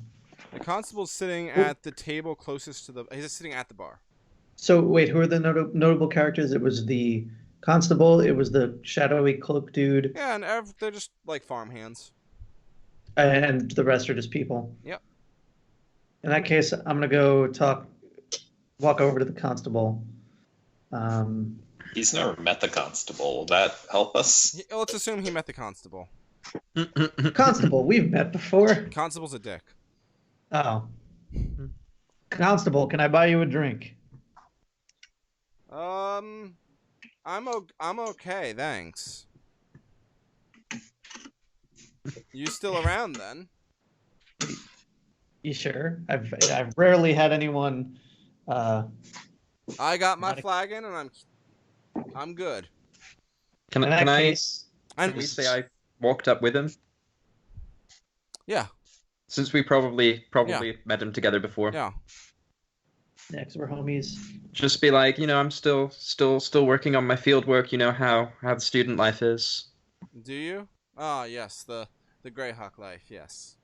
The constable's sitting at the table closest to the. He's just sitting at the bar. So wait, who are the notable characters? It was the constable. It was the shadowy cloak dude, Yeah, and they're just like farmhands. and the rest are just people. Yep. In that case, I'm gonna go walk over to the constable. He's never met the constable. Will that help us? Let's assume he met the constable. Constable, we've met before. Constable's a dick. Oh. Constable, can I buy you a drink? I'm okay, thanks. You still around then? You sure? I've rarely had anyone. I got my flagon and I'm good. Can In I? that Can I? case, Can we say I walked up with him? Yeah, Since we probably Yeah. met him together before. yeah. next we're homies. Just be like, I'm still working on my field work. You know how the student life is. Do you? Ah, yes, the Greyhawk life. Yes.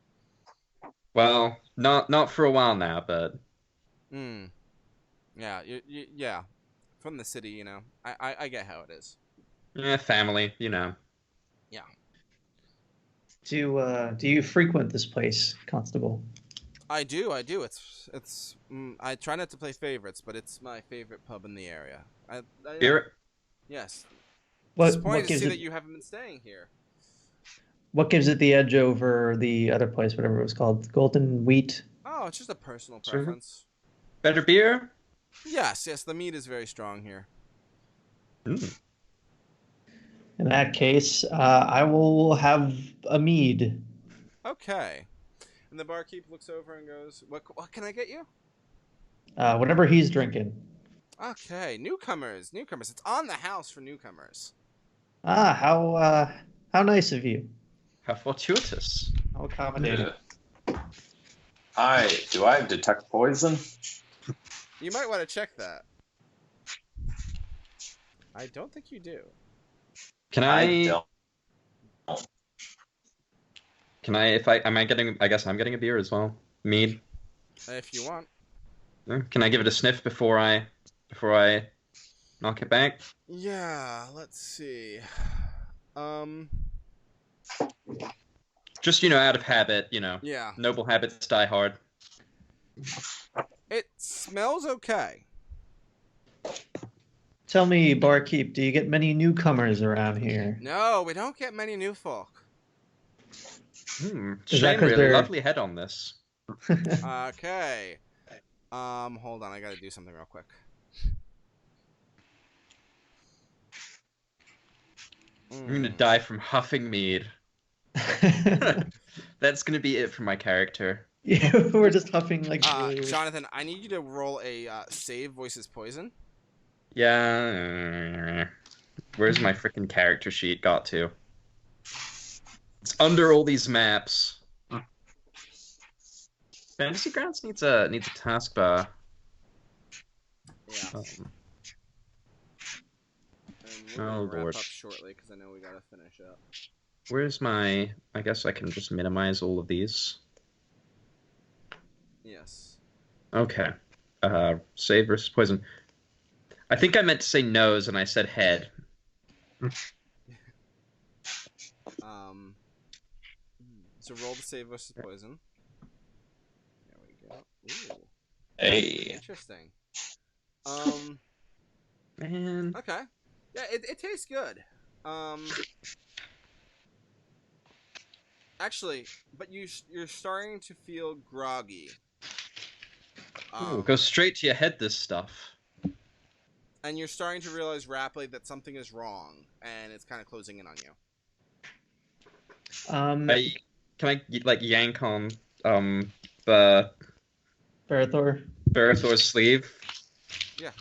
Well, not for a while now, but Yeah, yeah. From the city, you know. I get how it is. yeah, family. Yeah. Do you frequent this place, Constable? I do. It's. I try not to play favorites, but it's my favorite pub in the area. Beer. Yes. What Disappointed to gives see it that you haven't been staying here. what gives it the edge over the other place, whatever it was called, Golden Wheat? Oh, it's just a personal Sure. preference. Better beer. Yes, the meat is very strong here. Mm. In that case, I will have a mead. Okay. And the barkeep looks over and goes, "What can I get you?" Whatever he's drinking. Okay, newcomers. It's on the house for newcomers. Ah, how nice of you. How fortuitous. How accommodating. Do I detect poison? You might want to check that. I don't think you do. Can I don't. Can I? If I am I getting? I guess I'm getting a beer as well. Mead. If you want. Can I give it a sniff before I knock it back? Yeah, let's see. Just out of habit. Yeah. Noble habits die hard. It smells okay. Tell me, barkeep, do you get many newcomers around here? No, we don't get many new folk. Is that Shane 'cause really they're- lovely head on this. Okay. Hold on, I gotta do something real quick. I'm gonna die from huffing mead. That's gonna be it for my character. We're just huffing like. Jonathan, I need you to roll a save voices poison. Yeah. Where's my freaking character sheet got to? It's under all these maps. Fantasy Grounds needs a taskbar. Yeah. And we're Oh, gonna wrap Lord. up shortly because I know we gotta finish up. Where's my... I guess I can just minimize all of these. Yes. Okay. Save versus poison. I think I meant to say nose and I said head. So roll the save versus poison. There we go. Ooh, Hey. interesting. Man. Okay. Yeah, it tastes good. Actually, but you're starting to feel groggy. Ooh, go straight to your head, this stuff. And you're starting to realize rapidly that something is wrong, and it's kind of closing in on you. Can I yank on the Barathor's sleeve? Yeah.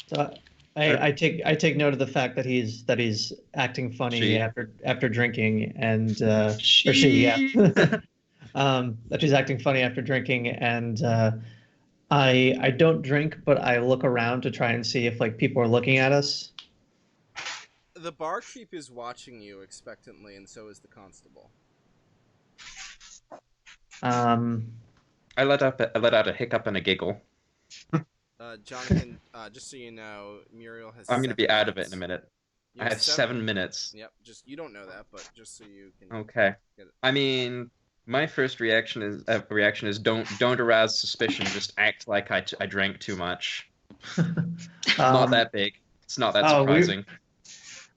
So I take note of the fact that he's acting funny She. after drinking, and or she, yeah. That she's acting funny after drinking, and I don't drink, but I look around to try and see if people are looking at us. The barkeep is watching you expectantly, and so is the constable. I let out a hiccup and a giggle. Jonathan, just so you know, Muriel has. I'm going to be 7 out of it minutes. in a minute. You I have 7 minutes. Yep. Just you don't know that, but just so you can. Okay. Get it. I mean, my first reaction is don't arouse suspicion. Just act like I drank too much. Not that big. It's not that surprising.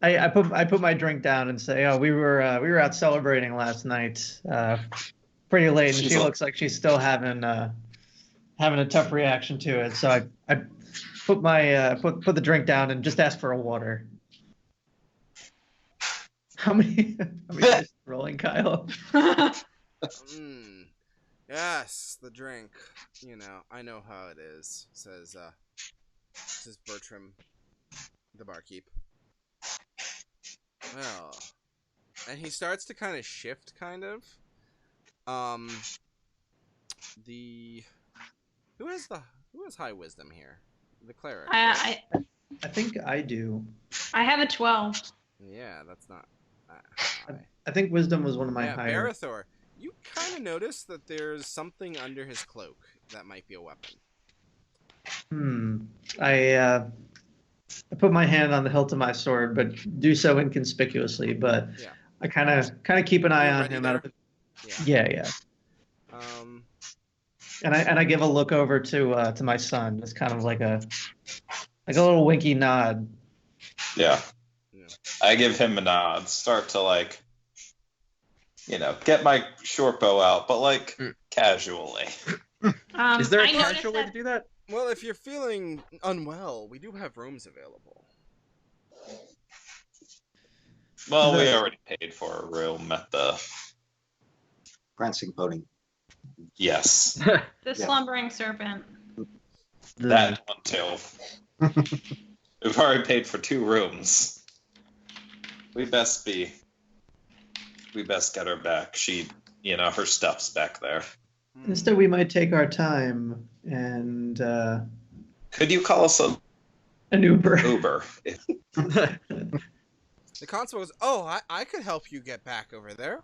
I put my drink down and say, "Oh, we were out celebrating last night, pretty late, and she looks like she's still having a tough reaction to it." So I put my put the drink down and just ask for a water. How many dice rolling, Kyle? Yes, the drink. You know, I know how it is. Says Bertram, the barkeep. Well, and he starts to kind of shift, kind of. Who has high wisdom here? The cleric. I think I do. I have a 12. Yeah, that's not. I think wisdom was one of my higher. Barathor, you kind of notice that there's something under his cloak that might be a weapon. I put my hand on the hilt of my sword, but do so inconspicuously. But yeah. I kind of keep an eye on him. There? Out of yeah. And I give a look over to my son. It's kind of like a little winky nod. Yeah. I give him a nod. Start to get my short bow out, but casually. Is there a casual way to do that? Well, if you're feeling unwell, we do have rooms available. Well, we already paid for a room at the Prancing Pony. Yes. The slumbering serpent. That one too. We've already paid for 2 rooms. We best get her back. She, her stuff's back there. Instead, we might take our time and. Could you call us an Uber? Uber. The constable goes, "Oh, I could help you get back over there."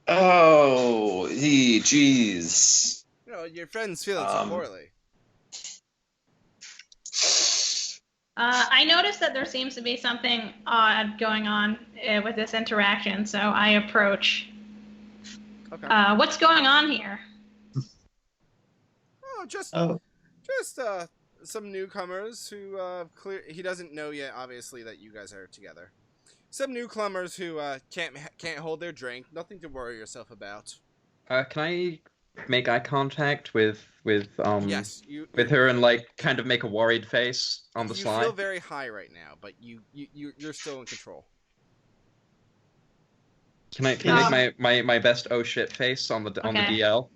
Oh, jeez. Your friend's feeling so poorly. I noticed that there seems to be something odd going on with this interaction, so I approach. Okay. What's going on here? Just some newcomers who he doesn't know yet, obviously, that you guys are together. Some newcomers who can't hold their drink. Nothing to worry yourself about. Can I make eye contact with yes, with her and kind of make a worried face on the slide? You feel very high right now, but you're still in control. Can I make my best oh shit face on the DL?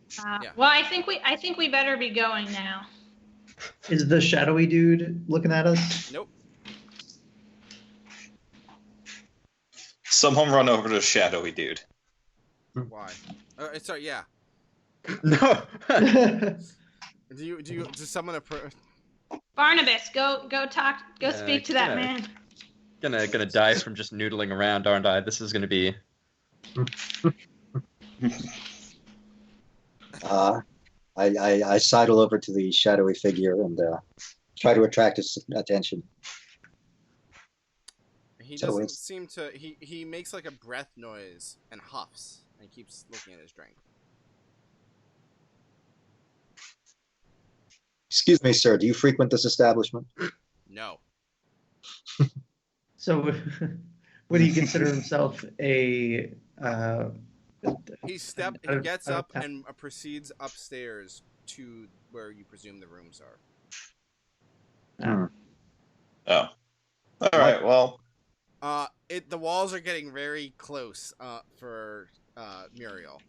Yeah. Well, I think we better be going now. Is the shadowy dude looking at us? Nope. Someone run over to the shadowy dude. Why? Sorry. Yeah. No. Does someone approach? Barnabas, go speak to that man. Gonna die from just noodling around, aren't I? This is gonna be. I sidle over to the shadowy figure and try to attract his attention. He doesn't seem to. He makes a breath noise and huffs, and keeps looking at his drink. Excuse me, sir. Do you frequent this establishment? No. So, would he consider himself a? He gets up and proceeds upstairs to where you presume the rooms are. Oh. All right. Well. The walls are getting very close. For Muriel.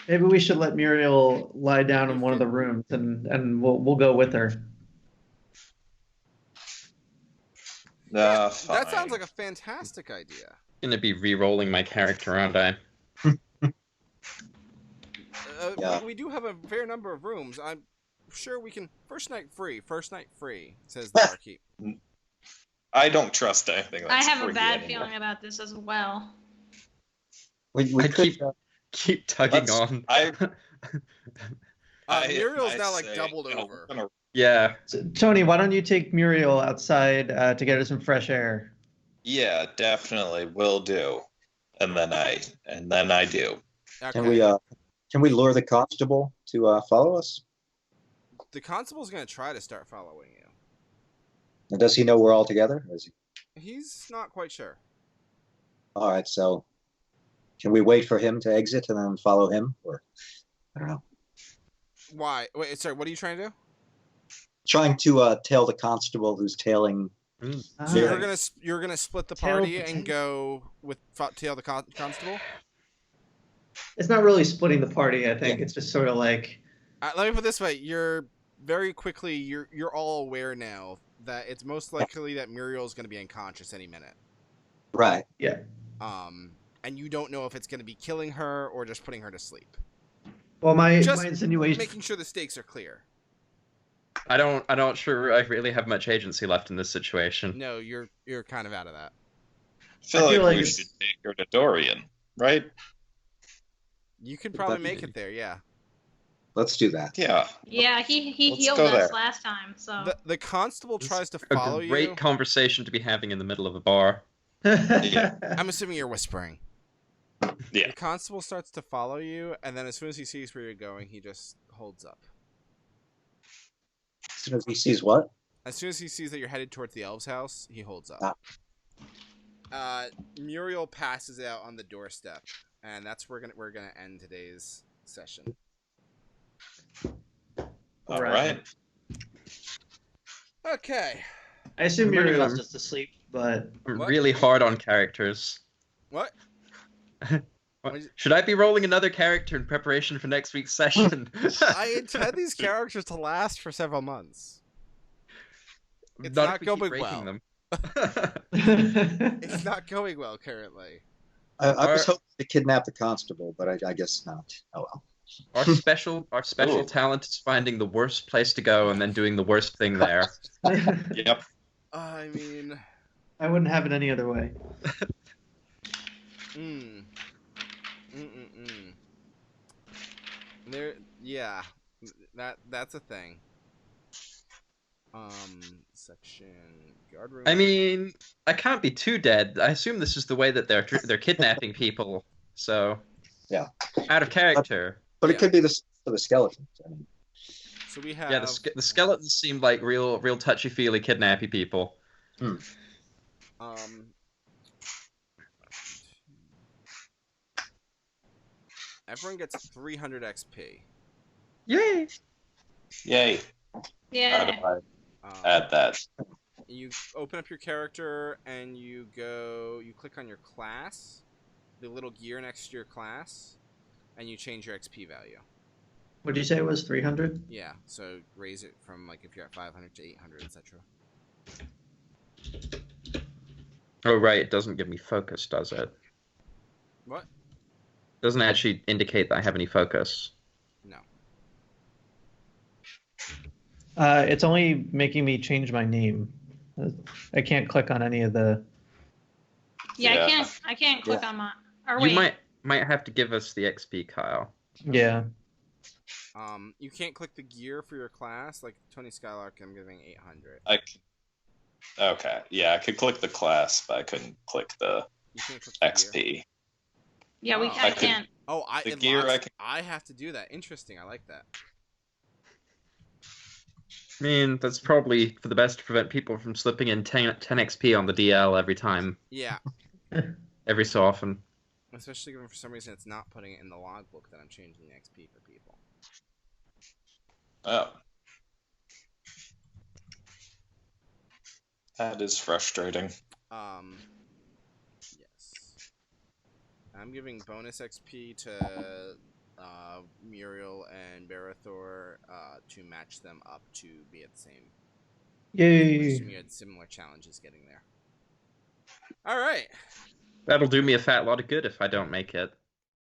Maybe we should let Muriel lie down in one of the rooms, and we'll go with her. That sounds like a fantastic idea. Gonna be re-rolling my character, aren't I? Yeah. We do have a fair number of rooms. I'm sure we can. First night free, says the barkeep. I don't trust anything that's I have a free bad anymore. feeling about this as well. We I could. keep tugging Let's- on. Muriel's I now like say, doubled you know, over. we're gonna- Yeah. So, Tony, why don't you take Muriel outside to get her some fresh air? Yeah, definitely will do. And then I do. Okay. Can we lure the constable to follow us? The constable's gonna try to start following you. And does he know we're all together? Or is he... He's not quite sure. All right, so can we wait for him to exit and then follow him? Or I don't know. Why? Wait, sorry. What are you trying to do? Trying to tail the constable who's tailing. So Yeah. you're gonna split the Tail party the and go with tail the constable. It's not really splitting the party. I think it's just sort of like. Let me put it this way: you're you're all aware now that it's most likely that Muriel's gonna be unconscious any minute. Right. Yeah. And you don't know if it's gonna be killing her or just putting her to sleep. Well, my Just insinuation. Making sure the stakes are clear. I don't sure I really have much agency left in this situation. No, you're kind of out of that. I feel I feel like like we it's- should take her to Dorian, right? You could probably make it there. Yeah. Let's do that. Yeah. Yeah, he Let's healed go us there. last time, so The constable tries to A follow great you. conversation to be having in the middle of a bar. I'm assuming you're whispering. Yeah. The constable starts to follow you, and then as soon as he sees where you're going, he just holds up. As soon as he sees what? As soon as he sees that you're headed towards the elf's house, he holds up. Muriel passes out on the doorstep, and that's where we're gonna end today's session. All Right. right. Okay. I assume I'm really- Muriel's just asleep, but I'm What? really hard on characters. What? Should I be rolling another character in preparation for next week's session? I intend these characters to last for several months. It's Not not if we keep going breaking well. them. It's not going well currently. I was hoping to kidnap the constable, but I guess not. Oh well. Our special Ooh. talent is finding the worst place to go and then doing the worst thing there. Yep. I mean, I wouldn't have it any other way. There, yeah, that's a thing. Section guard room. I mean, I can't be too dead. I assume this is the way that they're kidnapping people. So, Yeah. out of character. But Yeah. it could be for the skeletons. I mean, So we have Yeah, the skeletons seem like real touchy feely kidnappy people. Everyone gets 300 XP. Yay! Yay. How yeah. do I Um, add that? You open up your character and you click on your class, the little gear next to your class, and you change your XP value. What'd you say it was 300? Yeah, so raise it from like if you're at 500 to 800, etc. Oh right, it doesn't give me focus, does it? What? Doesn't actually indicate that I have any focus. No. It's only making me change my name. I can't click on any of the. Yeah, Yeah. I can't click on my. Or You wait. might have to give us the XP, Kyle. Yeah. You can't click the gear for your class. Like Tony Skylark, I'm giving 800. Okay. Yeah, I could click the class, but I couldn't click the You can't click the gear. XP. Yeah, Oh. I I could- can't. Oh, The it gear locks- I I have to do that. Interesting. I like that. I mean, that's probably for the best to prevent people from slipping in 10 XP on the DL every time, Yeah, every so often. especially given for some reason it's not putting it in the logbook that I'm changing the XP for people. Oh. That is frustrating. Yes. I'm giving bonus XP to Muriel and Barathor to match them up to be at the same. Yay. You had similar challenges getting there. All right. That'll do me a fat lot of good if I don't make it.